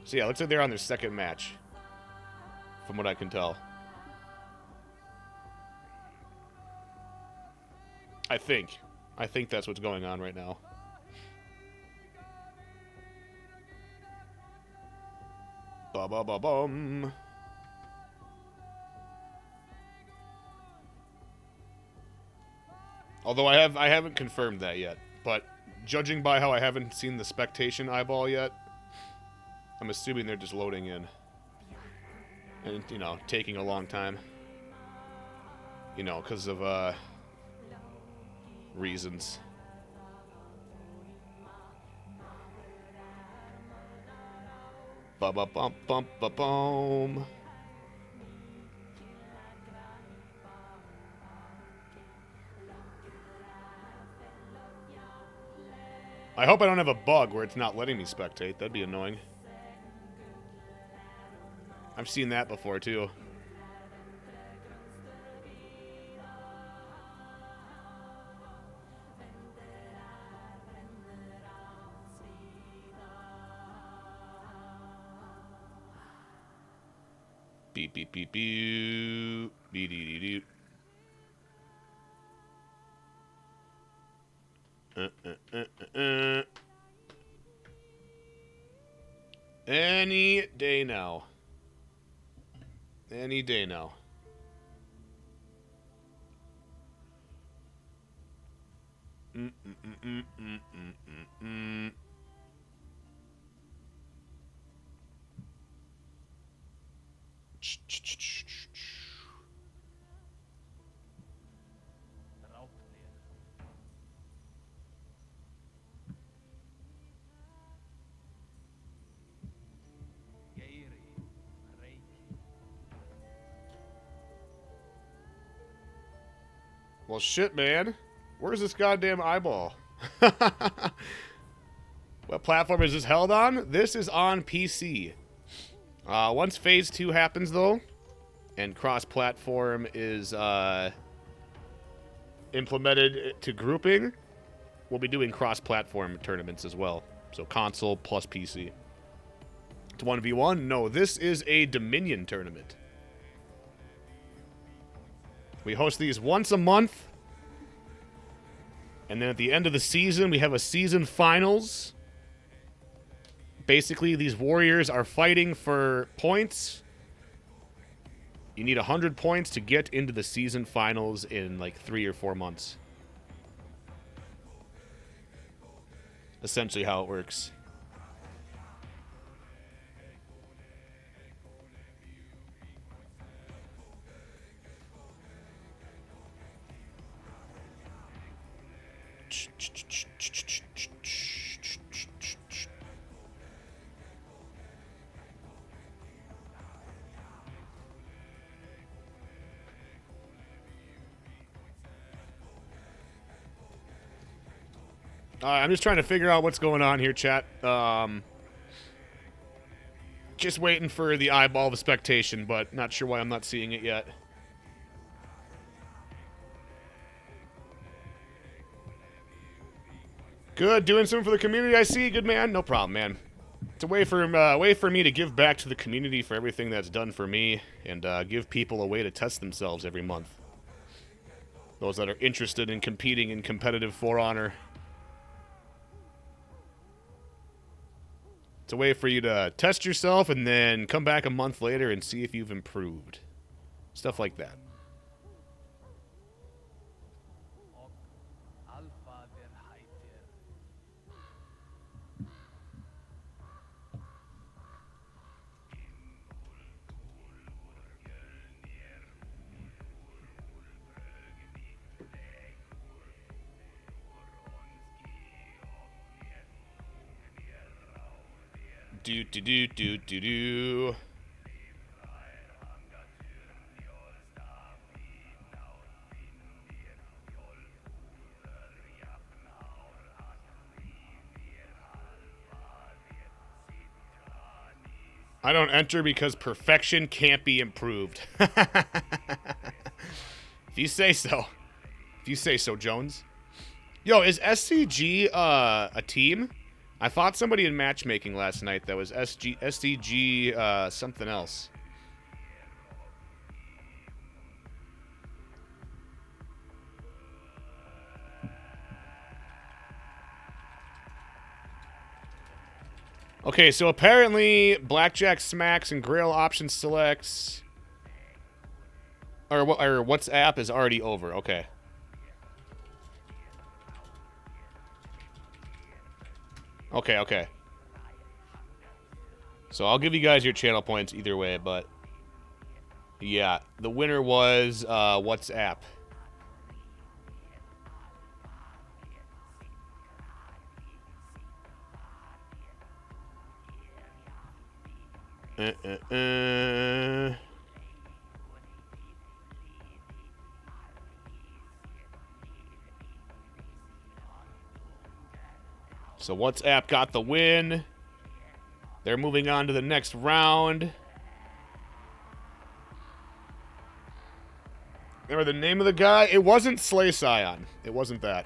[SPEAKER 1] So yeah, it looks like they're on their second match. From what I can tell. I think that's what's going on right now. Ba-ba-ba-bum. Although I haven't confirmed that yet, but judging by how I haven't seen the spectation eyeball yet, I'm assuming they're just loading in. And, you know, taking a long time. You know, because of, reasons. Ba-ba-bum-bum-ba-boom. I hope I don't have a bug where it's not letting me spectate. That'd be annoying. I've seen that before, too. Beep, beep, beep, beep. Beep, dee, dee, dee. Any day now. Any day now. Well, shit, man. Where's this goddamn eyeball? What platform is this held on? This is on PC. Once Phase 2 happens, though, and cross-platform is implemented to grouping, we'll be doing cross-platform tournaments as well. So console plus PC. It's 1v1? No, this is a Dominion tournament. We host these once a month. And then at the end of the season, we have a season finals. Basically, these warriors are fighting for points. You need 100 points to get into the season finals in like 3 or 4 months. Essentially how it works. I'm just trying to figure out what's going on here, chat. Just waiting for the eyeball of expectation, but not sure why I'm not seeing it yet. Good, doing something for the community, I see. Good, man. No problem, man. It's a way for me to give back to the community for everything that's done for me, and give people a way to test themselves every month. Those that are interested in competing in competitive For Honor. It's a way for you to test yourself and then come back a month later and see if you've improved. Stuff like that. Do. I don't enter because perfection can't be improved. If you say so. If you say so, Jones. Yo, is SCG a team? I fought somebody in matchmaking last night that was SCG something else. Okay, so apparently Blackjack smacks and Grail option selects or WhatsApp is already over. Okay. Okay. So I'll give you guys your channel points either way, but yeah, the winner was WhatsApp. So WhatsApp got the win. They're moving on to the next round. Remember the name of the guy? It wasn't Slay Scion. It wasn't that.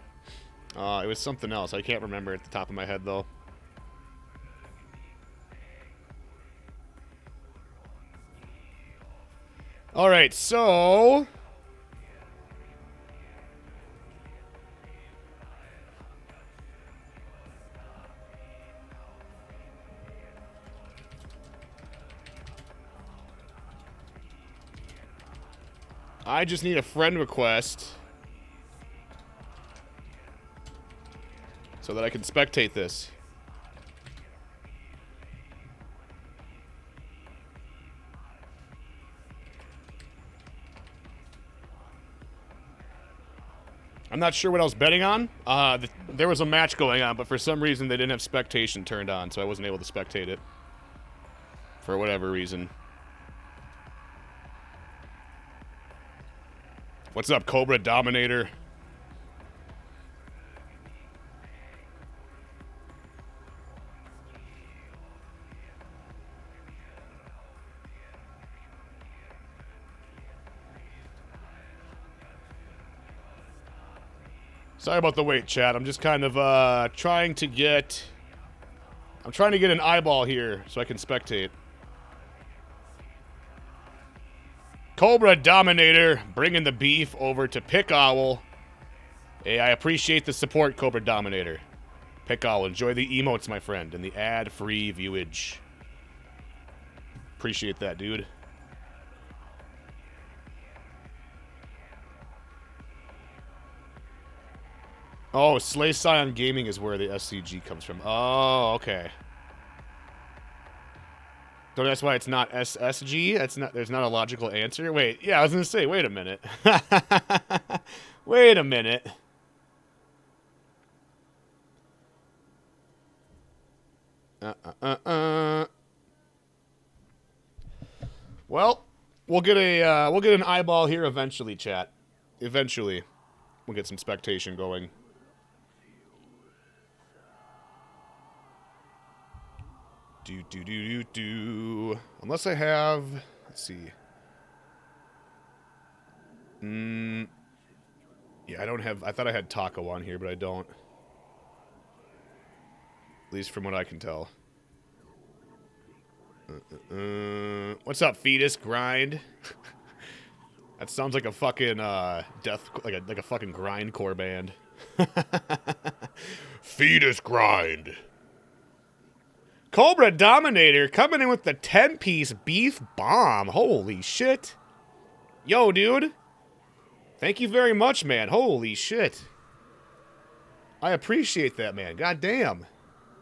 [SPEAKER 1] It was something else. I can't remember at the top of my head, though. Alright, so... I just need a friend request so that I can spectate this. I'm not sure what I was betting on. There was a match going on, but for some reason they didn't have spectation turned on, so I wasn't able to spectate it. For whatever reason. What's up, Cobra Dominator? Sorry about the wait, chat. I'm just kind of trying to get an eyeball here so I can spectate. Cobra Dominator bringing the beef over to Pick Owl. Hey, I appreciate the support, Cobra Dominator. Pick Owl, enjoy the emotes, my friend, and the ad-free viewage. Appreciate that, dude. Oh, Slay Scion Gaming is where the SCG comes from. Oh, okay. So that's why it's not SSG? That's not. There's not a logical answer. Wait, yeah, I was gonna say. Wait a minute. Wait a minute. Well, we'll get an eyeball here eventually, chat. Eventually, we'll get some spectation going. Do. Unless I have... Let's see. Yeah, I don't have... I thought I had Taco on here, but I don't. At least from what I can tell. What's up, Fetus Grind? That sounds like a fucking, death... Like a fucking grindcore band. Fetus Grind. Cobra Dominator coming in with the 10-piece beef bomb. Holy shit. Yo, dude. Thank you very much, man. Holy shit. I appreciate that, man. God damn.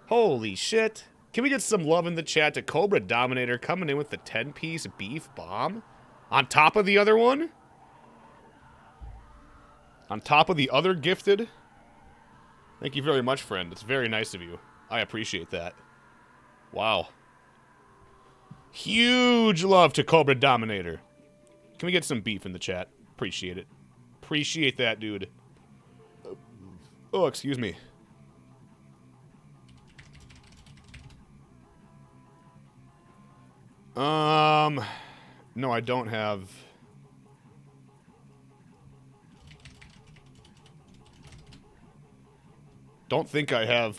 [SPEAKER 1] Holy shit. Can we get some love in the chat to Cobra Dominator coming in with the 10-piece beef bomb? On top of the other one? On top of the other gifted? Thank you very much, friend. It's very nice of you. I appreciate that. Wow. Huge love to Cobra Dominator. Can we get some beef in the chat? Appreciate it. Appreciate that, dude. Oh, excuse me. No, I don't have... Don't think I have,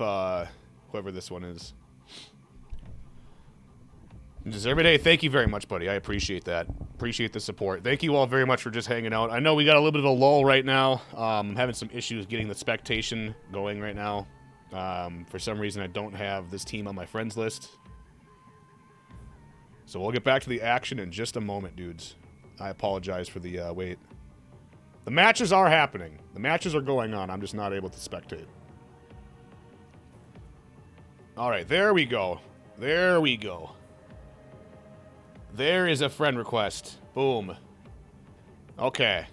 [SPEAKER 1] whoever this one is. Deserve it. Thank you very much, buddy. I appreciate that. Appreciate the support. Thank you all very much for just hanging out. I know we got a little bit of a lull right now. I'm having some issues getting the spectation going right now. For some reason, I don't have this team on my friends list. So we'll get back to the action in just a moment, dudes. I apologize for the wait. The matches are happening. The matches are going on. I'm just not able to spectate. All right, there we go. There we go. There is a friend request. Boom. Okay.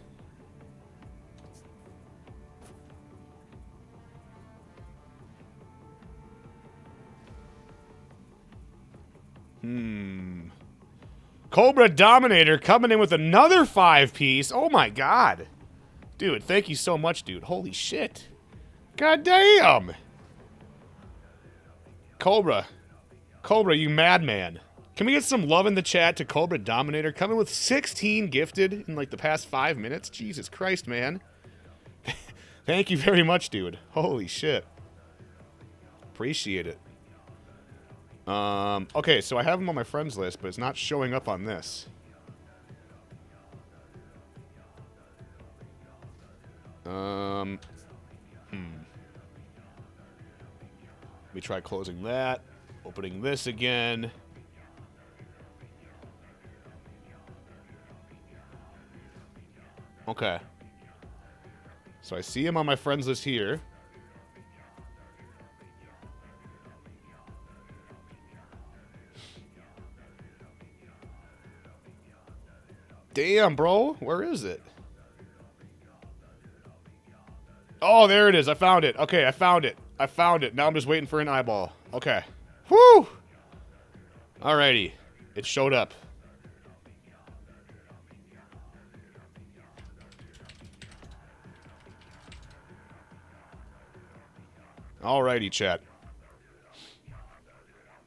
[SPEAKER 1] Cobra Dominator coming in with another 5-piece. Oh my god. Dude, thank you so much, dude. Holy shit. God damn. Cobra. Cobra, you madman. Can we get some love in the chat to Cobra Dominator coming with 16 gifted in like the past 5 minutes? Jesus Christ, man. Thank you very much, dude. Holy shit. Appreciate it. Okay, so I have him on my friends list, but it's not showing up on this. Let me try closing that. Opening this again. Okay. So I see him on my friends list here. Damn, bro. Where is it? Oh, there it is. I found it. Okay, I found it. I found it. Now I'm just waiting for an eyeball. Okay. Whew! Alrighty. It showed up. Alrighty, chat.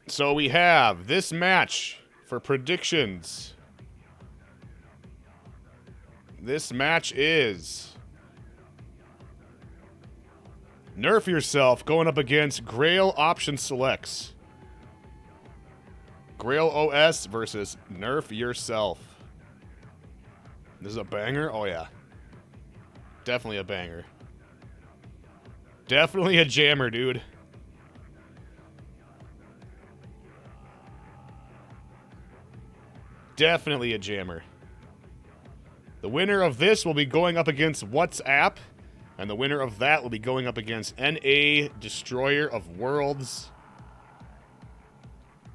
[SPEAKER 1] So we have this match for predictions. This match is Nerf Yourself going up against Grail Option Selects. Grail OS versus Nerf Yourself. This is a banger? Oh, yeah. Definitely a banger. Definitely a jammer, dude. Definitely a jammer. The winner of this will be going up against WhatsApp, and the winner of that will be going up against NA Destroyer of Worlds.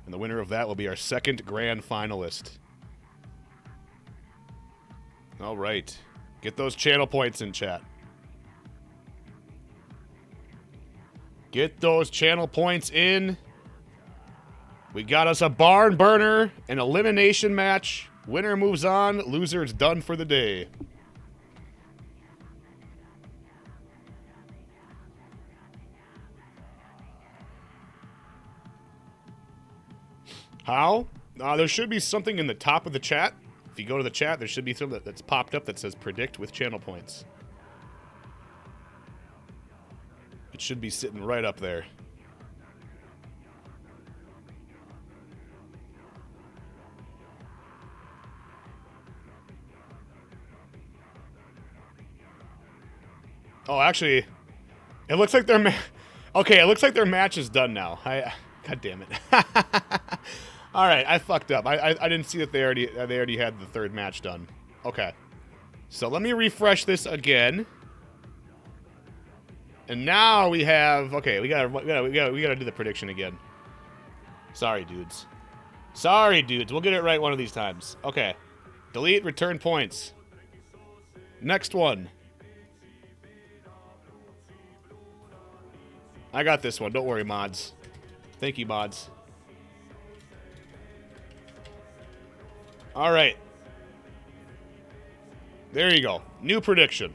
[SPEAKER 1] And the winner of that will be our second grand finalist. All right. Get those channel points in, chat. Get those channel points in. We got us a barn burner, an elimination match. Winner moves on. Loser is done for the day. How? There should be something in the top of the chat. If you go to the chat, there should be something that's popped up that says predict with channel points. It should be sitting right up there. Oh, actually, it looks like their okay, it looks like their match is done now. God damn it. All right, I fucked up. I didn't see that they already had the third match done. Okay. So let me refresh this again. And now we have we gotta do the prediction again. Sorry, dudes. Sorry, dudes. We'll get it right one of these times. Okay. Delete, return points. Next one. I got this one. Don't worry, mods. Thank you, mods. All right. There you go. New prediction.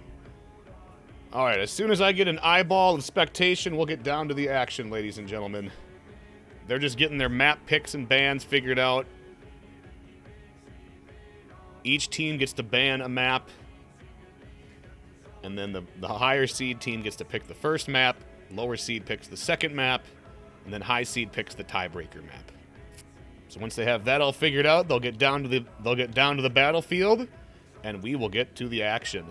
[SPEAKER 1] All right. As soon as I get an eyeball of spectation, we'll get down to the action, ladies and gentlemen. They're just getting their map picks and bans figured out. Each team gets to ban a map. And then the higher seed team gets to pick the first map. Lower seed picks the second map, and then high seed picks the tiebreaker map. So once they have that all figured out, they'll get down to the battlefield, and we will get to the action.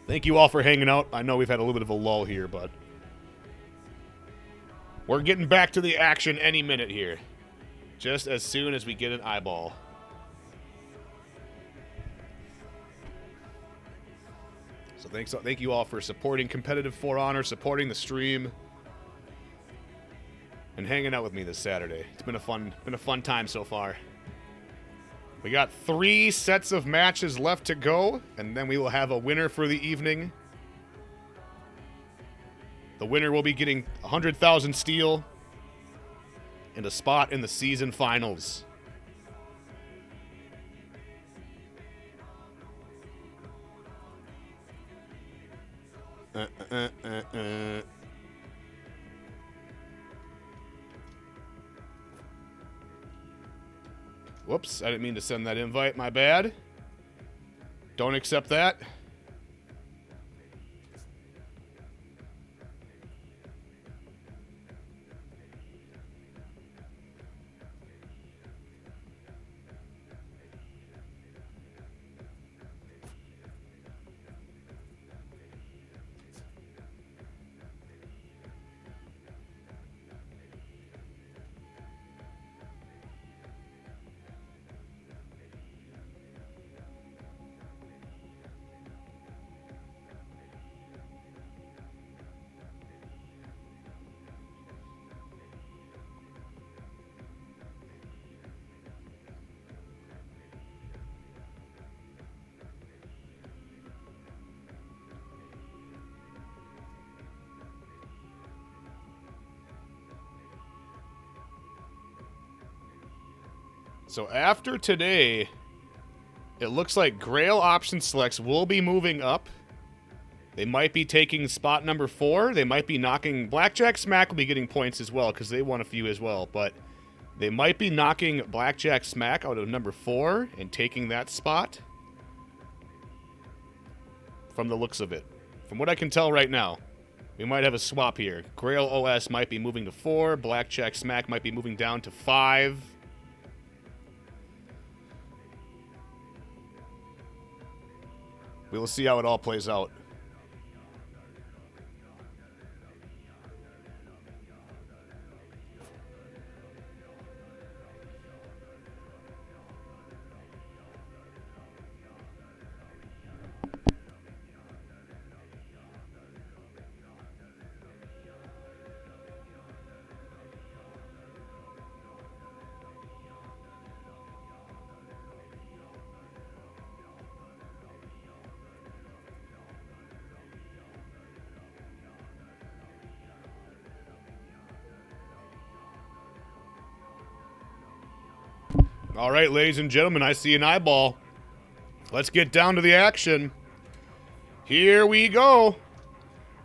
[SPEAKER 1] Thank you all for hanging out. I know we've had a little bit of a lull here, but we're getting back to the action any minute here. Just as soon as we get an eyeball. So thank you all for supporting Competitive For Honor, supporting the stream, and hanging out with me this Saturday. It's been a fun time so far. We got 3 sets of matches left to go, and then we will have a winner for the evening. The winner will be getting 100,000 steel and a spot in the season finals. Whoops, I didn't mean to send that invite, my bad. Don't accept that. So after today, it looks like Grail option selects will be moving up. They might be taking spot number 4. They might be knocking... Blackjack Smack will be getting points as well because they won a few as well. But they might be knocking Blackjack Smack out of number 4 and taking that spot. From the looks of it. From what I can tell right now. We might have a swap here. Grail OS might be moving to 4. Blackjack Smack might be moving down to 5. We will see how it all plays out. All right, ladies and gentlemen, I see an eyeball. Let's get down to the action. Here we go.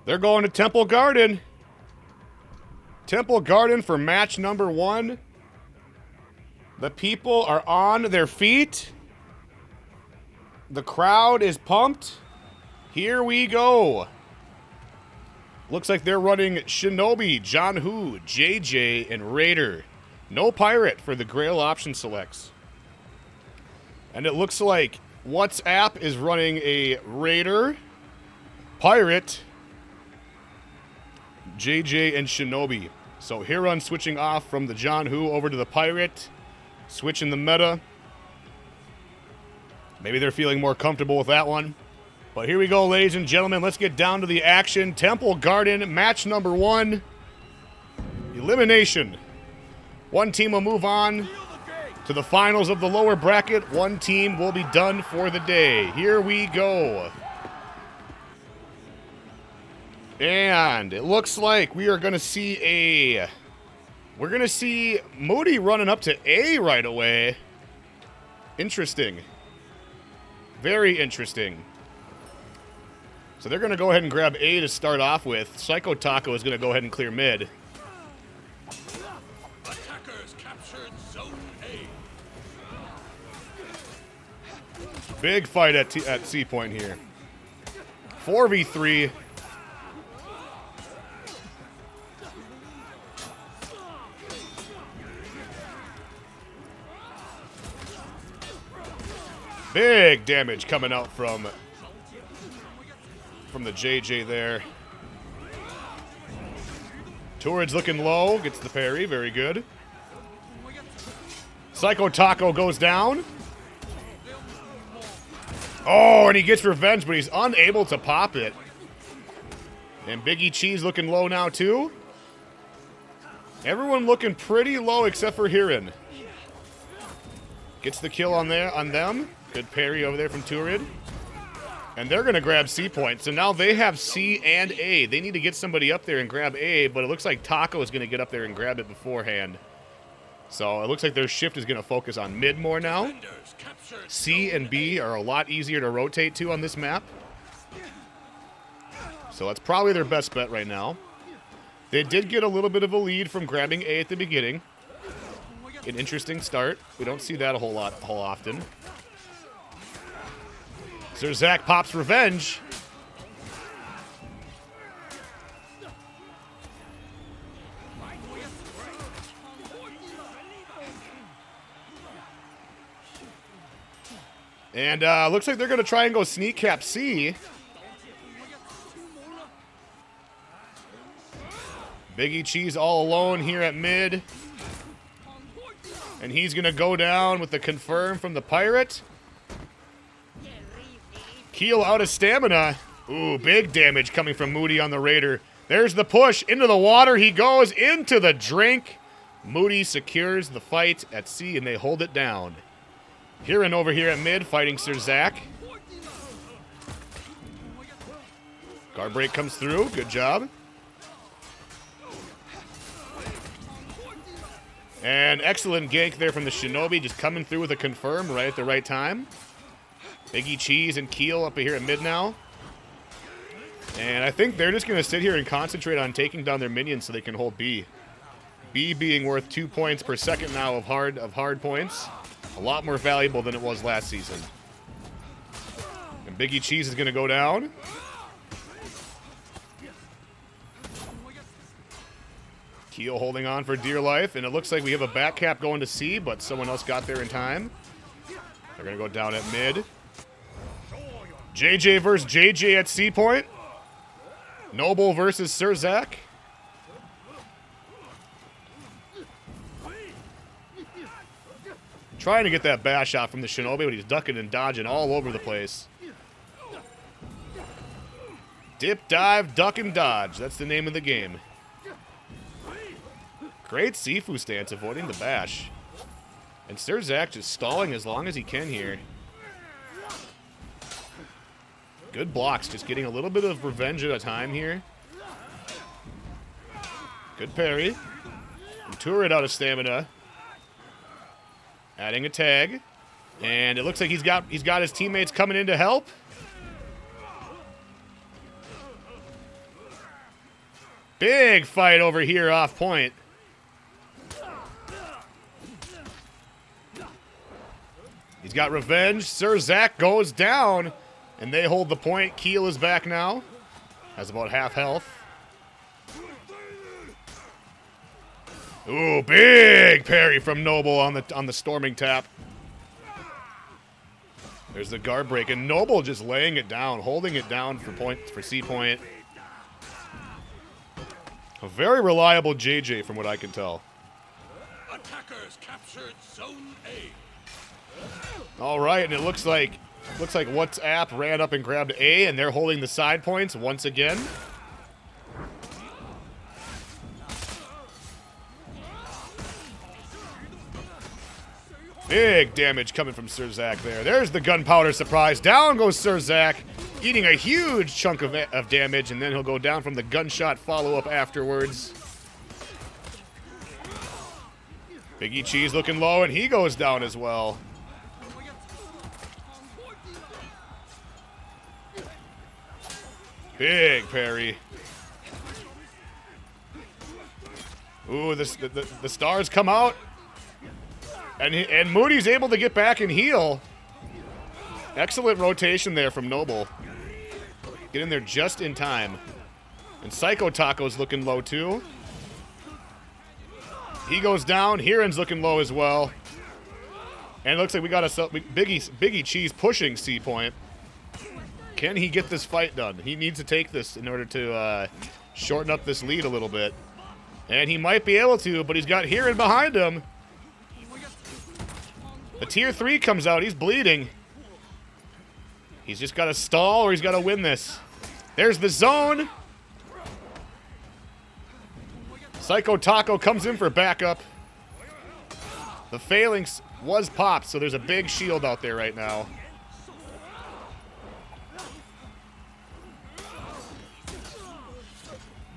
[SPEAKER 1] They're going to Temple Garden. Temple Garden for match number 1. The people are on their feet. The crowd is pumped. Here we go. Looks like they're running Shinobi, John Hu, JJ, and Raider. No pirate for the Grail option selects. And it looks like WhatsApp is running a Raider, Pirate, JJ, and Shinobi. So Hiron switching off from the John Hu over to the Pirate. Switching the meta. Maybe they're feeling more comfortable with that one. But here we go, ladies and gentlemen. Let's get down to the action. Temple Garden, match number 1. Elimination. One team will move on to the finals of the lower bracket. One team will be done for the day. Here we go. And it looks like we are going to see a... We're going to see Moody running up to A right away. Interesting. Very interesting. So they're going to go ahead and grab A to start off with. Psycho Taco is going to go ahead and clear mid. Big fight at C point here. 4v3. Big damage coming out from the JJ there. Turid's looking low. Gets the parry. Very good. Psycho Taco goes down. Oh, and he gets revenge, but he's unable to pop it. And Biggie Cheese looking low now, too. Everyone looking pretty low except for Hiron. Gets the kill on them. Good parry over there from Turid. And they're going to grab C point. So now they have C and A. They need to get somebody up there and grab A, but it looks like Taco is going to get up there and grab it beforehand. So it looks like their shift is going to focus on mid more now. C and B are a lot easier to rotate to on this map. So that's probably their best bet right now. They did get a little bit of a lead from grabbing A at the beginning. An interesting start. We don't see that a whole often. Zerzak pops revenge. And looks like they're going to try and go sneak cap C. Biggie Cheese all alone here at mid. And he's going to go down with the confirm from the Pirate. Keel out of stamina. Ooh, big damage coming from Moody on the Raider. There's the push. Into the water he goes. Into the drink. Moody secures the fight at C, and they hold it down. Hiron over here at mid, fighting Zerzak. Guard break comes through. Good job. And excellent gank there from the Shinobi, just coming through with a confirm right at the right time. Biggie Cheese and Keel up here at mid now. And I think they're just going to sit here and concentrate on taking down their minions so they can hold B. B being worth 2 points per second now of hard points. A lot more valuable than it was last season. And Biggie Cheese is going to go down. Keel holding on for dear life, and it looks like we have a back cap going to C, but someone else got there in time. They're going to go down at mid. JJ versus JJ at C point. Noble versus Surzak. Trying to get that bash shot from the Shinobi, but he's ducking and dodging all over the place. Dip, dive, duck, and dodge. That's the name of the game. Great Sifu stance, avoiding the bash. And Surzak just stalling as long as he can here. Good blocks, just getting a little bit of revenge at a time here. Good parry. And Turret out of stamina. Adding a tag. And it looks like he's got his teammates coming in to help. Big fight over here off point. He's got revenge. Surzak goes down, and they hold the point. Keel is back now. Has about half health. Ooh, big parry from Noble on the storming tap. There's the guard break, and Noble just laying it down, holding it down for C point. A very reliable JJ from what I can tell.
[SPEAKER 2] Attackers captured Zone A.
[SPEAKER 1] All right, and it looks like WhatsApp ran up and grabbed A, and they're holding the side points once again. Big damage coming from Surzak there. There's the gunpowder surprise. Down goes Surzak, eating a huge chunk of damage, and then he'll go down from the gunshot follow-up afterwards. Biggie Cheese looking low, and he goes down as well. Big parry. Ooh, the stars come out. And Moody's able to get back and heal. Excellent rotation there from Noble. Get in there just in time. And Psycho Taco's looking low too. He goes down. Hiran's looking low as well. And it looks like we got Biggie Cheese pushing C point. Can he get this fight done? He needs to take this in order to shorten up this lead a little bit. And he might be able to, but he's got Hiran behind him. The tier 3 comes out. He's bleeding. He's just got to stall or he's got to win this. There's the zone. Psycho Taco comes in for backup. The phalanx was popped, so there's a big shield out there right now.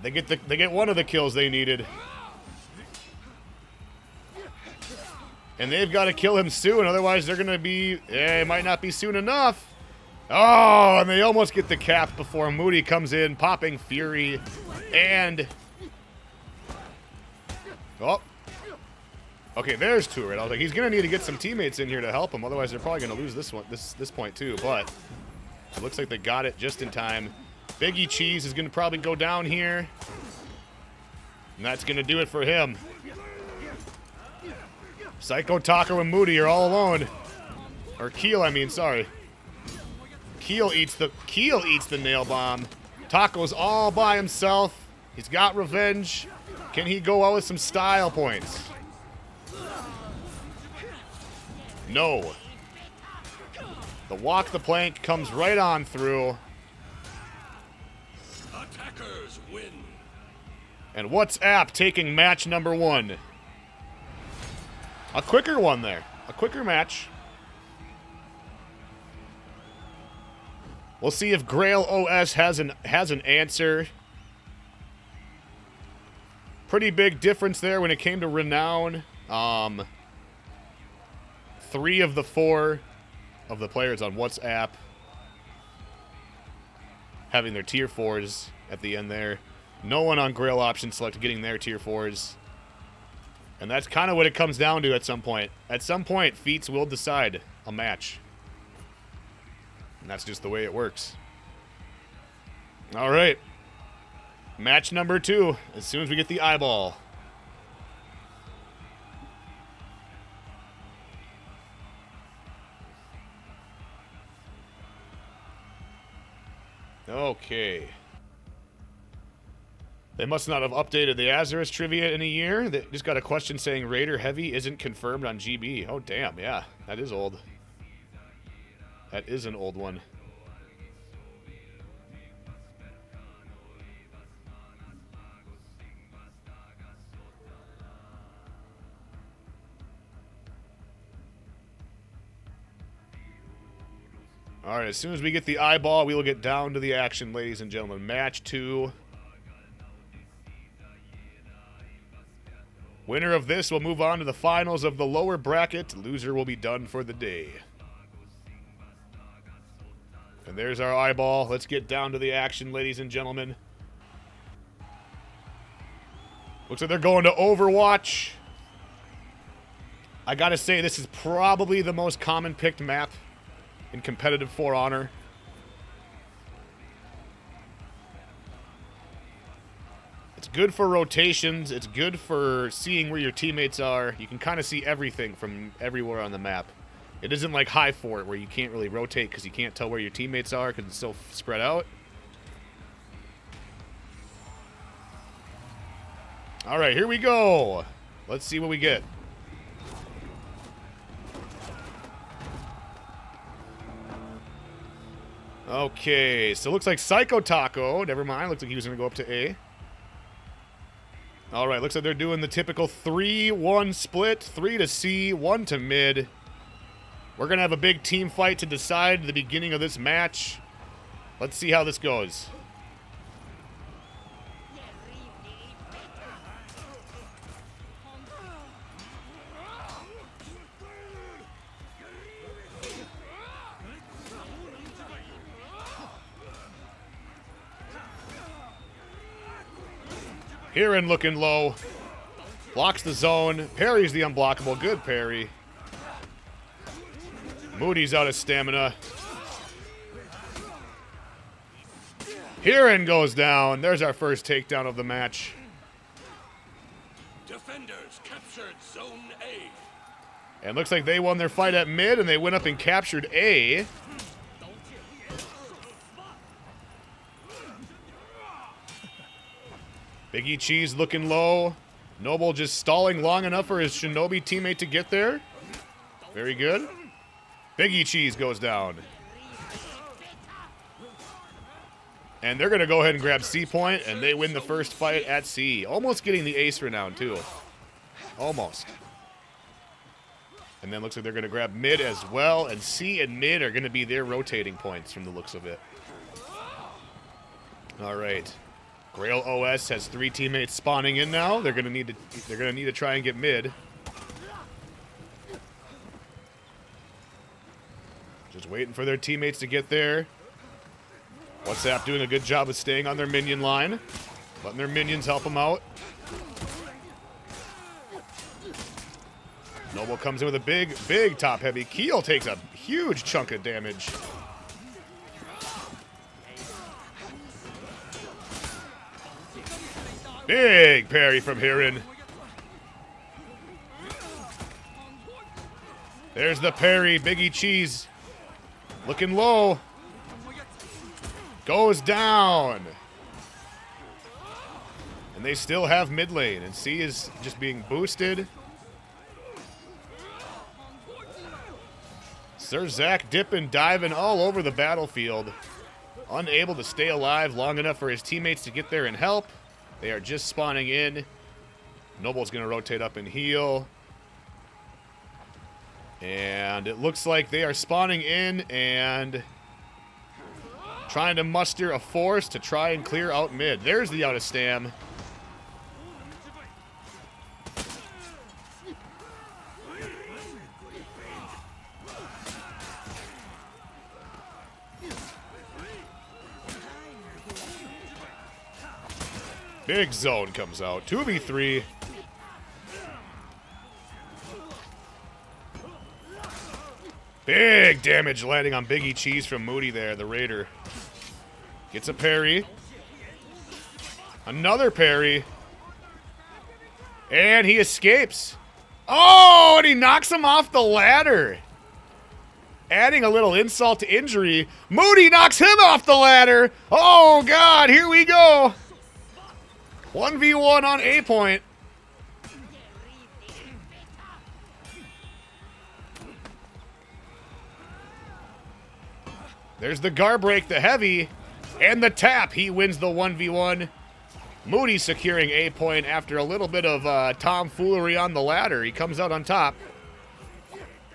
[SPEAKER 1] They get one of the kills they needed. And they've got to kill him soon, otherwise they're going to be... it might not be soon enough. Oh, and they almost get the cap before Moody comes in, popping Fury. And... oh. Okay, there's Turret. I was like, he's going to need to get some teammates in here to help him, otherwise they're probably going to lose this point too. But it looks like they got it just in time. Biggie Cheese is going to probably go down here. And that's going to do it for him. Psycho Taco and Moody are all alone. Or Keel, I mean, sorry. Keel eats the nail bomb. Taco's all by himself. He's got revenge. Can he go out with some style points? No. The walk the plank comes right on through.
[SPEAKER 2] Attackers win.
[SPEAKER 1] And WhatsApp taking match number 1. A quicker one there. A quicker match. We'll see if Grail OS has an answer. Pretty big difference there when it came to Renown. 3 of the 4 of the players on WhatsApp having their tier 4s at the end there. No one on Grail Option Select getting their tier 4s. And that's kind of what it comes down to at some point. At some point, feats will decide a match. And that's just the way it works. All right. Match number 2, as soon as we get the eyeball. Okay. They must not have updated the Azarus trivia in a year. They just got a question saying Raider Heavy isn't confirmed on GB. Oh, damn. Yeah, that is old. That is an old one. All right, as soon as we get the eyeball, we will get down to the action, ladies and gentlemen. Match 2. Winner of this will move on to the finals of the lower bracket. Loser will be done for the day. And there's our eyeball. Let's get down to the action, ladies and gentlemen. Looks like they're going to Overwatch. I gotta say, this is probably the most common picked map in competitive For Honor. It's good for rotations. It's good for seeing where your teammates are. You can kind of see everything from everywhere on the map. It isn't like High Fort where you can't really rotate because you can't tell where your teammates are because it's so spread out. All right, here we go. Let's see what we get. Okay, so it looks like Psycho Taco. Never mind. Looks like he was going to go up to A. All right, looks like they're doing the typical 3-1 split. 3 to C, 1 to mid. We're going to have a big team fight to decide the beginning of this match. Let's see how this goes. Heron looking low. Blocks the zone. Parries the unblockable. Good parry. Moody's out of stamina. Heron goes down. There's our first takedown of the match.
[SPEAKER 2] Defenders captured Zone A.
[SPEAKER 1] And looks like they won their fight at mid, and they went up and captured A. Biggie Cheese looking low. Noble just stalling long enough for his Shinobi teammate to get there. Very good. Biggie Cheese goes down. And they're going to go ahead and grab C point, and they win the first fight at C. Almost getting the ace renown, too. Almost. And then looks like they're going to grab mid as well, and C and mid are going to be their rotating points from the looks of it. All right. Grail OS has 3 teammates spawning in now. They're gonna need to try and get mid. Just waiting for their teammates to get there. WhatsApp doing a good job of staying on their minion line, letting their minions help them out. Noble comes in with a big top heavy. Keel takes a huge chunk of damage. Big parry from Heron. There's the parry. Biggie Cheese looking low. Goes down. And they still have mid lane. And C is just being boosted. Sir Zach dipping, diving all over the battlefield. Unable to stay alive long enough for his teammates to get there and help. They are just spawning in. Noble's going to rotate up and heal. And it looks like they are spawning in and trying to muster a force to try and clear out mid. There's the out of stam. Big zone comes out. 2v3. Big damage landing on Biggie Cheese from Moody there, the Raider. Gets a parry. Another parry. And he escapes. Oh, and he knocks him off the ladder. Adding a little insult to injury, Moody knocks him off the ladder. Oh, God, here we go. 1v1 on A point. There's the guard break, the heavy, and the tap. He wins the 1v1. Moody securing A point after a little bit of tomfoolery on the ladder. He comes out on top.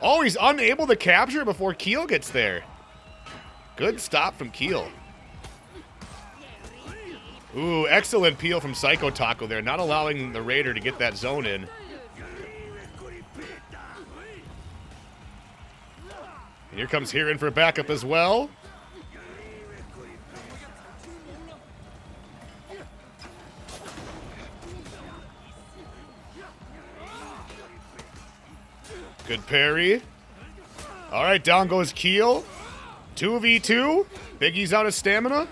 [SPEAKER 1] Oh, he's unable to capture before Keel gets there. Good stop from Keel. Ooh, excellent peel from Psycho Taco there, not allowing the Raider to get that zone in. And here comes Hirin for backup as well. Good parry. All right, down goes Keel. 2v2. Biggie's out of stamina.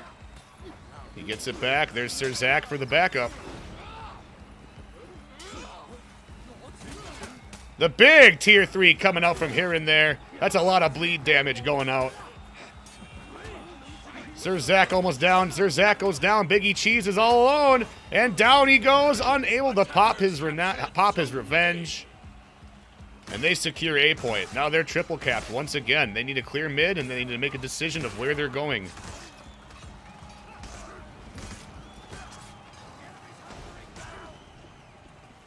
[SPEAKER 1] He gets it back. There's Sir Zach for the backup. The big tier 3 coming out from here and there. That's a lot of bleed damage going out. Sir Zach almost down. Sir Zach goes down. Biggie Cheese is all alone. And down he goes, unable to pop his revenge. And they secure A point. Now they're triple capped once again. They need to clear mid, and they need to make a decision of where they're going.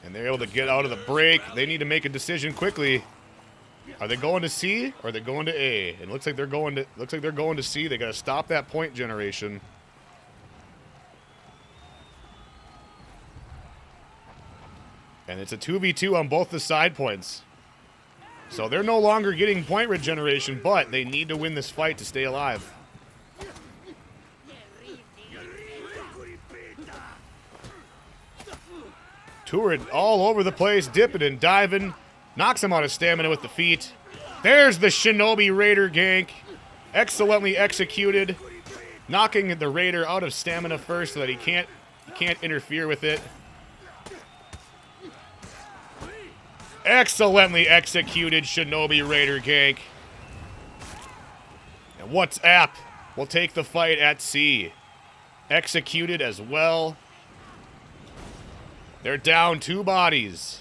[SPEAKER 1] And they're able to get out of the break. They need to make a decision quickly. Are they going to C or are they going to A? And it looks like they're going to C. They got to stop that point generation. And it's a 2v2 on both the side points. So they're no longer getting point regeneration, but they need to win this fight to stay alive. Turid all over the place, dipping and diving. Knocks him out of stamina with the feet. There's the Shinobi Raider gank. Excellently executed. Knocking the Raider out of stamina first so that he can't interfere with it. Excellently executed Shinobi Raider gank. And WhatsApp will take the fight at C. Executed as well. They're down 2 bodies.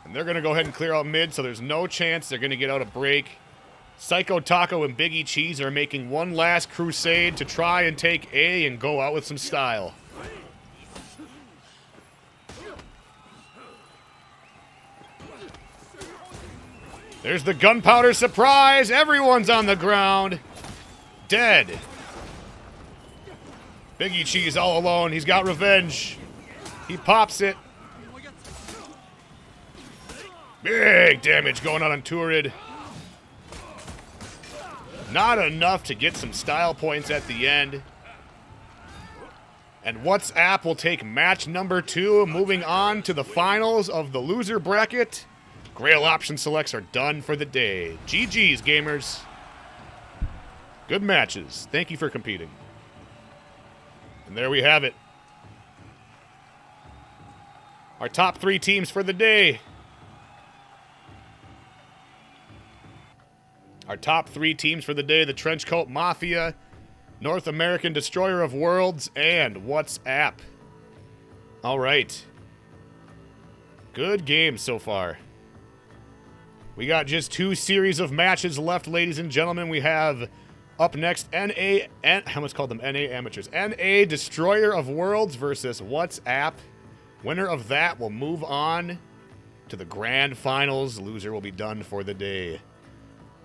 [SPEAKER 1] And they're going to go ahead and clear out mid, so there's no chance they're going to get out a break. Psycho Taco and Biggie Cheese are making one last crusade to try and take A and go out with some style. There's the gunpowder surprise. Everyone's on the ground. Dead. Biggie Cheese all alone. He's got revenge. He pops it. Big damage going on Turid. Not enough to get some style points at the end. And WhatsApp will take match number 2, moving on to the finals of the loser bracket. Grail option selects are done for the day. GG's, gamers. Good matches. Thank you for competing. And there we have it. Our top 3 teams for the day. Our top 3 teams for the day, the Trenchcoat Mafia, North American Destroyer of Worlds, and WhatsApp. All right. Good game so far. We got just 2 series of matches left, ladies and gentlemen. We have up next I almost called them NA Amateurs. NA Destroyer of Worlds versus WhatsApp. Winner of that will move on to the grand finals. Loser will be done for the day.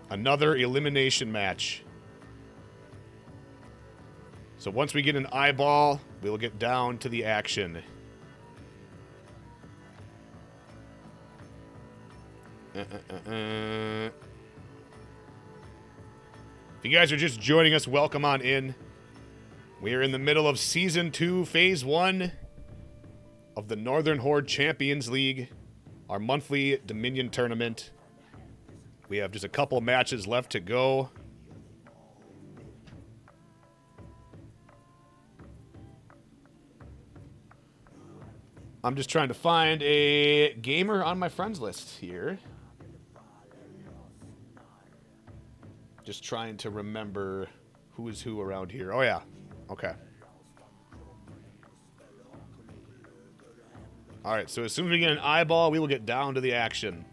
[SPEAKER 1] Another elimination match. So once we get an eyeball, we will get down to the action. If you guys are just joining us, welcome on in. We are in the middle of Season 2, Phase 1 of the Northern Horde Champions League, our monthly Dominion tournament. We have just a couple matches left to go. I'm just trying to find a gamer on my friends list here. Just trying to remember who is who around here. Oh, yeah. Okay. All right, so as soon as we get an eyeball, we will get down to the action.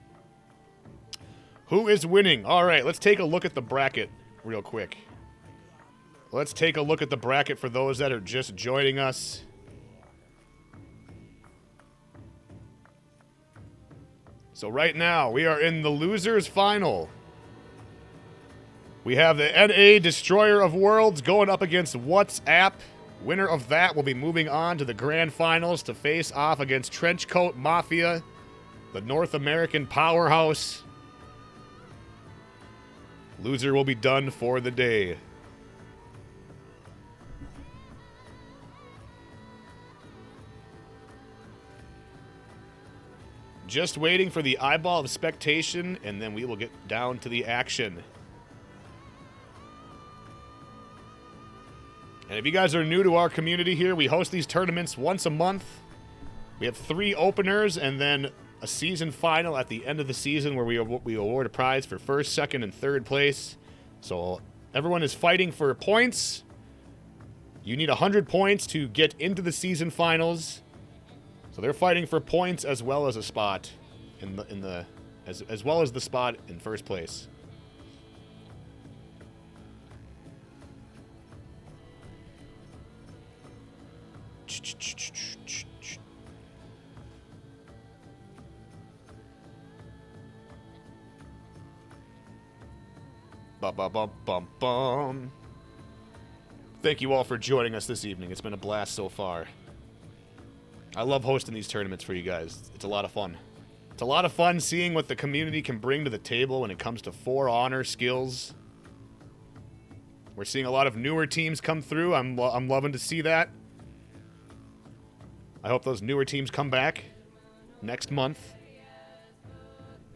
[SPEAKER 1] Who is winning? All right, let's take a look at the bracket real quick. Let's take a look at the bracket for those that are just joining us. So right now, we are in the losers final. We have the NA Destroyer of Worlds going up against WhatsApp. Winner of that will be moving on to the grand finals to face off against Trenchcoat Mafia, the North American powerhouse. Loser will be done for the day. Just waiting for the eyeball of spectation, and then we will get down to the action. And if you guys are new to our community here, we host these tournaments once a month. We have 3 openers and then a season final at the end of the season where we award a prize for first, second, and third place. So everyone is fighting for points. You need 100 points to get into the season finals. So they're fighting for points as well as a spot as well as the spot in first place. Bum, bum, bum, bum, bum. Thank you all for joining us this evening. It's been a blast so far. I love hosting these tournaments for you guys. It's a lot of fun. It's a lot of fun seeing what the community can bring to the table when it comes to For Honor skills. We're seeing a lot of newer teams come through. I'm loving to see that. I hope those newer teams come back next month.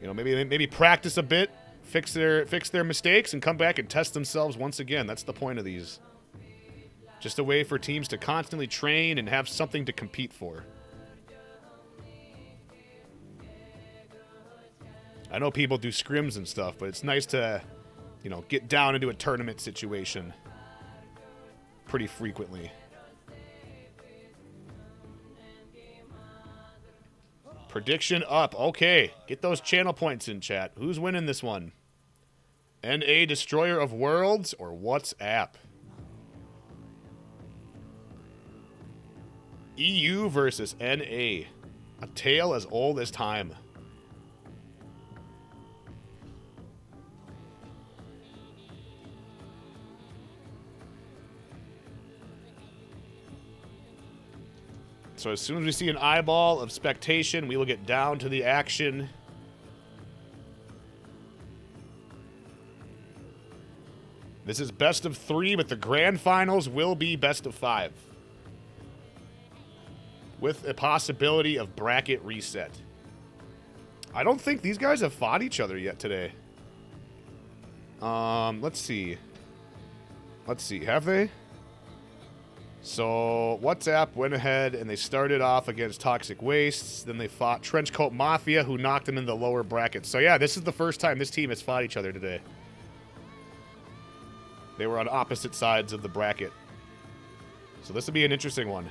[SPEAKER 1] You know, maybe practice a bit, fix their mistakes, and come back and test themselves once again. That's the point of these. Just a way for teams to constantly train and have something to compete for. I know people do scrims and stuff, but it's nice to, you know, get down into a tournament situation pretty frequently. Prediction up. Okay, get those channel points in, chat. Who's winning this one? NA Destroyer of Worlds or WhatsApp? EU versus NA. A tale as old as time. So as soon as we see an eyeball of spectation, we will get down to the action. This is best of 3, but the grand finals will be best of 5. With a possibility of bracket reset. I don't think these guys have fought each other yet today. Let's see. Have they? So, WhatsApp went ahead and they started off against Toxic Wastes. Then they fought Trenchcoat Mafia, who knocked them in the lower bracket. So, yeah, this is the first time this team has fought each other today. They were on opposite sides of the bracket. So, this will be an interesting one.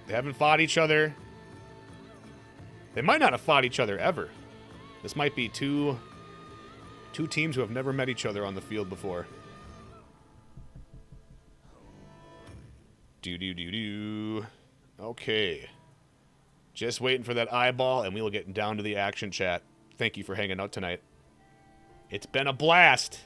[SPEAKER 1] They haven't fought each other. They might not have fought each other ever. This might be two teams who have never met each other on the field before. Okay. Just waiting for that eyeball, and we will get down to the action, chat. Thank you for hanging out tonight. It's been a blast.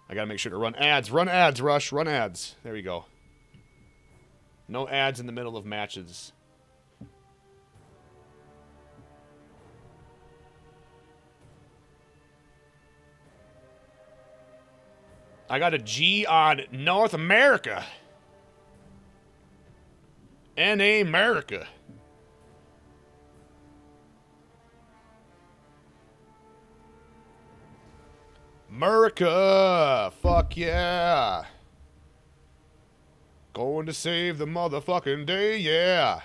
[SPEAKER 1] I gotta make sure to run ads. Run ads, Rush. Run ads. There we go. No ads in the middle of matches. I got a G on North America. N.A. America. America. Fuck yeah. Going to save the motherfucking day, yeah.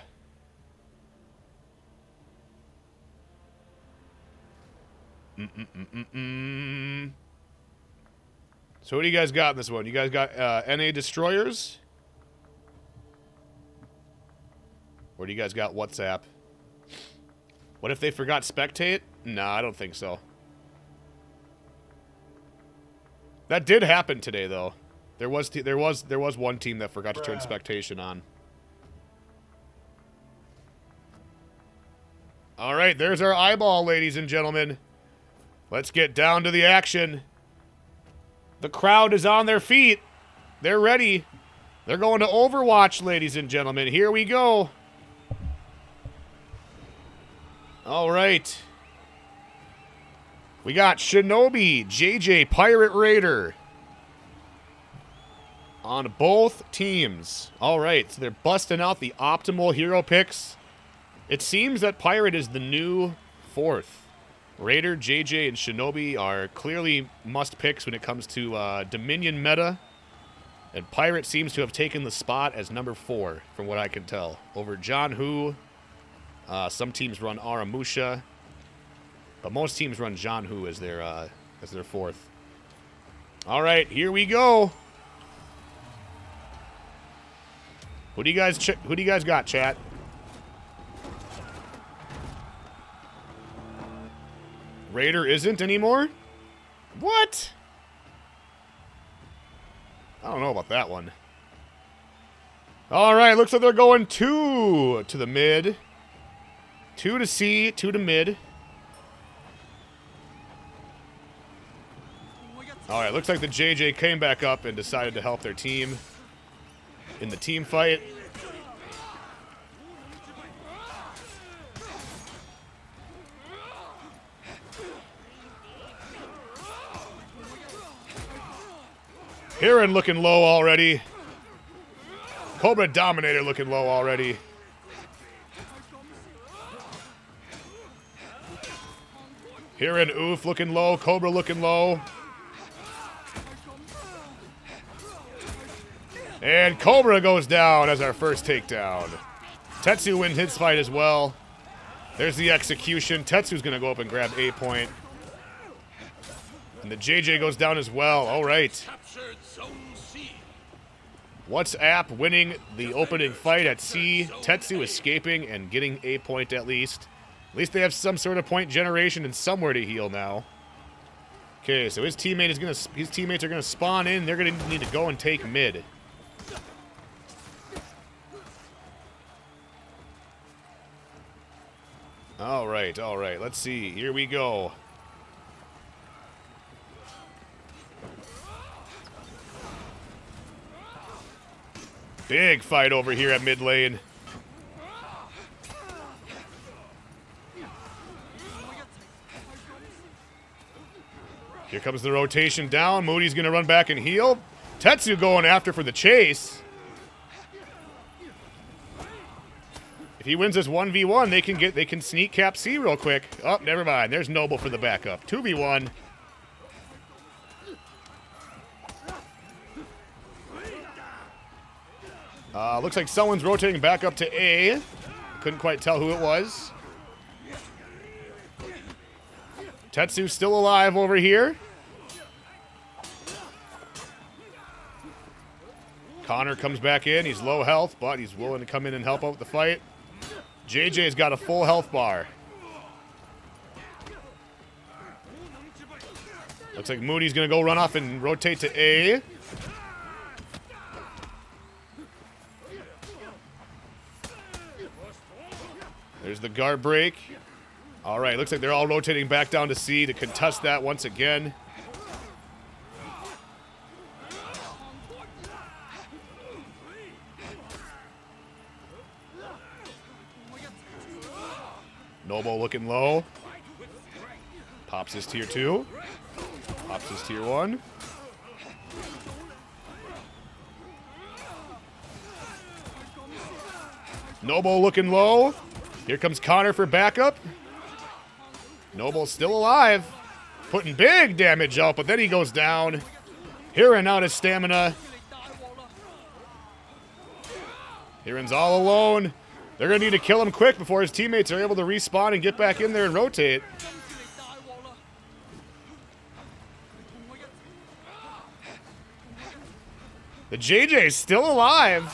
[SPEAKER 1] So what do you guys got in this one? You guys got NA destroyers? Or do you guys got WhatsApp? What if they forgot spectate? Nah, I don't think so. That did happen today, though. There was one team that forgot to turn spectation on. All right, there's our eyeball, ladies and gentlemen. Let's get down to the action. The crowd is on their feet. They're ready. They're going to Overwatch, ladies and gentlemen. Here we go. All right. We got Shinobi, JJ, Pirate Raider on both teams. All right, so they're busting out the optimal hero picks. It seems that Pirate is the new fourth. Raider, JJ, and Shinobi are clearly must-picks when it comes to Dominion meta. And Pirate seems to have taken the spot as number 4, from what I can tell, over John Hu. Some teams run Aramusha, but most teams run John Hu as their fourth. All right, here we go. Who do you guys got, chat? Raider isn't anymore? What? I don't know about that one. All right, looks like they're going 2 to the mid. 2 to C, 2 to mid. All right, looks like the JJ came back up and decided to help their team in the team fight. Heron looking low already. Cobra Dominator looking low already. Heron Oof looking low. Cobra looking low. And Cobra goes down as our first takedown. Tetsu wins his fight as well. There's the execution. Tetsu's going to go up and grab A point. And the JJ goes down as well. All right. WhatsApp winning the opening fight at C. Tetsu escaping and getting A point at least. At least they have some sort of point generation and somewhere to heal now. Okay, so his teammates are gonna spawn in. They're gonna need to go and take mid. All right. Let's see. Here we go. Big fight over here at mid lane. Here comes the rotation down. Moody's going to run back and heal. Tetsu going after for the chase. If he wins this 1v1, they can sneak cap C real quick. Oh, never mind. There's Noble for the backup. 2v1. Looks like someone's rotating back up to A. Couldn't quite tell who it was. Tetsu's still alive over here. Connor comes back in. He's low health, but he's willing to come in and help out with the fight. JJ's got a full health bar. Looks like Moody's going to go run off and rotate to A. There's the guard break. All right, looks like they're all rotating back down to C to contest that once again. Noble looking low. Pops his tier 2. Pops his tier 1. Noble looking low. Here comes Connor for backup. Noble still alive. Putting big damage out, but then he goes down. Hirin out his stamina. Hirin's all alone. They're going to need to kill him quick before his teammates are able to respawn and get back in there and rotate. The JJ's still alive.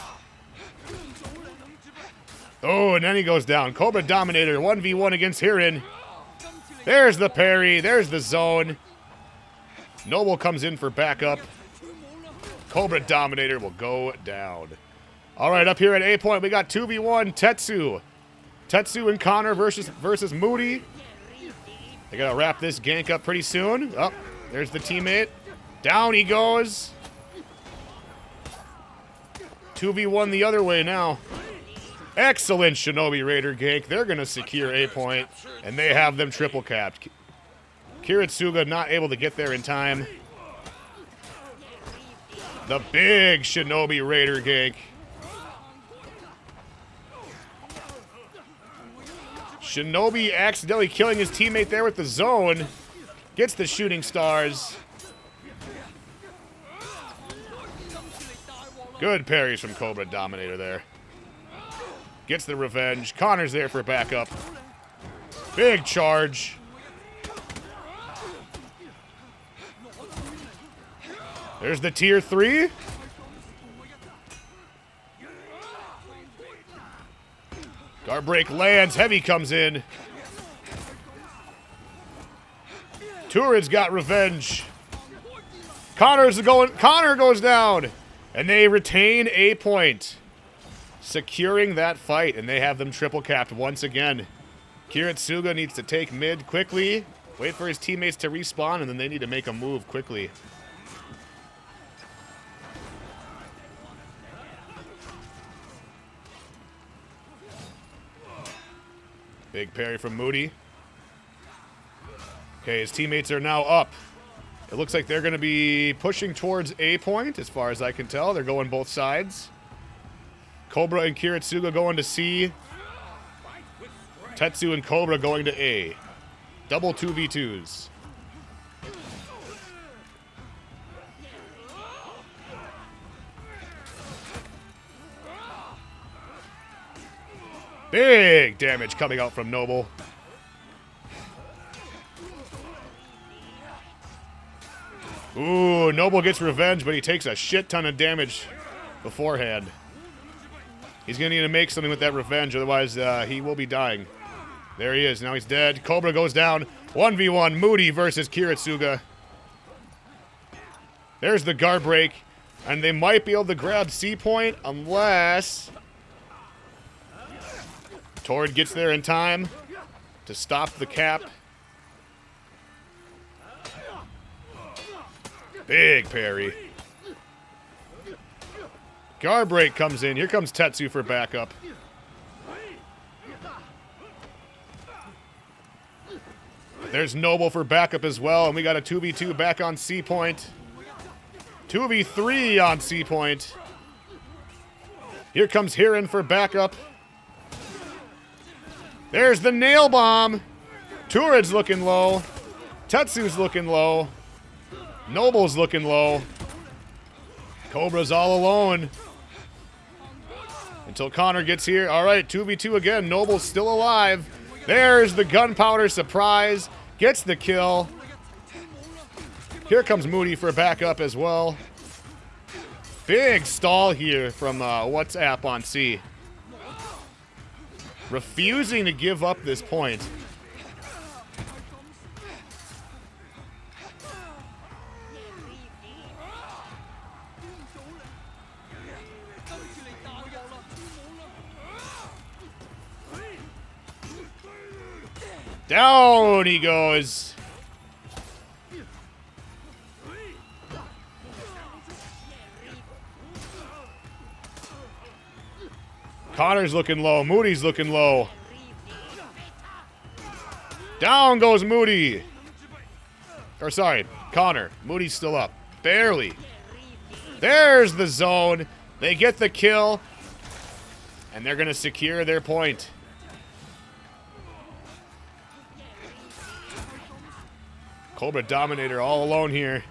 [SPEAKER 1] Oh, and then he goes down. Cobra Dominator, 1v1 against Hirin. There's the parry. There's the zone. Noble comes in for backup. Cobra Dominator will go down. All right, up here at A point, we got 2v1 Tetsu. Tetsu and Connor versus Moody. They got to wrap this gank up pretty soon. Oh, there's the teammate. Down he goes. 2v1 the other way now. Excellent Shinobi Raider gank. They're going to secure A point, and they have them triple capped. Kiritsuga not able to get there in time. The big Shinobi Raider gank. Shinobi accidentally killing his teammate there with the zone. Gets the shooting stars. Good parries from Cobra Dominator there. Gets the revenge. Connor's there for backup. Big charge. There's the tier 3. Guard break lands. Heavy comes in. Turid's got revenge. Connor goes down. And they retain A point. Securing that fight, and they have them triple capped once again. Kiritsuga needs to take mid quickly, wait for his teammates to respawn, and then they need to make a move quickly. Big parry from Moody. Okay, his teammates are now up. It looks like they're going to be pushing towards A point, as far as I can tell. They're going both sides. Cobra and Kiritsuga going to C. Tetsu and Cobra going to A. Double 2v2s. Big damage coming out from Noble. Ooh, Noble gets revenge, but he takes a shit ton of damage beforehand. He's going to need to make something with that revenge, otherwise he will be dying. There he is. Now he's dead. Cobra goes down. 1v1 Moody versus Kiritsuga. There's the guard break. And they might be able to grab C point unless Tord gets there in time to stop the cap. Big parry. Guard break comes in. Here comes Tetsu for backup. There's Noble for backup as well, and we got a 2v2 back on C point. 2v3 on C point. Here comes Hirin for backup. There's the nail bomb. Turid's looking low. Tetsu's looking low. Noble's looking low. Cobra's all alone. Until Connor gets here. All right, 2v2 again. Noble's still alive. There's the gunpowder surprise. Gets the kill. Here comes Moody for backup as well. Big stall here from WhatsApp on C. Refusing to give up this point. Down he goes. Connor's looking low. Moody's looking low. Down goes Moody. Or sorry, Connor. Moody's still up. Barely. There's the zone. They get the kill. And they're going to secure their point. Cobra Dominator all alone here.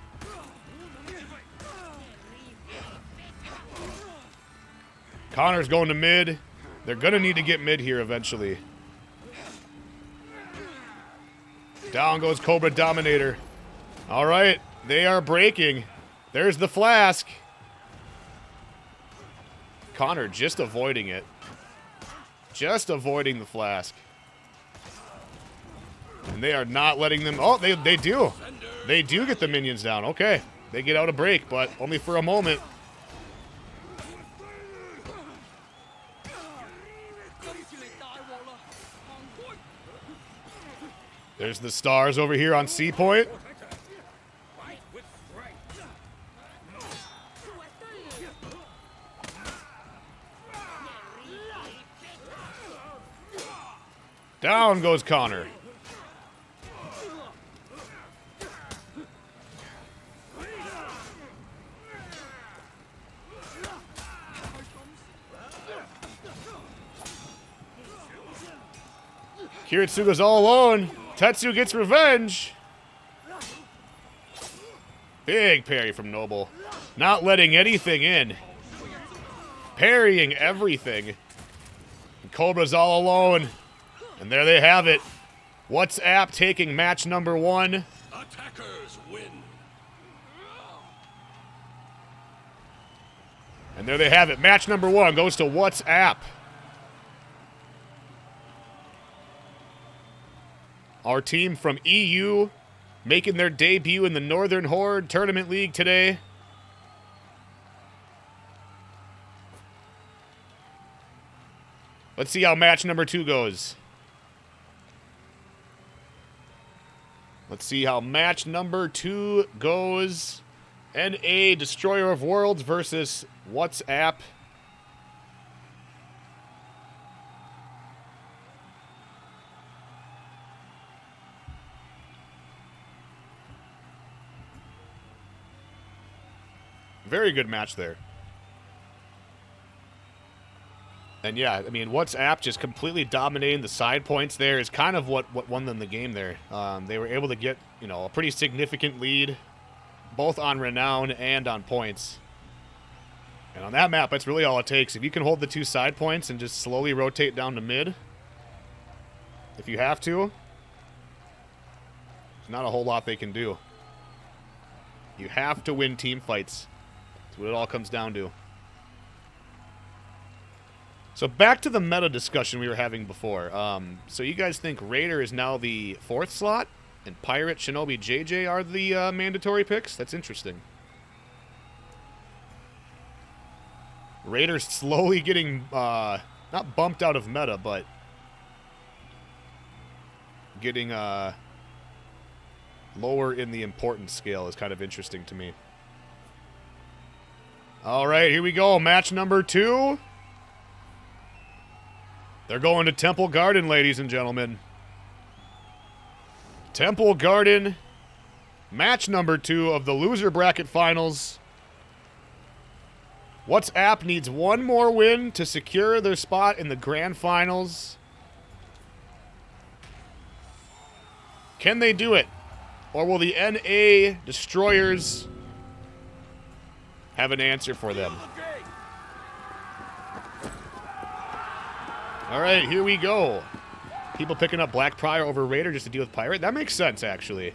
[SPEAKER 1] Connor's going to mid. They're going to need to get mid here eventually. Down goes Cobra Dominator. All right, they are breaking. There's the flask. Connor just avoiding it. Just avoiding the flask. And they are not letting them... Oh, they do. They do get the minions down. Okay. They get out a break, but only for a moment. There's the stars over here on C point. Down goes Connor. Kiritsuga's all alone. Tetsu gets revenge. Big parry from Noble. Not letting anything in. Parrying everything. And Cobra's all alone. And there they have it. WhatsApp taking match number 1.
[SPEAKER 2] Attackers win.
[SPEAKER 1] And there they have it. Match number 1 goes to WhatsApp. Our team from EU making their debut in the Northern Horde Tournament League today. Let's see how match number 2 goes. Let's see how match number 2 goes. NA Destroyer of Worlds versus WhatsApp. Very good match there. And yeah, I mean, WhatsApp just completely dominating the side points there is kind of what won them the game there. They were able to get, you know, a pretty significant lead, both on renown and on points. And on that map, that's really all it takes. If you can hold the 2 side points and just slowly rotate down to mid, if you have to, there's not a whole lot they can do. You have to win team fights. That's what it all comes down to. So back to the meta discussion we were having before. So you guys think Raider is now the 4th slot, and Pirate, Shinobi, JJ are the mandatory picks? That's interesting. Raider's slowly getting, not bumped out of meta, but getting lower in the importance scale is kind of interesting to me. All right, here we go. Match number 2. They're going to Temple Garden, ladies and gentlemen. Temple Garden, match number 2 of the loser bracket finals. WhatsApp needs 1 more win to secure their spot in the grand finals. Can they do it? Or will the NA Destroyers have an answer for them? All right, here we go. People picking up Black Prior over Raider just to deal with Pirate. That makes sense, actually.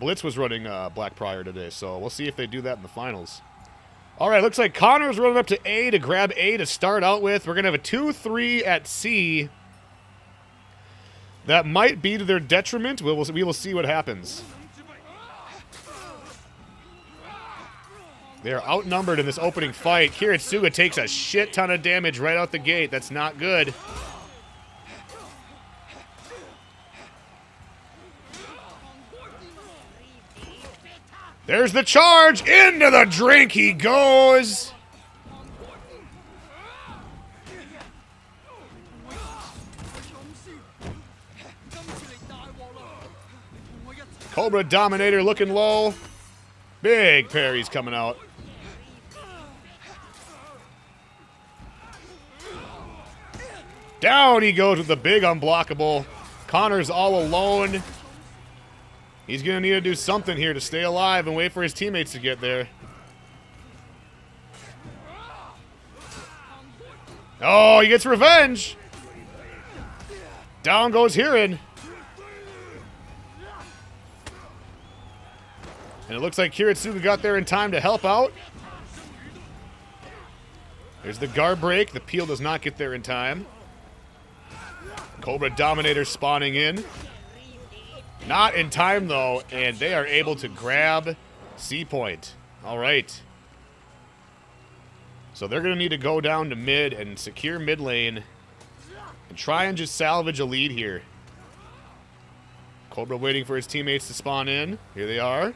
[SPEAKER 1] Blitz was running Black Prior today, so we'll see if they do that in the finals. All right, looks like Connor's running up to A to grab A to start out with. We're going to have a 2-3 at C. That might be to their detriment. We will see what happens. They are outnumbered in this opening fight. Kiritsuga takes a shit ton of damage right out the gate. That's not good. There's the charge. Into the drink he goes. Cobra Dominator looking low. Big parries coming out. Down he goes with the big unblockable. Connor's all alone. He's going to need to do something here to stay alive and wait for his teammates to get there. Oh, he gets revenge. Down goes Hirin. And it looks like Kiritsuga got there in time to help out. There's the guard break. The peel does not get there in time. Cobra Dominator spawning in. Not in time, though, and they are able to grab C point. All right. So they're going to need to go down to mid and secure mid lane and try and just salvage a lead here. Cobra waiting for his teammates to spawn in. Here they are.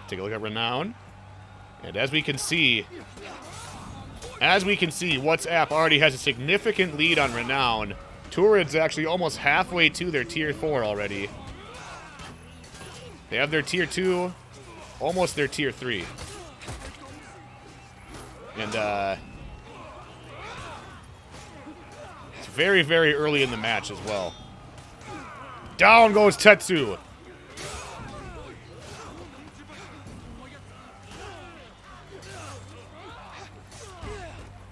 [SPEAKER 1] Take a look at Renown. And as we can see, WhatsApp already has a significant lead on Renown. Turid's actually almost halfway to their tier 4 already. They have their tier 2, almost their tier 3. And it's very, very early in the match as well. Down goes Tetsu.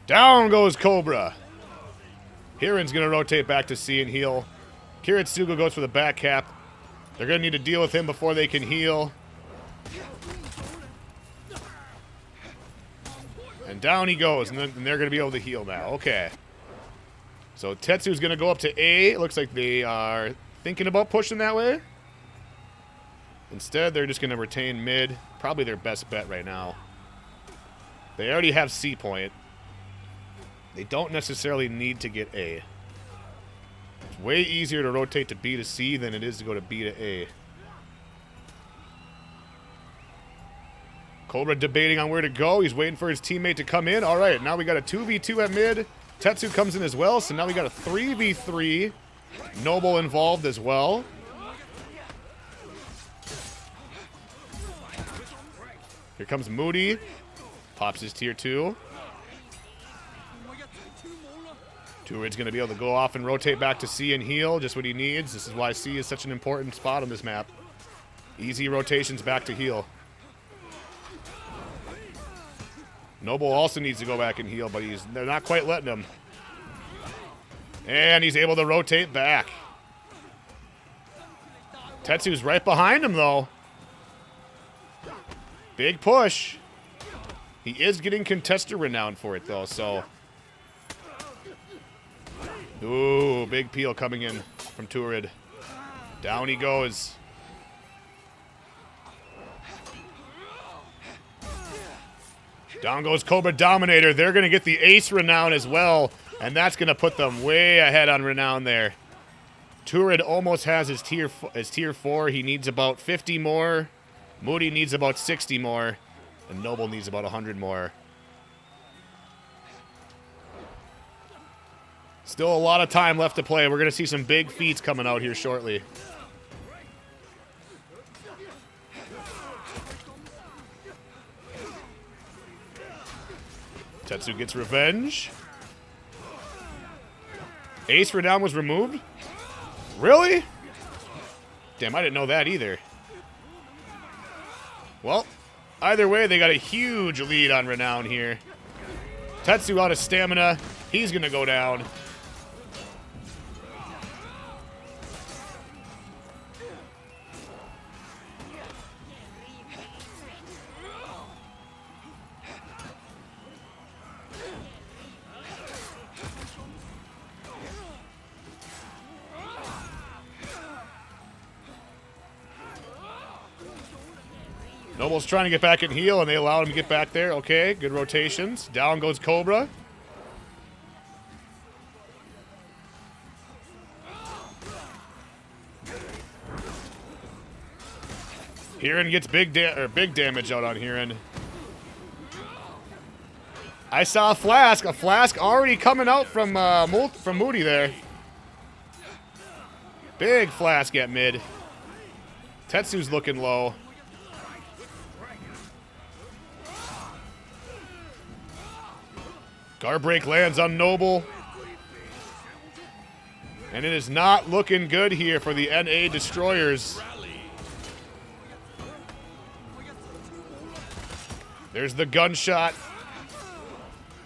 [SPEAKER 1] Down goes Cobra. Hirin's going to rotate back to C and heal. Kiritsuga goes for the back cap. They're going to need to deal with him before they can heal. And down he goes, and they're going to be able to heal now. Okay. So Tetsu's going to go up to A. It looks like they are thinking about pushing that way. Instead, they're just going to retain mid. Probably their best bet right now. They already have C point. They don't necessarily need to get A. It's way easier to rotate to B to C than it is to go to B to A. Cobra debating on where to go. He's waiting for his teammate to come in. All right, now we got a 2v2 at mid. Tetsu comes in as well, so now we got a 3v3. Noble involved as well. Here comes Moody. Pops his tier 2. Turid's going to be able to go off and rotate back to C and heal, just what he needs. This is why C is such an important spot on this map. Easy rotations back to heal. Noble also needs to go back and heal, but they're not quite letting him. And he's able to rotate back. Tetsu's right behind him, though. Big push. He is getting contester renown for it, though, so... Ooh, big peel coming in from Turid. Down he goes. Down goes Cobra Dominator. They're going to get the ace renown as well, and that's going to put them way ahead on renown there. Turid almost has his tier 4. He needs about 50 more. Moody needs about 60 more. And Noble needs about 100 more. Still a lot of time left to play. We're going to see some big feats coming out here shortly. Tetsu gets revenge. Ace Renown was removed? Really? Damn, I didn't know that either. Well, either way, they got a huge lead on Renown here. Tetsu out of stamina. He's going to go down. Noble's trying to get back and heal, and they allow him to get back there. Okay, good rotations. Down goes Cobra. Hirin gets big damage out on Hirin. I saw a flask already coming out from Moody there. Big flask at mid. Tetsu's looking low. Guard break lands on Noble. And it is not looking good here for the NA Destroyers. There's the gunshot.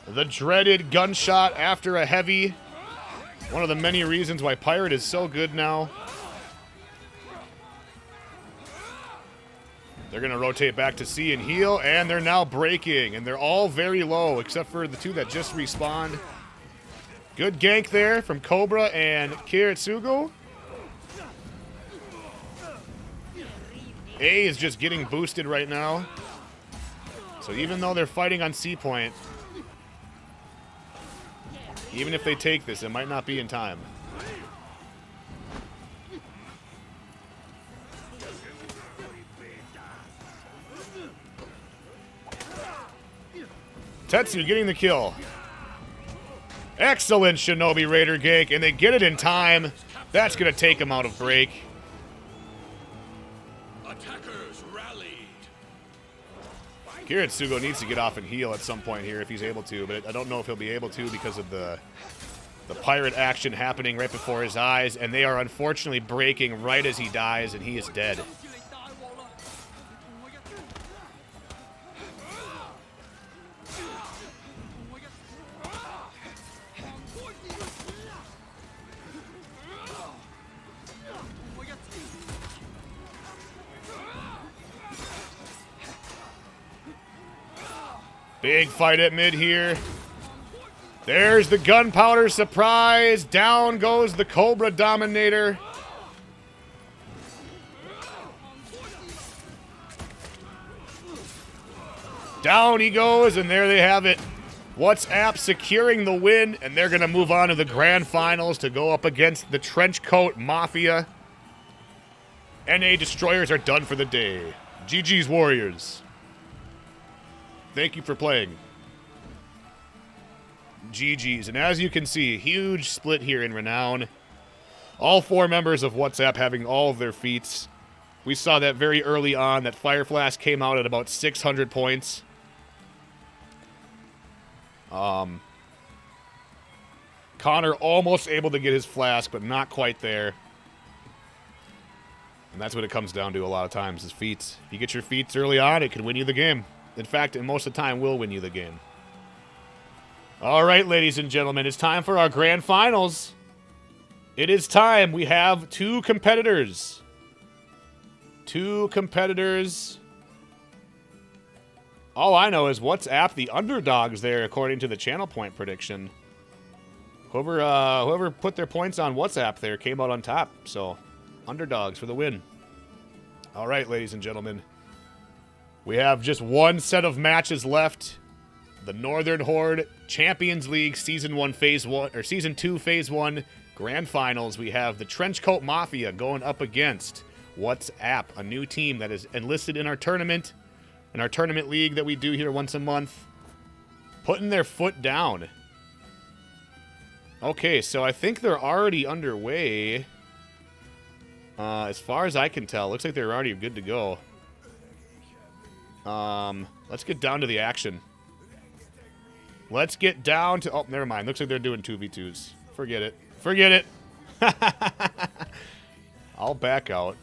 [SPEAKER 1] The dreaded gunshot after a heavy. One of the many reasons why Pirate is so good now. They're going to rotate back to C and heal, and they're now breaking. And they're all very low, except for the two that just respawned. Good gank there from Cobra and Kiritsugo. A is just getting boosted right now. So even though they're fighting on C point, even if they take this, it might not be in time. Tetsu getting the kill. Excellent Shinobi Raider gank, and they get it in time. That's going to take him out of break.
[SPEAKER 2] Attackers rallied.
[SPEAKER 1] Kiritsugo needs to get off and heal at some point here if he's able to, but I don't know if he'll be able to because of the pirate action happening right before his eyes, and they are unfortunately breaking right as he dies, and he is dead. Big fight at mid here. There's the gunpowder surprise. Down goes the Cobra Dominator. Down he goes, and there they have it. WhatsApp securing the win, and they're going to move on to the grand finals to go up against the Trenchcoat Mafia. NA Destroyers are done for the day. GG's Warriors. Thank you for playing. GG's. And as you can see, huge split here in Renown. All 4 members of WhatsApp having all of their feats. We saw that very early on, that Fire Flask came out at about 600 points. Connor almost able to get his flask, but not quite there. And that's what it comes down to a lot of times, is feats. If you get your feats early on, it could win you the game. In fact, most of the time will win you the game. All right, ladies and gentlemen, it's time for our grand finals. It is time. We have 2 competitors. 2 competitors. All I know is WhatsApp, the underdogs there, according to the channel point prediction. Whoever put their points on WhatsApp there came out on top. So, underdogs for the win. All right, ladies and gentlemen. We have just 1 set of matches left. The Northern Horde Champions League Season 1 Phase 1 or Season 2 Phase 1 Grand Finals. We have the Trenchcoat Mafia going up against WhatsApp, a new team that is enlisted in our tournament league that we do here once a month. Putting their foot down. Okay, so I think they're already underway. As far as I can tell, looks like they're already good to go. Let's get down to the action. Let's get down to... Oh, never mind. Looks like they're doing 2v2s. Forget it. Forget it. I'll back out.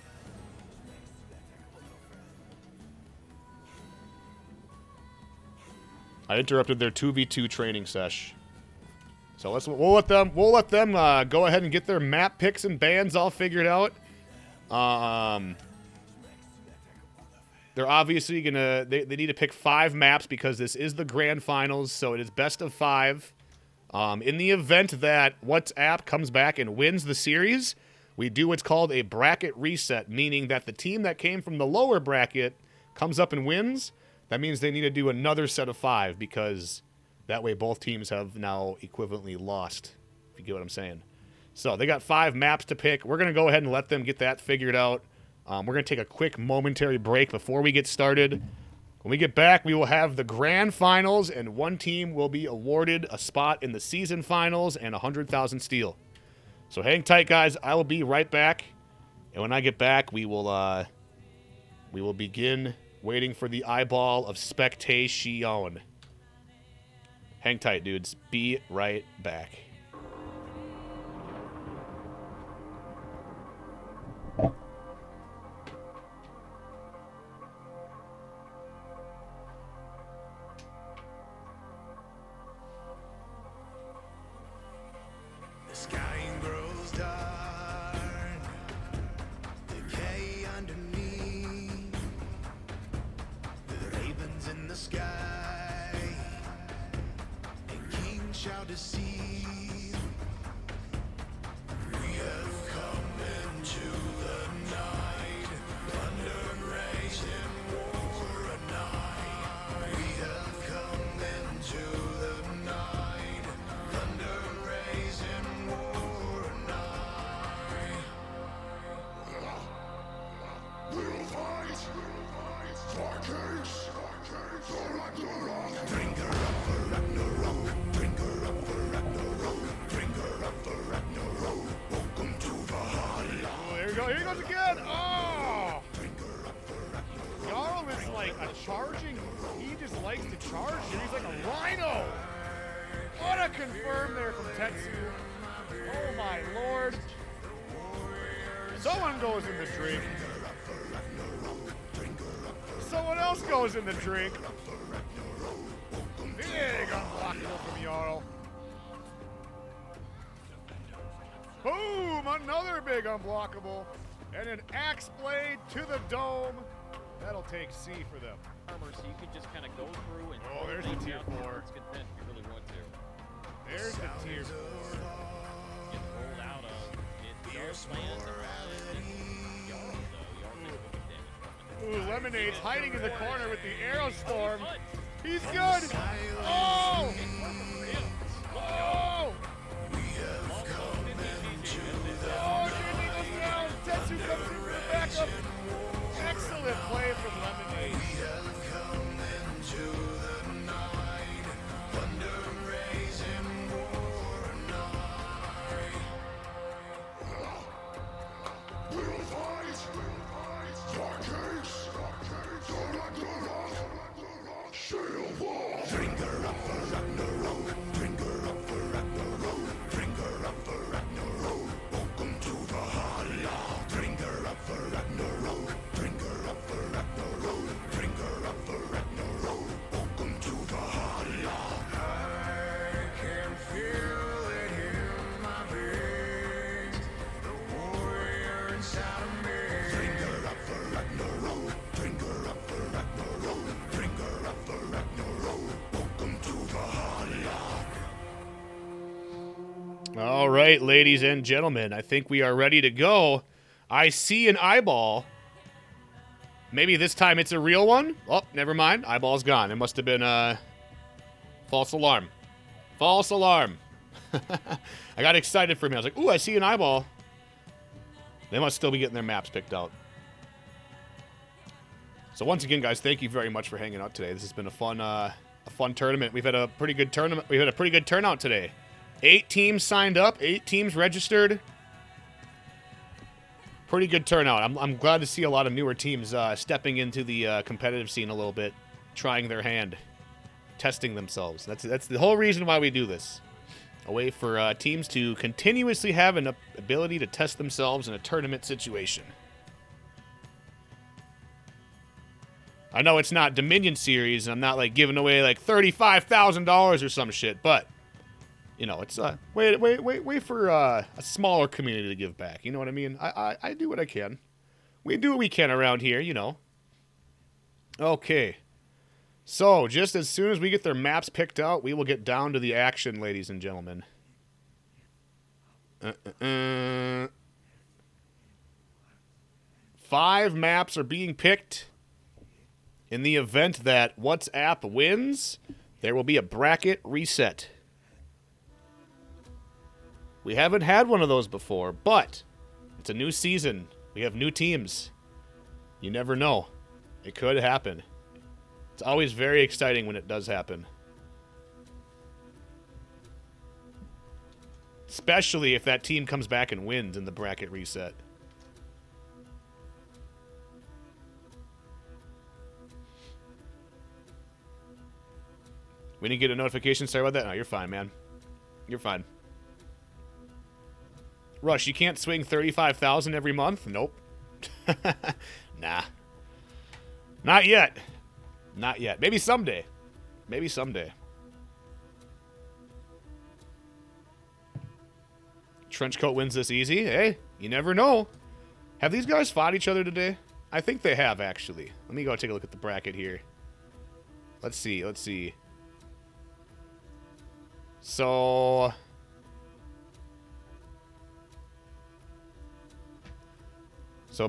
[SPEAKER 1] I interrupted their 2v2 training sesh. So we'll let them go ahead and get their map picks and bans all figured out. They're obviously gonna they need to pick 5 maps because this is the grand finals, so it is best of 5. In the event that WhatsApp comes back and wins the series, we do what's called a bracket reset, meaning that the team that came from the lower bracket comes up and wins. That means they need to do another set of 5 because that way both teams have now equivalently lost, if you get what I'm saying. So they got 5 maps to pick. We're going to go ahead and let them get that figured out. We're going to take a quick momentary break before we get started. When we get back, we will have the grand finals, and 1 team will be awarded a spot in the season finals and 100,000 steel. So hang tight, guys. I will be right back. And when I get back, we will begin waiting for the eyeball of spectation. Hang tight, dudes. Be right back.
[SPEAKER 2] sky, and kings shall deceive. We have come into the night, thunder and rain and war and night. We have come into the night, thunder and rain and war and night. We'll fight for kings, for Ragnarok. Bringer up the Ragnarok, bringer up the Ragnarok, bringer up the Ragnarok. Welcome to Valhalla.
[SPEAKER 1] Oh, here we go. Here he goes again. Oh! Jarl is like a charging. He just likes to charge you. He's like a rhino. What a confirm there from Tetsu. Oh my lord. Someone goes in the drink. Someone else goes in the drink. Big unblockable from Jarl. Boom! Another big unblockable. And an axe blade to the dome. That'll take C for them.
[SPEAKER 3] Armor, so you can just kind of go through and
[SPEAKER 1] Oh, there's the
[SPEAKER 3] things
[SPEAKER 1] tier
[SPEAKER 3] out
[SPEAKER 1] 4.
[SPEAKER 3] It's content if you really want to.
[SPEAKER 1] There's the tier 4.
[SPEAKER 3] Get rolled out of it. Jarl's land. Jarl, though. Jarl takes a bit of damage.
[SPEAKER 1] Ooh, Lemonade's hiding in the corner with the arrow storm. He's good. Oh! Oh! Oh, Jimmy goes down. Tetsu comes in for the backup. Excellent play from Lemonade.
[SPEAKER 2] We'll fight for kings, for Ragnarok. Sail wall. Bringer up the Ragnarok, bringer up the Ragnarok, bringer up the Ragnarok. Welcome to Valhalla. Bringer up the Ragnarok, bringer up the Ragnarok, bringer up the Ragnarok. Welcome to Valhalla. I can feel it in my veins, the warrior inside of me. Bringer up the Ragnarok, bringer up the Ragnarok, bringer up the Ragnarok. Welcome to Valhalla.
[SPEAKER 1] All right, ladies and gentlemen, I think we are ready to go. I see an eyeball. Maybe this time it's a real one. Oh, never mind. Eyeball's gone. It must have been a false alarm. False alarm. I got excited for me. I was like, ooh, I see an eyeball. They must still be getting their maps picked out. So once again, guys, thank you very much for hanging out today. This has been a fun tournament. We've had a pretty good tournament. We've had a pretty good turnout today. 8 teams signed up, 8 teams registered. Pretty good turnout. I'm glad to see a lot of newer teams stepping into the competitive scene a little bit, trying their hand, testing themselves. That's the whole reason why we do this. A way for teams to continuously have an ability to test themselves in a tournament situation. I know it's not Dominion Series, and I'm not like giving away like $35,000 or some shit, but you know, it's wait for a smaller community to give back. You know what I mean? I do what I can. We do what we can around here, you know. Okay. So, just as soon as we get their maps picked out, we will get down to the action, ladies and gentlemen. 5 maps are being picked. In the event that WhatsApp wins, there will be a bracket reset. We haven't had one of those before, but it's a new season. We have new teams. You never know. It could happen. It's always very exciting when it does happen. Especially if that team comes back and wins in the bracket reset. We didn't get a notification. Sorry about that. No, you're fine, man. You're fine. Rush, you can't swing 35,000 every month? Nope. Nah. Not yet. Not yet. Maybe someday. Maybe someday. Trenchcoat wins this easy. Hey, you never know. Have these guys fought each other today? I think they have, actually. Let me go take a look at the bracket here. Let's see. Let's see. So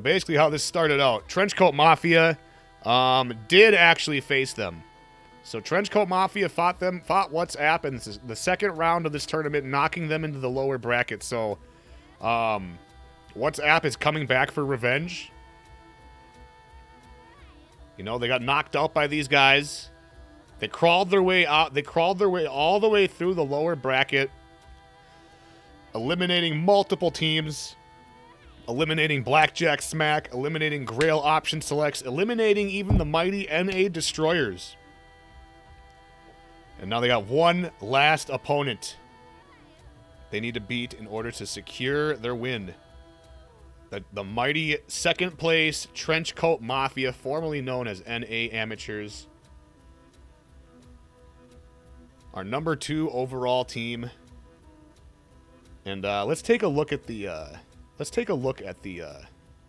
[SPEAKER 1] basically how this started out, Trenchcoat Mafia did actually face them. So Trenchcoat Mafia fought WhatsApp in the second round of this tournament, knocking them into the lower bracket. So WhatsApp is coming back for revenge. You know, they got knocked out by these guys. They crawled their way out. They crawled their way all the way through the lower bracket, eliminating multiple teams, eliminating Blackjack Smack, eliminating Grail Option Selects, eliminating even the mighty NA Destroyers. And now they got one last opponent they need to beat in order to secure their win. The mighty second place Trenchcoat Mafia, formerly known as NA Amateurs. Our number 2 overall team. And let's take a look at the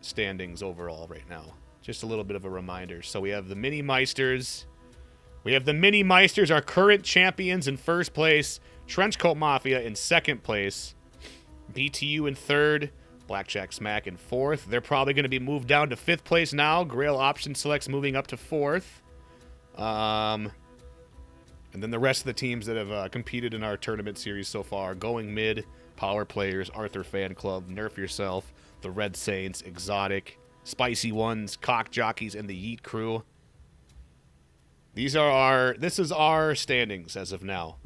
[SPEAKER 1] standings overall right now. Just a little bit of a reminder. So we have the Mini Meisters. We have the Mini Meisters, our current champions, in first place. Trenchcoat Mafia in second place. BTU in third. Blackjack Smack in fourth. They're probably going to be moved down to fifth place now. Grail Option Selects moving up to fourth. And then the rest of the teams that have competed in our tournament series so far: Going Mid, Power Players, Arthur Fan Club, Nerf Yourself, the Red Saints, Exotic, Spicy Ones, Cock Jockeys, and the Yeet Crew. This is our standings as of now.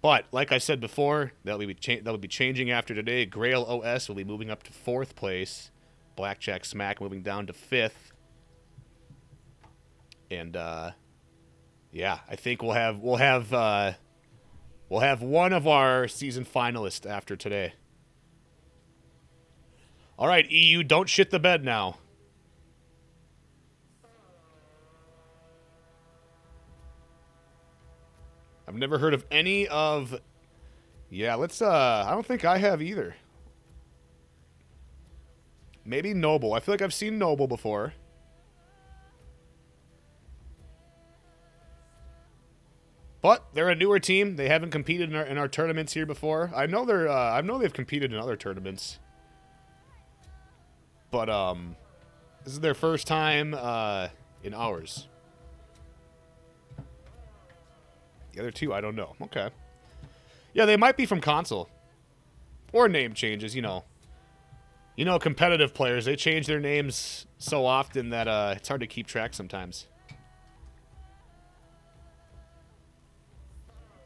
[SPEAKER 1] But like I said before, that'll be changing after today. Grail OS will be moving up to fourth place. Blackjack Smack moving down to fifth. And yeah, I think we'll have one of our season finalists after today. All right, EU, don't shit the bed now. I've never heard of any of... Yeah, let's... I don't think I have either. Maybe Noble. I feel like I've seen Noble before. But they're a newer team. They haven't competed in our tournaments here before. I know they've competed in other tournaments. But this is their first time in ours. The other two, I don't know. Okay. Yeah, they might be from console. Or name changes, you know. You know, competitive players, they change their names so often that it's hard to keep track sometimes.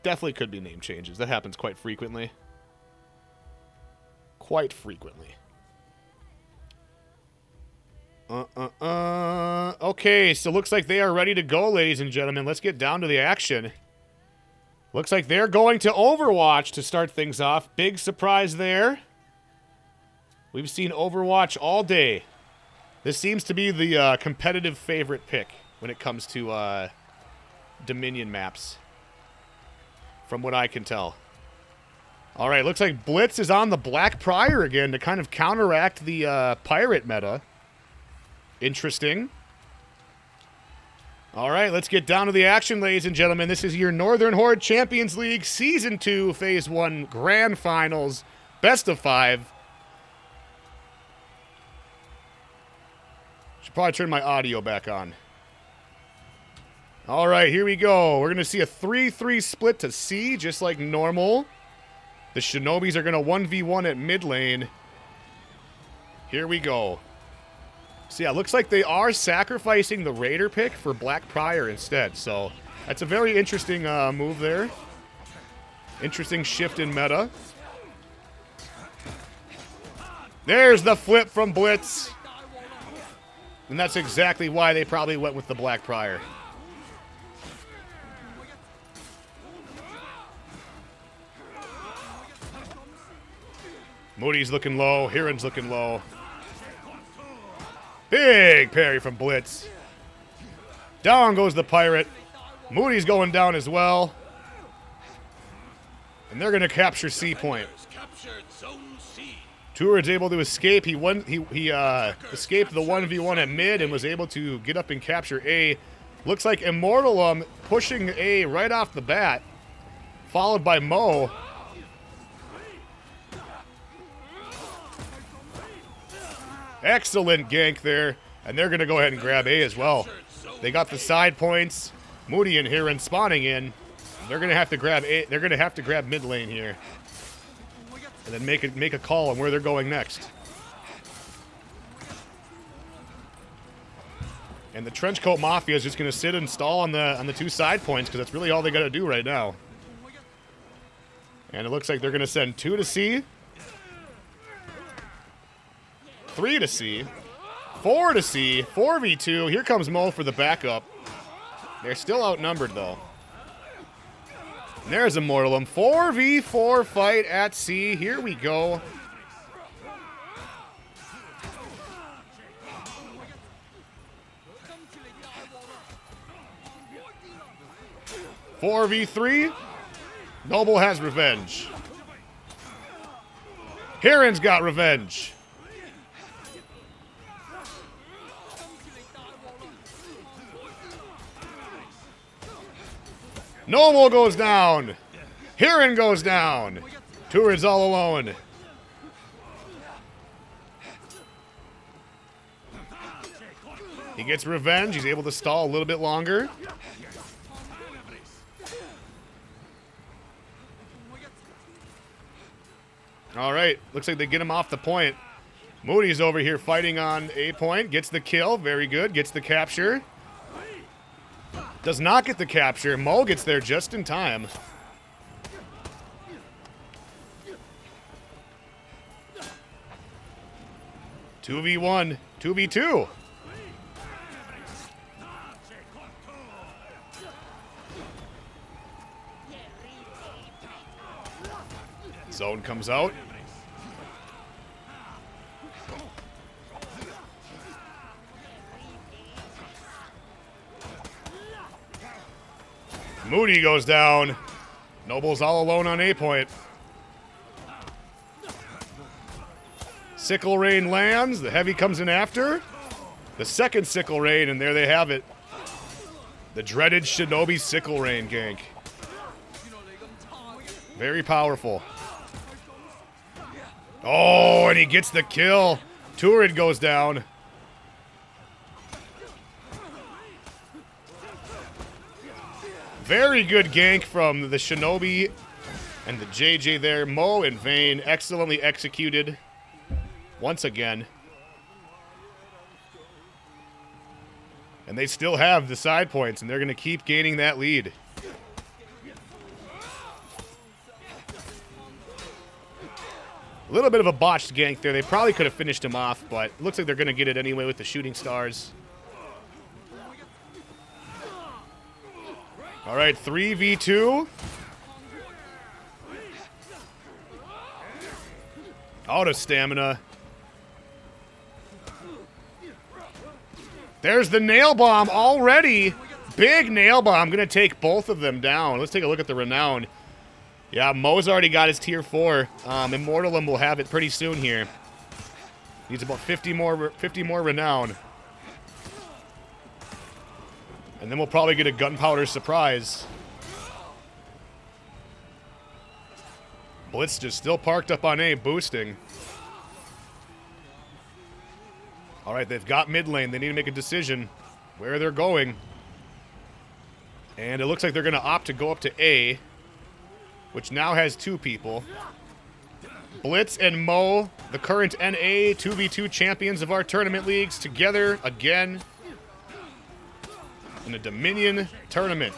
[SPEAKER 1] Definitely could be name changes. That happens quite frequently. Quite frequently. Okay, so looks like they are ready to go, ladies and gentlemen. Let's get down to the action. Looks like they're going to Overwatch to start things off. Big surprise there. We've seen Overwatch all day. This seems to be the competitive favorite pick when it comes to Dominion maps, from what I can tell. All right, looks like Blitz is on the Black Prior again to kind of counteract the pirate meta. Interesting. All right, let's get down to the action, ladies and gentlemen. This is your Northern Horde Champions League Season 2 Phase 1 Grand Finals, Best of 5. Should probably turn my audio back on. All right, here we go. We're going to see a 3-3 split to C, just like normal. The Shinobis are going to 1v1 at mid lane. Here we go. So yeah, looks like they are sacrificing the Raider pick for Black Prior instead. So that's a very interesting move there. Interesting shift in meta. There's the flip from Blitz. And that's exactly why they probably went with the Black Prior. Moody's looking low. Hiran's looking low. Big parry from Blitz. Down goes the Pirate. Moody's going down as well. And they're going to capture C point. Tour is able to escape. He escaped the 1v1 at mid and was able to get up and capture A. Looks like Immortalum pushing A right off the bat, followed by Mo. Excellent gank there, and they're going to go ahead and grab A as well. They got the side points. Moody and Heron spawning in. They're going to have to grab A. They're going to have to grab mid lane here, and then make a call on where they're going next. And the Trenchcoat Mafia is just going to sit and stall on the two side points because that's really all they got to do right now. And it looks like they're going to send 2 to C, 3 to C, 4 to C, 4v2. Here comes Mo for the backup. They're still outnumbered, though. And there's Immortalum. 4v4 fight at C. Here we go. Four v 3. Noble has revenge. Heron's got revenge. Noble goes down. Heron goes down. Turid's all alone. He gets revenge. He's able to stall a little bit longer. All right, looks like they get him off the point. Moody's over here fighting on A point. Gets the kill, very good. Gets the capture. Does not get the capture. Mo gets there just in time. Two v 1, 2v2. Zone comes out. Moody goes down. Noble's all alone on A point. Sickle Rain lands. The heavy comes in after. The second Sickle Rain, and there they have it. The dreaded Shinobi Sickle Rain gank. Very powerful. Oh, and he gets the kill. Turid goes down. Very good gank from the Shinobi and the JJ there. Mo and Vayne excellently executed once again. And they still have the side points, and they're going to keep gaining that lead. A little bit of a botched gank there. They probably could have finished him off, but it looks like they're going to get it anyway with the shooting stars. All right, 3v2. Out of stamina. There's the nail bomb already. Big nail bomb. Going to take both of them down. Let's take a look at the renown. Yeah, Mo's already got his tier 4. Immortalum will have it pretty soon here. Needs about 50 more renown. And then we'll probably get a gunpowder surprise. Blitz just still parked up on A, boosting. All right, they've got mid lane. They need to make a decision where they're going. And it looks like they're going to opt to go up to A, which now has 2 people. Blitz and Mo, the current NA 2v2 champions of our tournament leagues, together again in a Dominion tournament.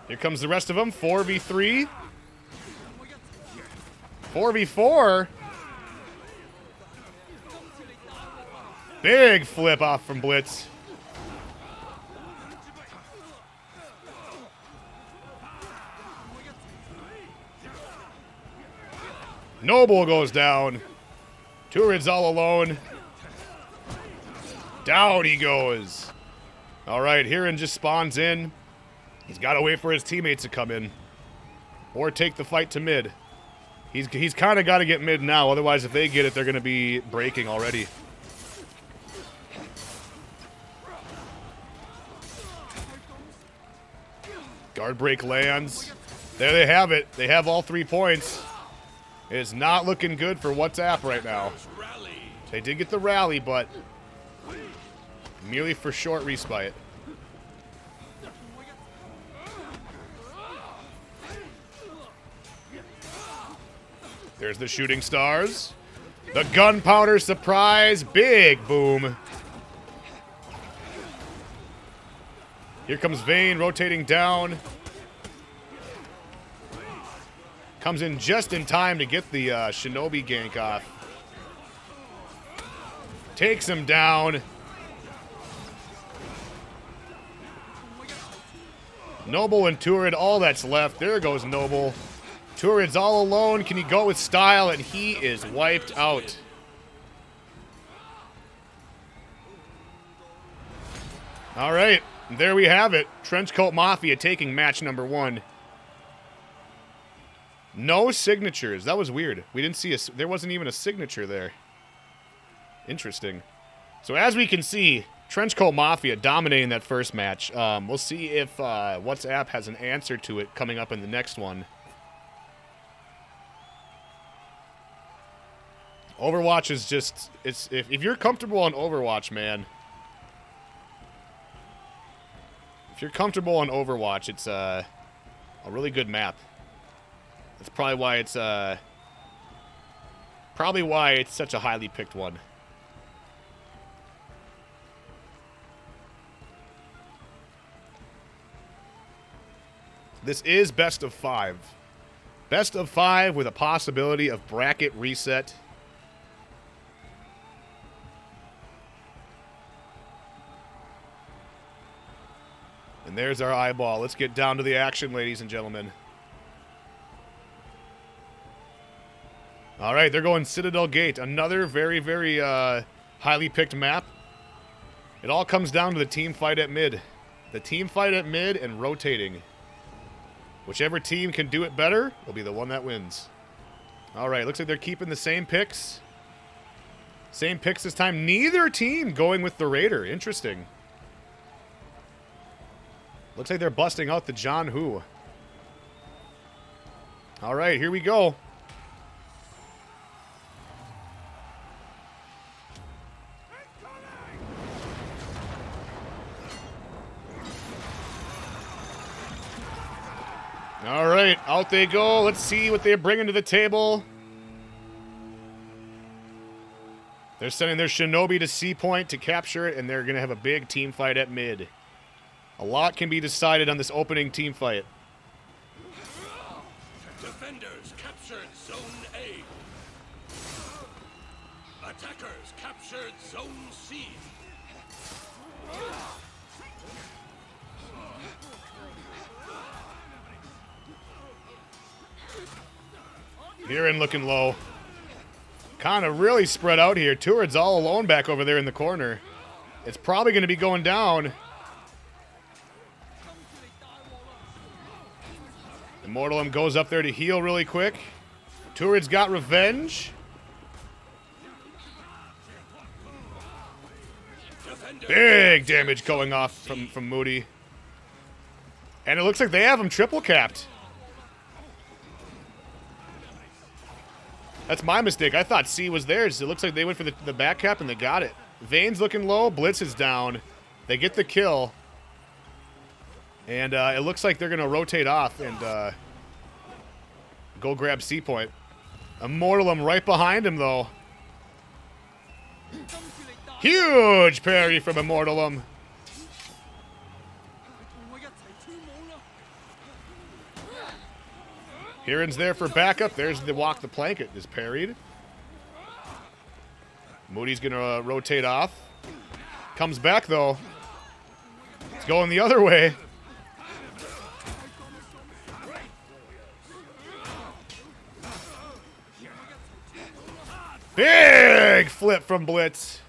[SPEAKER 1] Here comes the rest of them. 4v3. 4v4. Big flip off from Blitz. Noble goes down. Turid's all alone. Down he goes. All right, Heron just spawns in. He's got to wait for his teammates to come in. Or take the fight to mid. He's kind of got to get mid now. Otherwise, if they get it, they're going to be breaking already. Guard break lands. There they have it. They have all 3 points. It is not looking good for WhatsApp right now. They did get the rally, but merely for short respite. There's the shooting stars. The gunpowder surprise. Big boom. Here comes Vayne rotating down. Comes in just in time to get the Shinobi gank off. Takes him down. Noble and Turid, all that's left. There goes Noble. Turid's all alone. Can he go with style? And he is wiped out. All right. There we have it. Trenchcoat Mafia taking match number 1. No signatures. That was weird. We didn't see there wasn't even a signature there. Interesting. So as we can see, Trenchcoat Mafia dominating that first match. We'll see if WhatsApp has an answer to it coming up in the next one. Overwatch is just, if you're comfortable on Overwatch, man. If you're comfortable on Overwatch, it's a really good map. That's probably why it's such a highly picked one. This is best of 5. Best of 5 with a possibility of bracket reset. And there's our eyeball. Let's get down to the action, ladies and gentlemen. All right, they're going Citadel Gate. Another very, very highly picked map. It all comes down to the team fight at mid. The team fight at mid and rotating. Whichever team can do it better will be the one that wins. All right, looks like they're keeping the same picks. Same picks this time. Neither team going with the Raider. Interesting. Looks like they're busting out the John Who. All right, here we go. All right, out they go. Let's see what they're bringing to the table. They're sending their Shinobi to C point to capture it, and they're going to have a big team fight at mid. A lot can be decided on this opening team fight.
[SPEAKER 2] Defenders captured Zone A. Attackers captured Zone C.
[SPEAKER 1] Viren looking low. Kind of really spread out here. Turid's all alone back over there in the corner. It's probably going to be going down. Immortalum goes up there to heal really quick. Turid's got revenge. Big damage going off from Moody. And it looks like they have him triple capped. That's my mistake. I thought C was theirs. It looks like they went for the back cap and they got it. Vayne's looking low. Blitz is down. They get the kill. And it looks like they're going to rotate off and go grab C point. Immortalum right behind him, though. Huge parry from Immortalum. Hiran's there for backup. There's the walk the plank. It is parried. Moody's going to rotate off. Comes back, though. It's going the other way. Big flip from Blitz.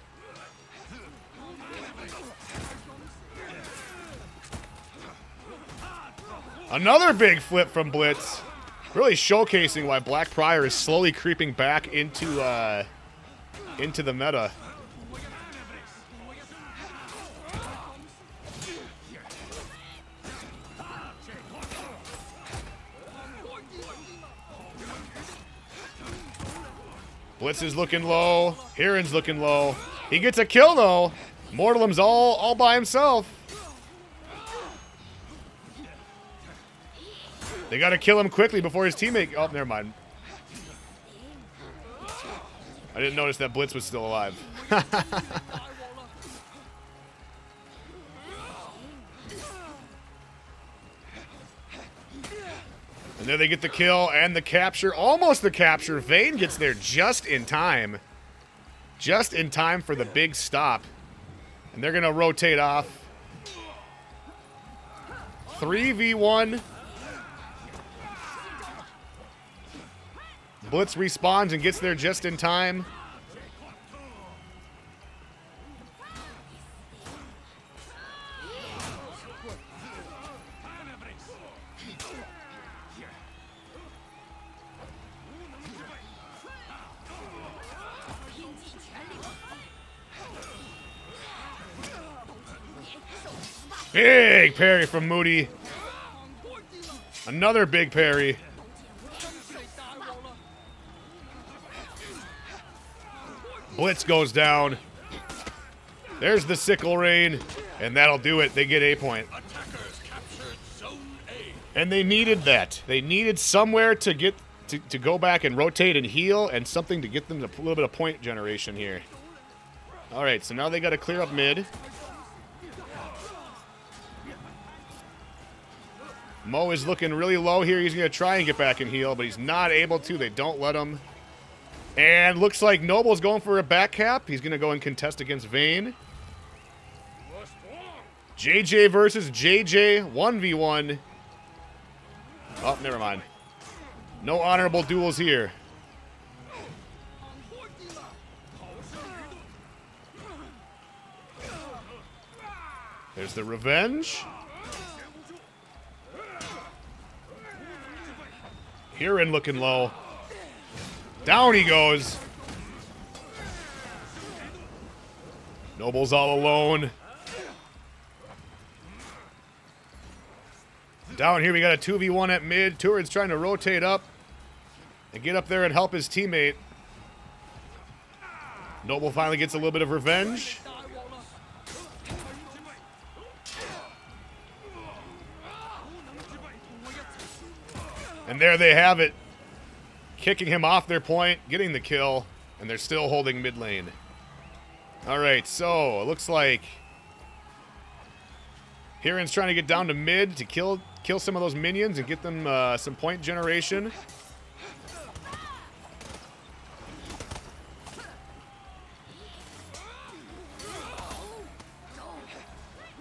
[SPEAKER 1] Another big flip from Blitz. Really showcasing why Black Prior is slowly creeping back into the meta. Blitz is looking low. Hiren's looking low. He gets a kill, though. Mortalum's all by himself. They got to kill him quickly before his teammate... Oh, never mind. I didn't notice that Blitz was still alive. And there they get the kill and the capture. Almost the capture. Vayne gets there just in time. Just in time for the big stop. And they're going to rotate off. 3v1. Blitz respawns and gets there just in time. Big parry from Moody. Another big parry. Blitz goes down. There's the sickle rain, and that'll do it. They get a point. And they needed that. They needed somewhere to get to go back and rotate and heal, and something to get them a little bit of point generation here. All right, so now they got to clear up mid. Mo is looking really low here. He's going to try and get back and heal, but he's not able to. They don't let him. And looks like Noble's going for a back cap. He's going to go and contest against Vayne. JJ versus JJ, 1v1. Oh, never mind. No honorable duels here. There's the revenge. Hiren looking low. Down he goes. Noble's all alone. Down here we got a 2v1 at mid. Turin's trying to rotate up and get up there and help his teammate. Noble finally gets a little bit of revenge. And there they have it. Kicking him off their point, getting the kill, and they're still holding mid lane. All right, so it looks like Hiren's trying to get down to mid to kill some of those minions and get them some point generation.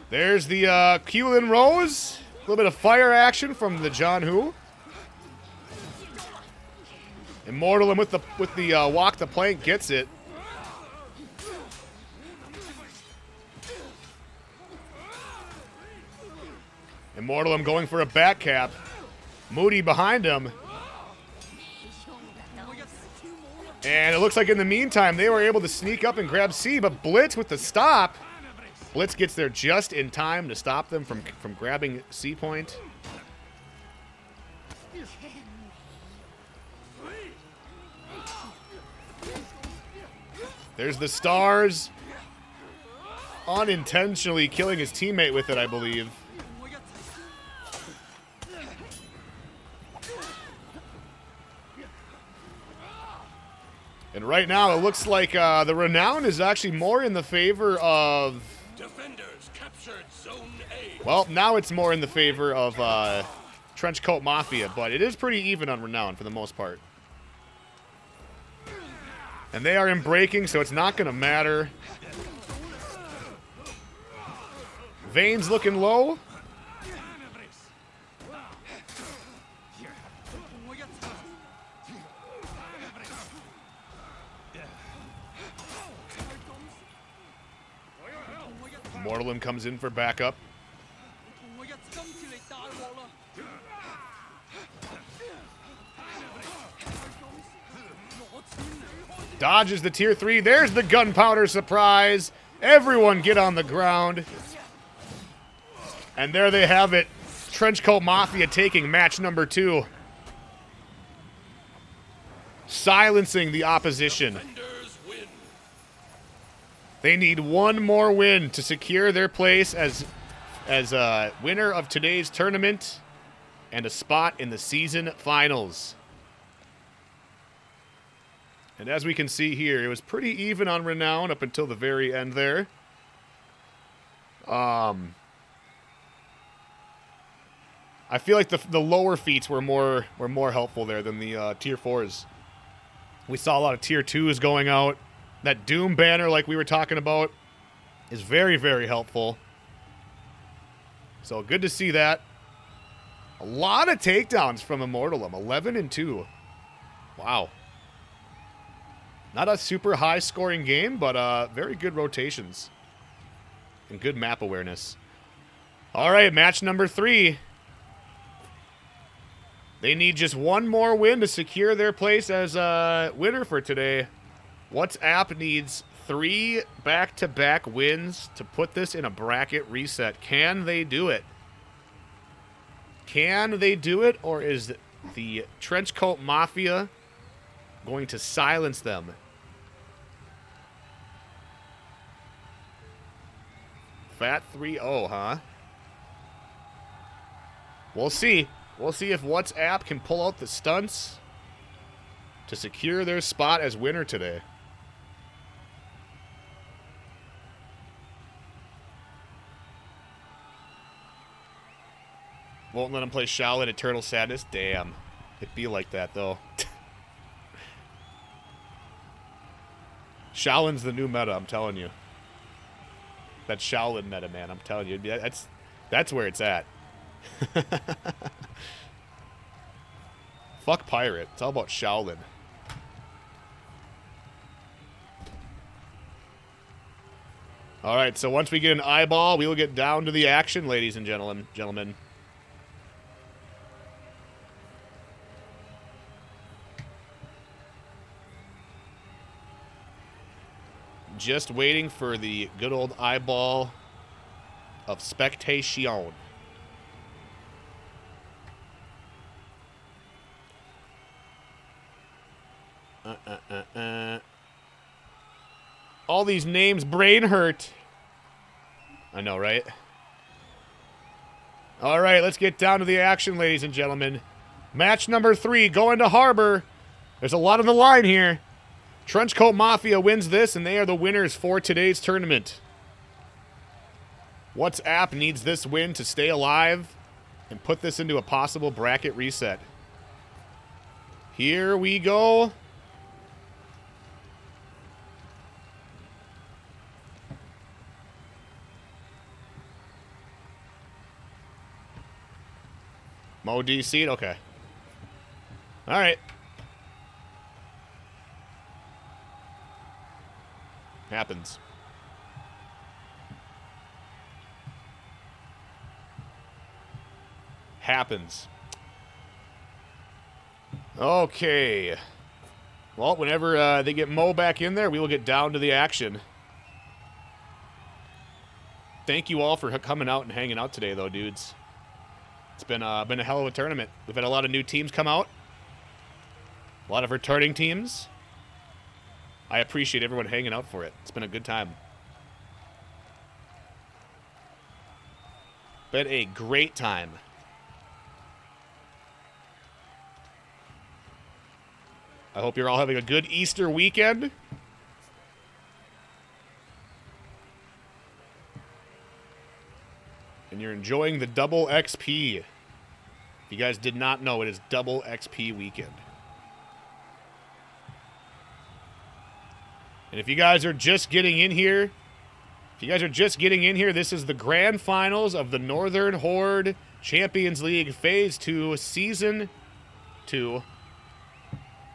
[SPEAKER 1] There's the Keelan Rose. A little bit of fire action from the John Who. Immortal with the walk the plank gets it. Immortal going for a back cap. Moody behind him. And it looks like in the meantime they were able to sneak up and grab C, but Blitz with the stop. Blitz gets there just in time to stop them from grabbing C point. There's the stars. Unintentionally killing his teammate with it, I believe. And right now, it looks like the Renown is actually more in the favor of...
[SPEAKER 2] Defenders captured Zone A.
[SPEAKER 1] Well, now it's more in the favor of Trenchcoat Mafia, but it is pretty even on Renown for the most part. And they are in breaking, so it's not going to matter. Vayne's looking low. Mortalum comes in for backup. Dodges the tier 3. There's the gunpowder surprise. Everyone get on the ground. And there they have it. Trenchcoat Mafia taking match number 2. silencing the opposition.
[SPEAKER 2] Defenders win.
[SPEAKER 1] They need one more win to secure their place as winner of today's tournament and a spot in the season finals. And as we can see here, it was pretty even on Renown up until the very end there. I feel like the lower feats were more helpful there than the tier 4s. We saw a lot of tier 2s going out. That Doom banner, like we were talking about, is very, very helpful. So good to see that. A lot of takedowns from Immortalum. 11 and 2. Wow. Not a super high scoring game, but very good rotations. And good map awareness. All right, match number 3. They need just one more win to secure their place as winner for today. WhatsApp needs 3 back-to-back wins to put this in a bracket reset. Can they do it? Can they do it, or is the Trenchcoat Mafia going to silence them? Fat 3-0, huh? We'll see. We'll see if WhatsApp can pull out the stunts to secure their spot as winner today. Won't let him play Shaolin Eternal Sadness? Damn. It'd be like that, though. Shaolin's the new meta, I'm telling you. That Shaolin meta, man, I'm telling you. That's where it's at. Fuck Pirate. It's all about Shaolin. Alright, so once we get an eyeball, we will get down to the action, ladies and gentlemen. Just waiting for the good old eyeball of spectation. All these names brain hurt. I know, right? All right, let's get down to the action, ladies and gentlemen. Match number 3, going to Harbor. There's a lot on the line here. Trenchcoat Mafia wins this, and they are the winners for today's tournament. WhatsApp needs this win to stay alive and put this into a possible bracket reset. Here we go. Mo DC'd? Okay. All right. Happens. Happens. Okay. Well, whenever they get Mo back in there, we will get down to the action. Thank you all for coming out and hanging out today, though, dudes. It's been a hell of a tournament. We've had a lot of new teams come out. A lot of returning teams. I appreciate everyone hanging out for it. It's been a good time. Been a great time. I hope you're all having a good Easter weekend. And you're enjoying the double XP. If you guys did not know, it is double XP weekend. And if you guys are just getting in here, this is the grand finals of the Northern Horde Champions League Phase 2, Season 2.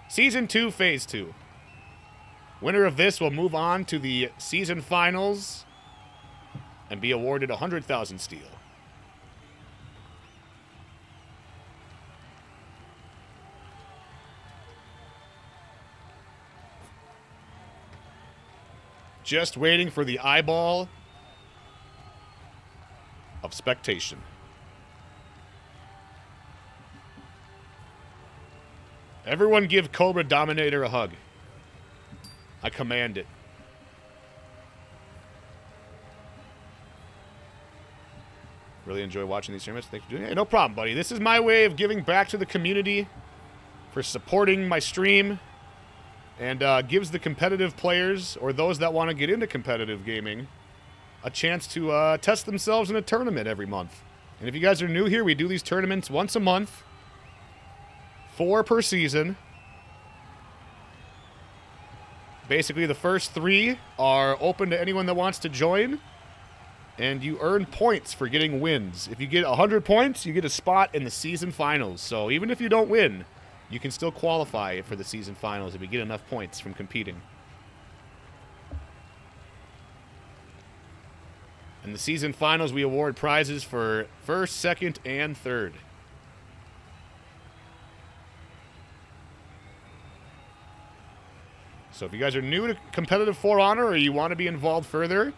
[SPEAKER 1] Season 2, Phase 2. Winner of this will move on to the season finals and be awarded 100,000 steel. Just waiting for the eyeball of spectation. Everyone give Cobra Dominator a hug. I command it. Really enjoy watching these tournaments. Thanks for doing it. Hey, no problem, buddy. This is my way of giving back to the community for supporting my stream, and gives the competitive players, or those that want to get into competitive gaming, a chance to test themselves in a tournament every month. And if you guys are new here, we do these tournaments once a month. 4 per season. Basically, the first 3 are open to anyone that wants to join. And you earn points for getting wins. If you get 100 points, you get a spot in the season finals. So even if you don't win, you can still qualify for the season finals if you get enough points from competing. In the season finals, we award prizes for first, second, and third. So if you guys are new to competitive For Honor or you want to be involved further,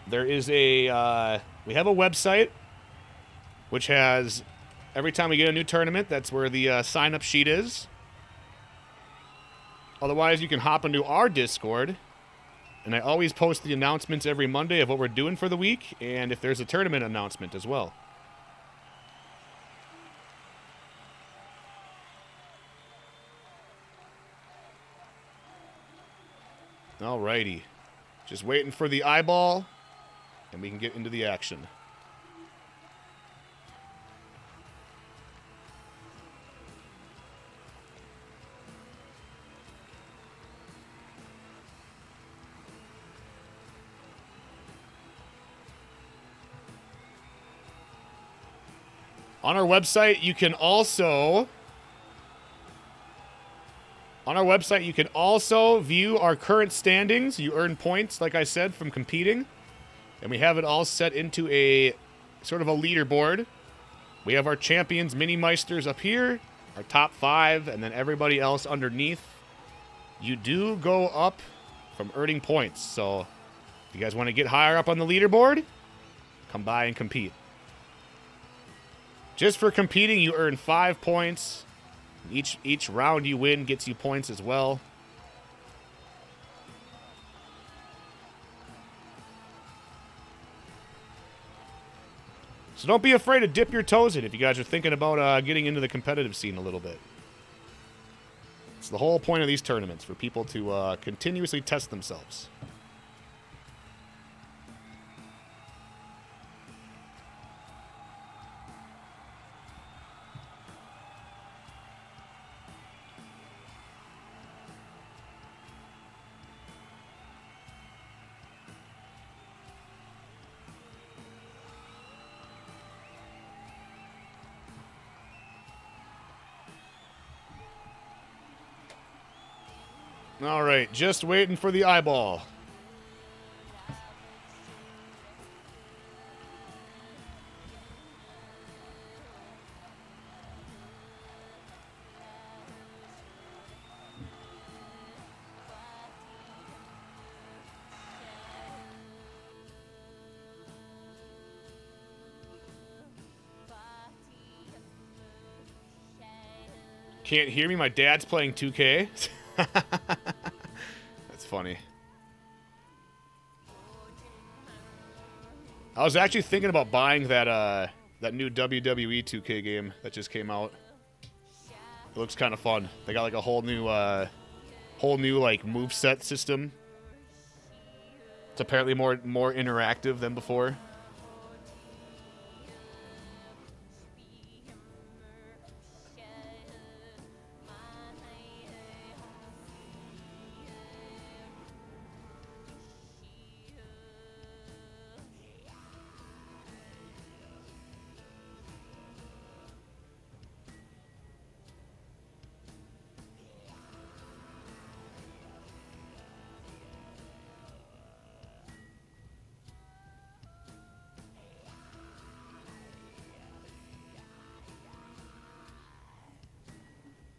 [SPEAKER 1] there is a, we have a website which has, every time we get a new tournament, that's where the sign-up sheet is. Otherwise, you can hop into our Discord, and I always post the announcements every Monday of what we're doing for the week, and if there's a tournament announcement as well. Alrighty. Just waiting for the eyeball, and we can get into the action. On our website, you can also view our current standings. You earn points, like I said, from competing. And we have it all set into a sort of a leaderboard. We have our champions, mini-meisters up here, our top 5, and then everybody else underneath. You do go up from earning points. So if you guys want to get higher up on the leaderboard, come by and compete. Just for competing, you earn 5 points. Each round you win gets you points as well. So don't be afraid to dip your toes in if you guys are thinking about getting into the competitive scene a little bit. It's the whole point of these tournaments, for people to continuously test themselves. All right, just waiting for the eyeball. Can't hear me? My dad's playing 2K. That's funny. I was actually thinking about buying that that new WWE 2K game that just came out. It looks kind of fun. They got like a whole new like moveset system. It's apparently more interactive than before.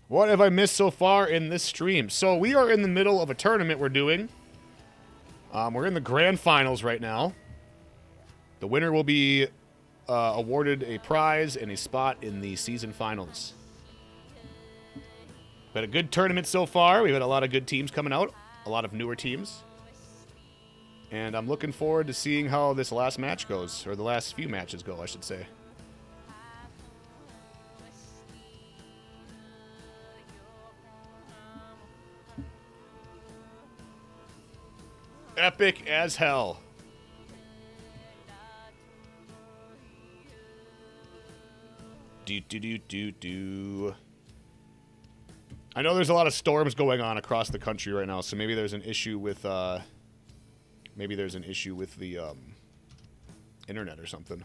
[SPEAKER 1] What have I missed so far in this stream? So we are in the middle of a tournament we're doing. We're in the grand finals right now. The winner will be awarded a prize and a spot in the season finals. Been a good tournament so far. We've had a lot of good teams coming out. A lot of newer teams. And I'm looking forward to seeing how this last match goes. Or the last few matches go, I should say. Epic as hell. Do. I know there's a lot of storms going on across the country right now, so maybe there's an issue with the internet or something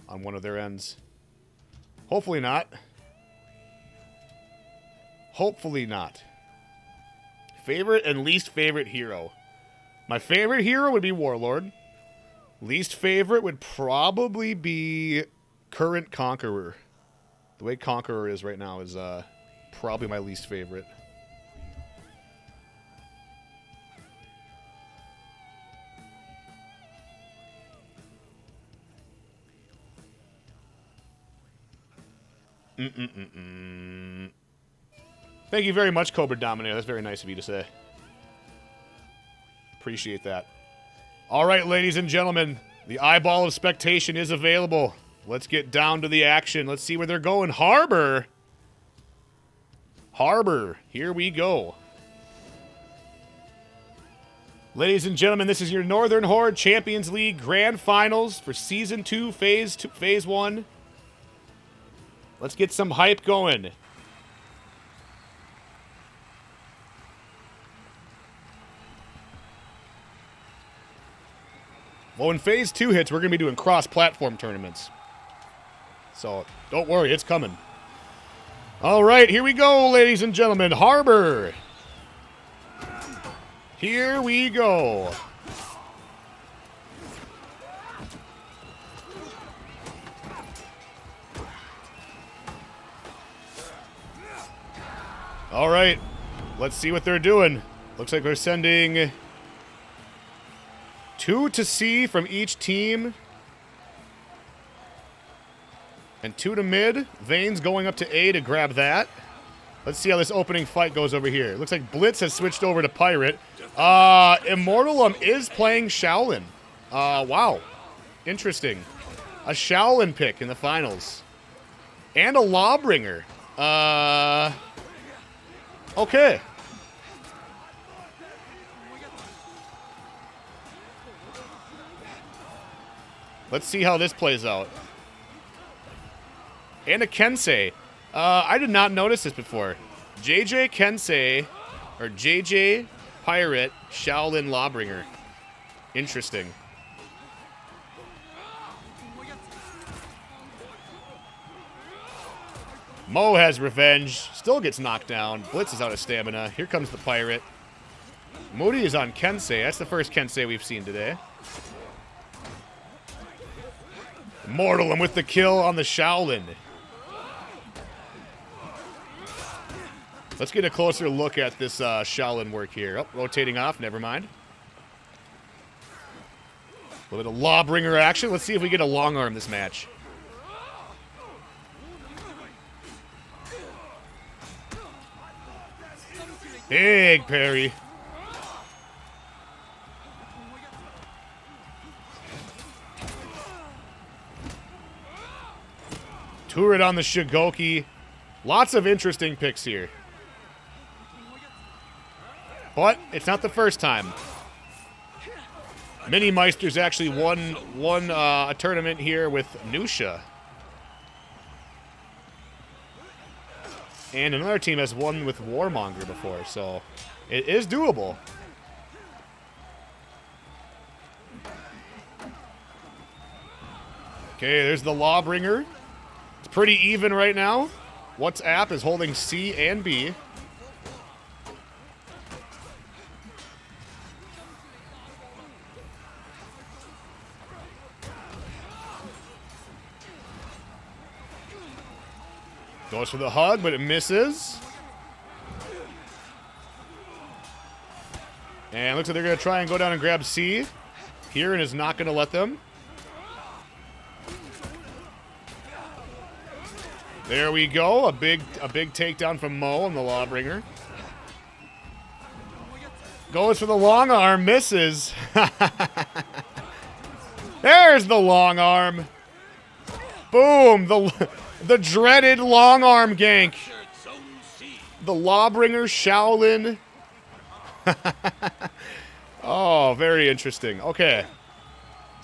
[SPEAKER 1] on one of their ends. Hopefully not. Hopefully not. Favorite and least favorite hero. My favorite hero would be Warlord. Least favorite would probably be current Conqueror. The way Conqueror is right now is probably my least favorite. Thank you very much, Cobra Dominator. That's very nice of you to say. Appreciate that. All right, ladies and gentlemen, the eyeball of spectation is available. Let's get down to the action. Let's see where they're going. Harbor. Harbor. Here we go. Ladies and gentlemen, this is your Northern Horde Champions League Grand Finals for Season 2, Phase 1. Let's get some hype going. Well, when Phase 2 hits, we're going to be doing cross-platform tournaments. So, don't worry, it's coming. All right, here we go, ladies and gentlemen. Harbor. Here we go. All right, let's see what they're doing. Looks like they're sending 2 to C from each team. And 2 to mid. Vane's going up to A to grab that. Let's see how this opening fight goes over here. Looks like Blitz has switched over to Pirate. Immortalum is playing Shaolin. Wow. Interesting. A Shaolin pick in the finals. And a Lawbringer. Okay. Let's see how this plays out. And a Kensei. I did not notice this before. JJ Kensei, or JJ Pirate, Shaolin Lawbringer. Interesting. Mo has revenge. Still gets knocked down. Blitz is out of stamina. Here comes the Pirate. Moody is on Kensei. That's the first Kensei we've seen today. Immortalum with the kill on the Shaolin. Let's get a closer look at this Shaolin work here. Oh, rotating off. Never mind. A little bit of Lawbringer action. Let's see if we get a long arm this match. Big parry. Turret on the Shigoki. Lots of interesting picks here. But it's not the first time. Mini Meister's actually won a tournament here with Nusha. And another team has won with Warmonger before, so it is doable. Okay, there's the Lawbringer. It's pretty even right now. WhatsApp is holding C and B. Goes for the hug, but it misses. And looks like they're going to try and go down and grab C. Kieran is not going to let them. There we go. A big takedown from Mo and the Lawbringer. Goes for the long arm, misses. There's the long arm. Boom, the dreaded long arm gank. The Lawbringer Shaolin. Oh, very interesting. Okay.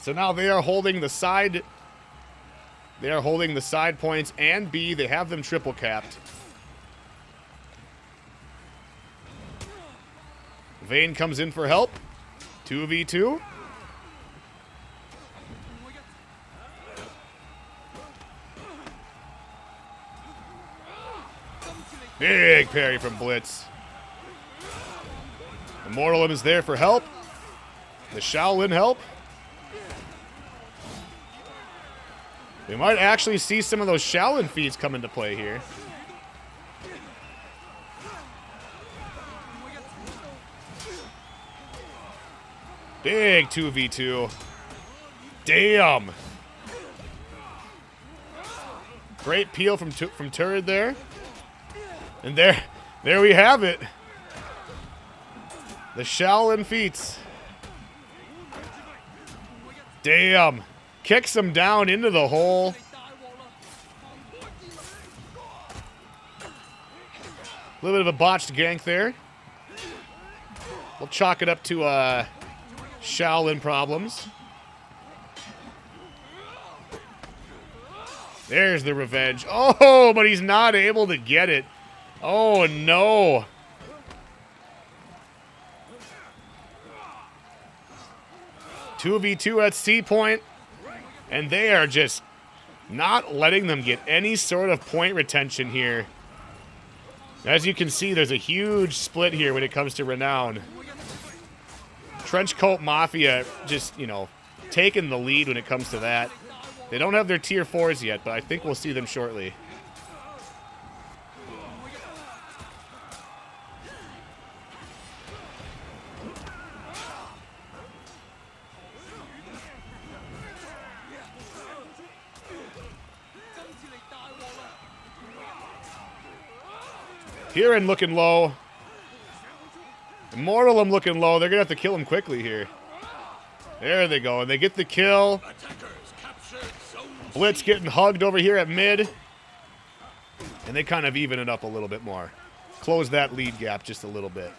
[SPEAKER 1] So now they are holding the side. They are holding the side points and B. They have them triple capped. Vayne comes in for help. 2v2. Big parry from Blitz. Immortalim is there for help. The Shaolin help. We might actually see some of those Shaolin feats come into play here. Big 2v2. Damn. Great peel from Turret there. And there we have it. The Shaolin feats. Damn. Kicks him down into the hole. A little bit of a botched gank there. We'll chalk it up to Shaolin problems. There's the revenge. Oh, but he's not able to get it. Oh, no. Two v2 at C point. And they are just not letting them get any sort of point retention here. As you can see, there's a huge split here when it comes to Renown. Trenchcoat Mafia just, you know, taking the lead when it comes to that. They don't have their tier 4s yet, but I think we'll see them shortly. Kieran looking low. Immortalim looking low. They're going to have to kill him quickly here. There they go. And they get the kill. Blitz getting hugged over here at mid. And they kind of even it up a little bit more. Close that lead gap just a little bit.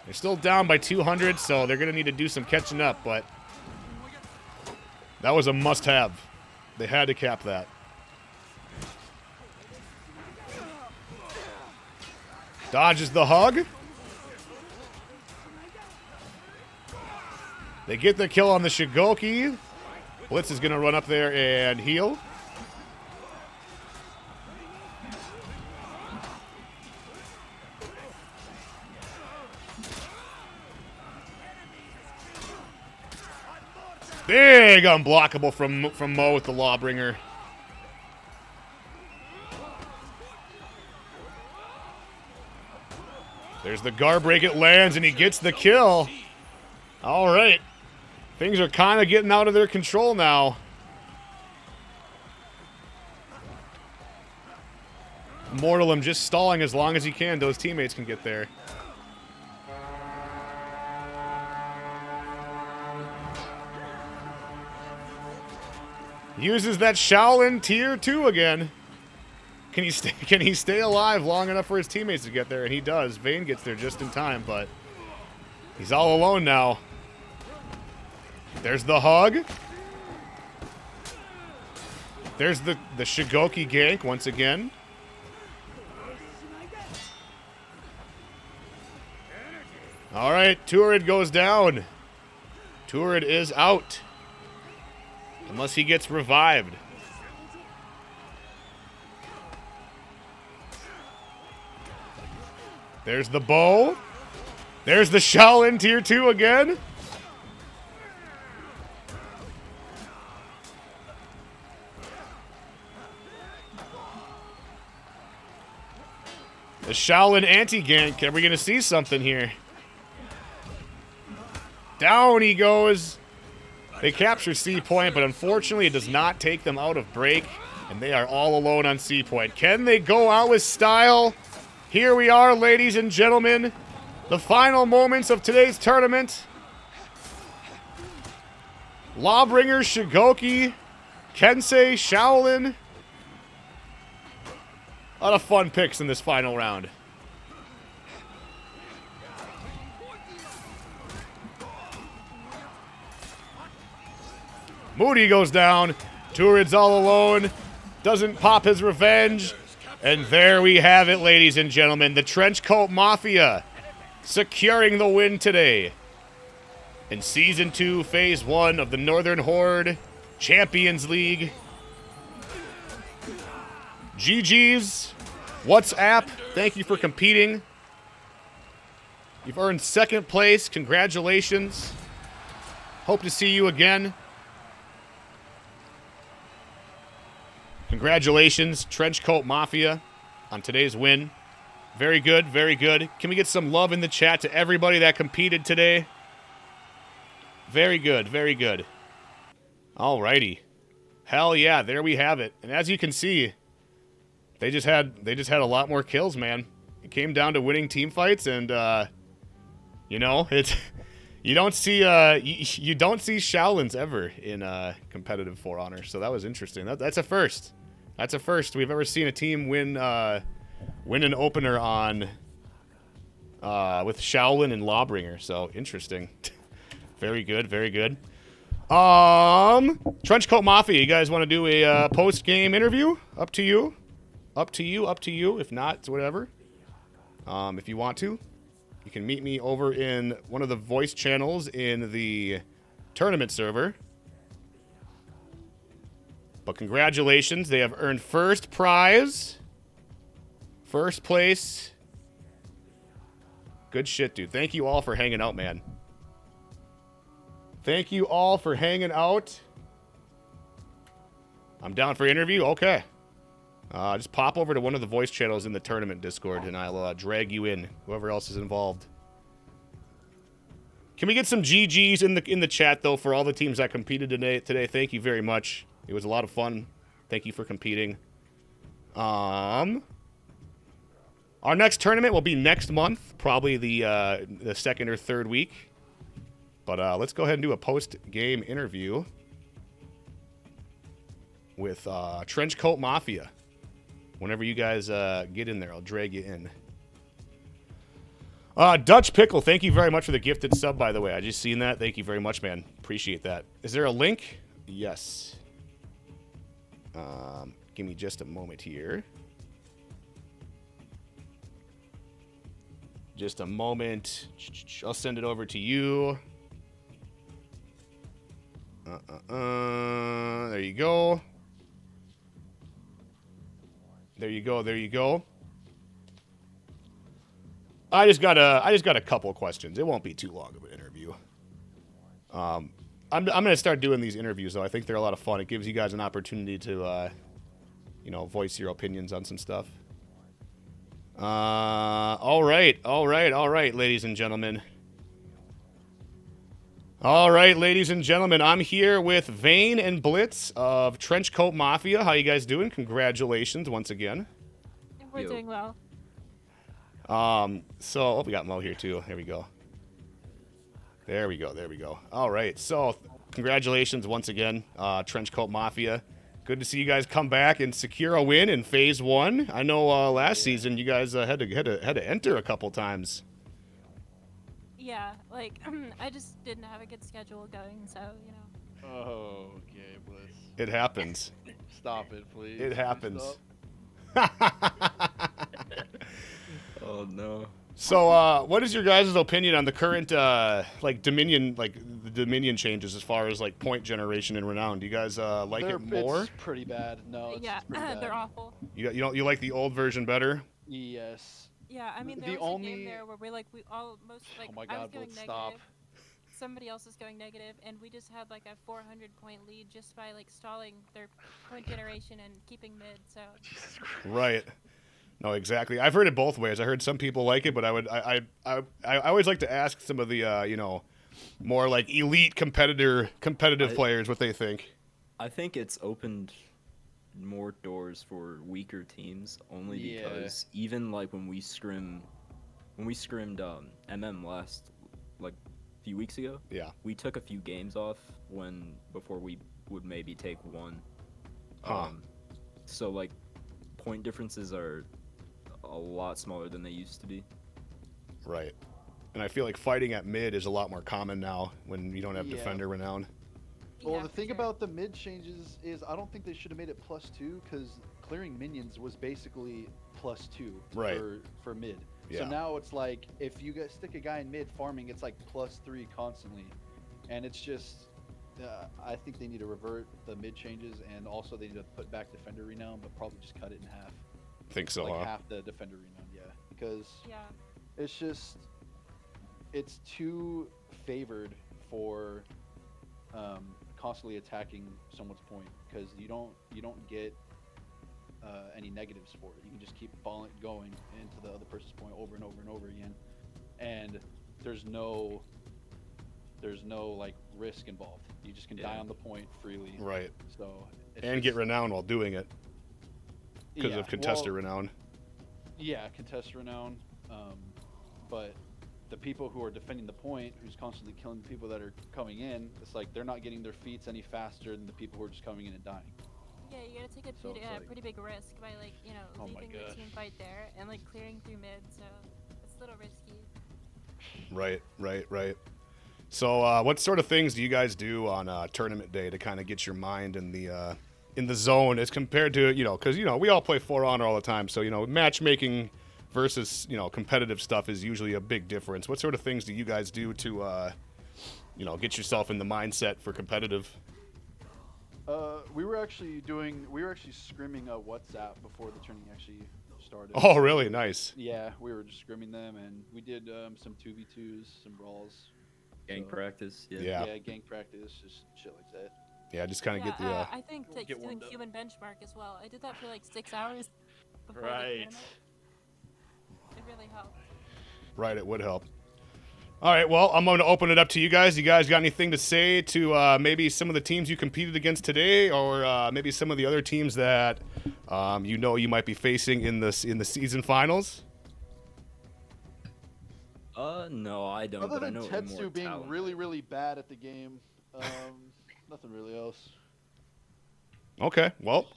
[SPEAKER 1] They're still down by 200, so they're going to need to do some catching up. But that was a must-have. They had to cap that. Dodges the hug. They get the kill on the Shigoki. Blitz is going to run up there and heal. Big unblockable from Mo with the Lawbringer. There's the guard break, it lands, and he gets the kill. All right. Things are kind of getting out of their control now. Immortalim just stalling as long as he can. Those teammates can get there. Uses that Shaolin tier 2 again. Can he stay alive long enough for his teammates to get there? And he does. Vayne gets there just in time, but he's all alone now. There's the hug. There's the Shigoki gank once again. All right, Turid goes down. Turid is out. Unless he gets revived. There's the bow. There's the Shaolin tier 2 again. The Shaolin anti-gank. Are we going to see something here? Down he goes. They capture C point, but unfortunately it does not take them out of break. And they are all alone on C point. Can they go out with style? Here we are, ladies and gentlemen. The final moments of today's tournament. Lawbringer, Shigoki, Kensei, Shaolin. A lot of fun picks in this final round. Moody goes down. Turid's all alone. Doesn't pop his revenge. And there we have it, ladies and gentlemen. The Trenchcoat Mafia securing the win today in Season 2, Phase 1 of the Northern Horde Champions League. GG's. WhatsApp, thank you for competing. You've earned second place. Congratulations. Hope to see you again. Congratulations, Trenchcoat Mafia, on today's win. Very good, very good. Can we get some love in the chat to everybody that competed today? Very good, very good. Alrighty. Hell yeah, there we have it. And as you can see, they just had a lot more kills, man. It came down to winning team fights, and you know, it's you don't see Shaolins ever in competitive For Honor, so that was interesting. That's a first. That's a first we've ever seen a team win an opener on with Shaolin and Lawbringer. So interesting. Very good, very good. Trenchcoat Mafia, you guys want to do a post-game interview? Up to you. Up to you, up to you. If not, it's whatever. If you want to, you can meet me over in one of the voice channels in the tournament server. But congratulations, they have earned first prize. First place. Good shit, dude. Thank you all for hanging out, man. Thank you all for hanging out. I'm down for interview? Okay. Just pop over to one of the voice channels in the tournament Discord, and I'll drag you in, whoever else is involved. Can we get some GGs in the chat, though, for all the teams that competed today? Thank you very much. It was a lot of fun. Thank you for competing. Our next tournament will be next month, probably the second or third week. But let's go ahead and do a post-game interview with Trenchcoat Mafia. Whenever you guys get in there, I'll drag you in. Dutch Pickle, thank you very much for the gifted sub, by the way. I just seen that. Thank you very much, man. Appreciate that. Is there a link? Yes. Give me just a moment here. Just a moment. I'll send it over to you. There you go. There you go. There you go. I just got a couple of questions. It won't be too long of an interview. I'm gonna start doing these interviews though. I think they're a lot of fun. It gives you guys an opportunity to voice your opinions on some stuff. All right, ladies and gentlemen. All right, ladies and gentlemen, I'm here with Vane and Blitz of Trenchcoat Mafia. How you guys doing? Congratulations once again.
[SPEAKER 4] We're doing well.
[SPEAKER 1] We got Mo here too. There we go. There we go. There we go. All right. So, congratulations once again, Trenchcoat Mafia. Good to see you guys come back and secure a win in Phase 1. I know last season you guys had to enter a couple times.
[SPEAKER 4] Yeah, like I just didn't have a good schedule going, so you know.
[SPEAKER 5] Oh, okay, Bliss.
[SPEAKER 1] It happens.
[SPEAKER 5] Stop it, please.
[SPEAKER 1] It happens.
[SPEAKER 6] Oh no.
[SPEAKER 1] So, what is your guys' opinion on the current Dominion, the Dominion changes as far as point point and renown? Do you guys like it more?
[SPEAKER 5] It's pretty bad. No, it's
[SPEAKER 4] Yeah,
[SPEAKER 5] pretty bad.
[SPEAKER 4] they're awful.
[SPEAKER 1] You like the old version better?
[SPEAKER 5] Yes.
[SPEAKER 4] Yeah, I mean
[SPEAKER 5] The
[SPEAKER 4] there was a
[SPEAKER 5] only-
[SPEAKER 4] game there where we almost
[SPEAKER 5] Oh my
[SPEAKER 4] I was
[SPEAKER 5] God,
[SPEAKER 4] going
[SPEAKER 5] Blitz,
[SPEAKER 4] negative.
[SPEAKER 5] stop.
[SPEAKER 4] Somebody else is going negative, and we just had like a 400-point lead just by stalling their point generation and keeping mid. So.
[SPEAKER 1] Right. No, exactly. I've heard it both ways. I heard some people like it, but I always like to ask some of the more elite competitive players what they think.
[SPEAKER 6] I think it's opened more doors for weaker teams, only
[SPEAKER 5] Yeah.
[SPEAKER 6] because even like when we scrimmed MM last like a few weeks ago,
[SPEAKER 1] Yeah.
[SPEAKER 6] we took a few games off before we would maybe take one.
[SPEAKER 1] Huh.
[SPEAKER 6] So like point differences are a lot smaller than they used to be.
[SPEAKER 1] Right. And I feel like fighting at mid is a lot more common now when you don't have
[SPEAKER 5] Yeah.
[SPEAKER 1] defender renown.
[SPEAKER 5] Well,
[SPEAKER 4] Yeah,
[SPEAKER 5] the
[SPEAKER 4] for
[SPEAKER 5] thing
[SPEAKER 4] sure.
[SPEAKER 5] about the mid changes is I don't think they should have made it +2 because clearing minions was basically +2
[SPEAKER 1] Right.
[SPEAKER 5] for mid.
[SPEAKER 1] Yeah.
[SPEAKER 5] So now it's like if you stick a guy in mid farming, it's like +3 constantly, and it's just. I think they need to revert the mid changes, and also they need to put back defender renown, but probably just cut it in half.
[SPEAKER 1] Think so,
[SPEAKER 5] Like
[SPEAKER 1] huh?
[SPEAKER 5] half the defender renown, yeah, because
[SPEAKER 4] Yeah.
[SPEAKER 5] it's too favored for constantly attacking someone's point because you don't get any negatives for it. You can just keep going into the other person's point over and over and over again, and there's no like risk involved. You just can die
[SPEAKER 6] Yeah.
[SPEAKER 5] on the point freely.
[SPEAKER 1] Right.
[SPEAKER 5] So it's
[SPEAKER 1] And get
[SPEAKER 5] just-
[SPEAKER 1] renown while doing it because
[SPEAKER 5] yeah,
[SPEAKER 1] of contested
[SPEAKER 5] well,
[SPEAKER 1] renown.
[SPEAKER 5] Yeah, contest renown. But the people who are defending the point, who's constantly killing the people that are coming in, it's like they're not getting their feats any faster than the people who are just coming in and dying.
[SPEAKER 4] Yeah, you gotta take a
[SPEAKER 5] So
[SPEAKER 4] pretty,
[SPEAKER 5] it's like-
[SPEAKER 4] pretty big risk by
[SPEAKER 5] Oh my
[SPEAKER 4] leaving the
[SPEAKER 5] gosh.
[SPEAKER 4] team fight there and like clearing through mid. So it's a little risky.
[SPEAKER 1] Right. So, what sort of things do you guys do on tournament day to kind of get your mind in the zone as compared to because we all play For Honor all the time, so matchmaking versus competitive stuff is usually a big difference. What sort of things do you guys do to get yourself in the mindset for competitive?
[SPEAKER 5] We were actually scrimming a WhatsApp before the tournament actually started.
[SPEAKER 1] Oh, really? Nice.
[SPEAKER 5] Yeah, we were just scrimming them, and we did some 2v2s, some brawls.
[SPEAKER 6] Gang
[SPEAKER 5] So-
[SPEAKER 6] practice.
[SPEAKER 1] Yeah.
[SPEAKER 5] Yeah, gang practice, just shit like that.
[SPEAKER 1] Yeah, just kind of get the.
[SPEAKER 4] I think that
[SPEAKER 5] get
[SPEAKER 4] doing
[SPEAKER 5] warmed up.
[SPEAKER 4] human benchmark as well. I did that for like 6 hours before the
[SPEAKER 3] Right.
[SPEAKER 4] tournament. It really helped.
[SPEAKER 1] Right, it would help. All right, well, I'm going to open it up to you guys. You guys got anything to say to maybe some of the teams you competed against today, or maybe some of the other teams that you might be facing in the season finals?
[SPEAKER 6] No, I don't.
[SPEAKER 5] Other
[SPEAKER 6] but I
[SPEAKER 5] than
[SPEAKER 6] know
[SPEAKER 5] Tetsu being
[SPEAKER 6] Immortality.
[SPEAKER 5] really, really bad at the game, nothing really else.
[SPEAKER 1] Okay, well,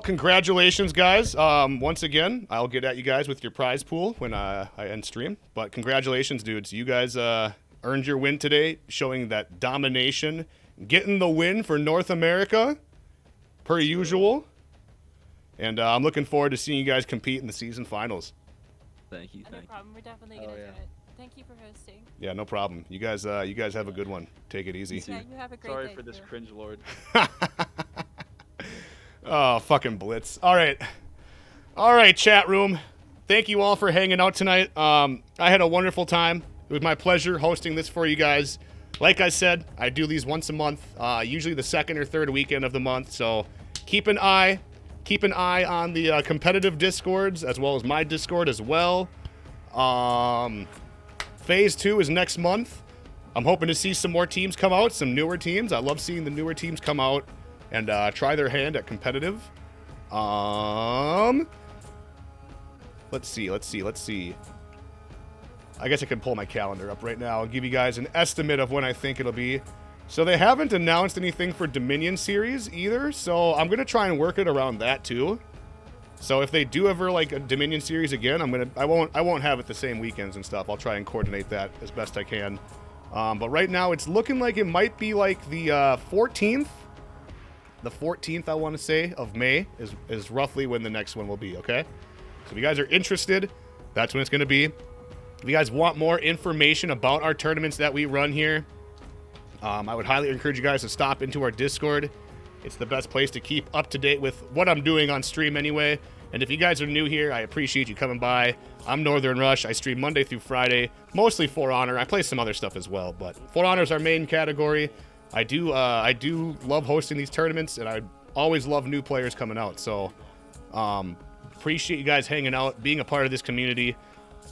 [SPEAKER 1] congratulations, guys. Once again, I'll get at you guys with your prize pool when I end stream. But congratulations, dudes. You guys earned your win today, showing that domination, getting the win for North America, per usual. And I'm looking forward to seeing you guys compete in the season finals.
[SPEAKER 6] Thank you.
[SPEAKER 4] No
[SPEAKER 6] Thank you.
[SPEAKER 4] problem. We're definitely
[SPEAKER 5] Oh,
[SPEAKER 4] gonna
[SPEAKER 5] yeah.
[SPEAKER 4] do it. Thank you for hosting.
[SPEAKER 1] Yeah, no problem. You guys have a good one. Take it easy.
[SPEAKER 4] Yeah, you have a great
[SPEAKER 5] Sorry
[SPEAKER 4] day
[SPEAKER 5] for this
[SPEAKER 4] too.
[SPEAKER 5] cringe lord.
[SPEAKER 1] Oh, fucking Blitz. All right, chat room. Thank you all for hanging out tonight. I had a wonderful time. It was my pleasure hosting this for you guys. Like I said, I do these once a month, usually the second or third weekend of the month. So keep an eye on the competitive Discords as well as my Discord as well. Phase 2 is next month. I'm hoping to see some more teams come out, some newer teams. I love seeing the newer teams come out and try their hand at competitive. Let's see. I guess I can pull my calendar up right now and give you guys an estimate of when I think it'll be. So they haven't announced anything for Dominion series either, so I'm gonna try and work it around that too. So if they do ever like a Dominion series again, I won't have it the same weekends and stuff. I'll try and coordinate that as best I can. But right now it's looking like it might be like the 14th. The 14th, I want to say, of May is roughly when the next one will be. Okay. So if you guys are interested, that's when it's going to be. If you guys want more information about our tournaments that we run here, I would highly encourage you guys to stop into our Discord. It's the best place to keep up to date with what I'm doing on stream anyway. And if you guys are new here, I appreciate you coming by. I'm NorthernxRush. I stream Monday through Friday, mostly For Honor. I play some other stuff as well, but For Honor is our main category. I do love hosting these tournaments, and I always love new players coming out. So appreciate you guys hanging out, being a part of this community.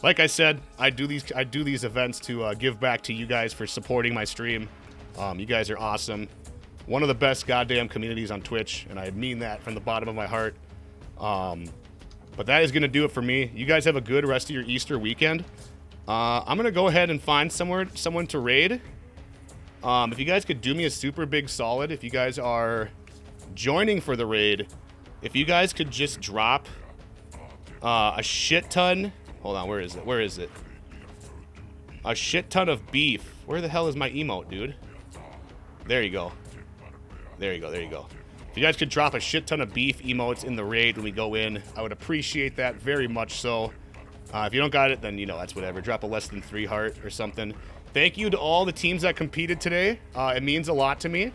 [SPEAKER 1] Like I said, I do these events to give back to you guys for supporting my stream. You guys are awesome. one of the best goddamn communities on Twitch, and I mean that from the bottom of my heart. But that is going to do it for me. You guys have a good rest of your Easter weekend. I'm going to go ahead and find someone to raid. If you guys could do me a super big solid, if you guys are joining for the raid, if you guys could just drop a shit ton. Hold on, where is it? Where is it? A shit ton of beef. Where the hell is my emote, dude? There you go. There you go, there you go. If you guys could drop a shit ton of beef emotes in the raid when we go in, I would appreciate that very much so. If you don't got it, then, you know, that's whatever. Drop a less than 3 heart or something. Thank you to all the teams that competed today. It means a lot to me.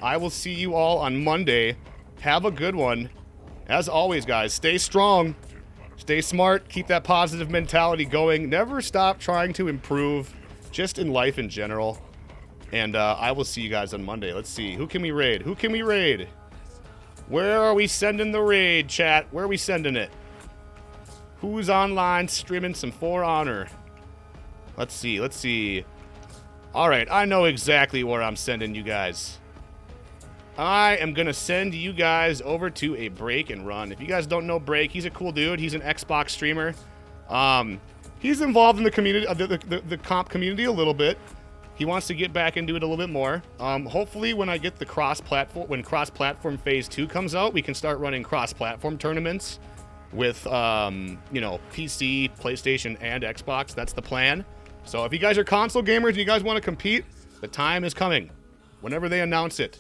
[SPEAKER 1] I will see you all on Monday. Have a good one. As always, guys, stay strong. Stay smart. Keep that positive mentality going. Never stop trying to improve, just in life in general. And I will see you guys on Monday. Let's see. Who can we raid? Who can we raid? Where are we sending the raid, chat? Where are we sending it? Who's online streaming some For Honor? Let's see. Let's see. All right. I know exactly where I'm sending you guys. I am going to send you guys over to a Break and Run. If you guys don't know Break, he's a cool dude. He's an Xbox streamer. He's involved in the community, the comp community a little bit. He wants to get back into it a little bit more. Hopefully, when I get the cross-platform phase 2 comes out, we can start running cross-platform tournaments with, you know, PC, PlayStation, and Xbox. That's the plan. So if you guys are console gamers and you guys want to compete, the time is coming. Whenever they announce it.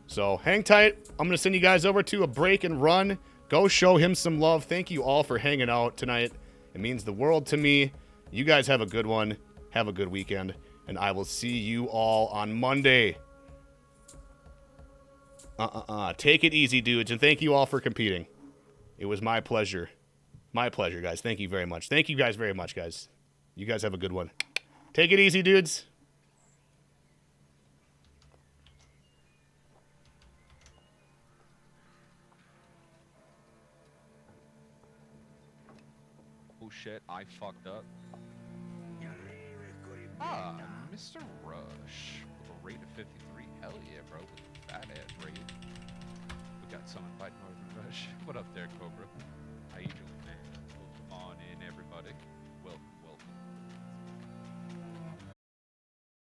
[SPEAKER 1] So hang tight. I'm going to send you guys over to a Break and Run. Go show him some love. Thank you all for hanging out tonight. It means the world to me. You guys have a good one. Have a good weekend. And I will see you all on Monday. Take it easy, dudes. And thank you all for competing. It was my pleasure. My pleasure, guys. Thank you very much. Thank you guys very much, guys. You guys have a good one. Take it easy, dudes.
[SPEAKER 7] Oh shit, I fucked up. Ah, Mr. Rush. With a rate of 53. Hell yeah, bro. With a fat ass rate. We got someone by NorthernxRush. What up there, Cobra? How you doing, man? Well, come on in, everybody.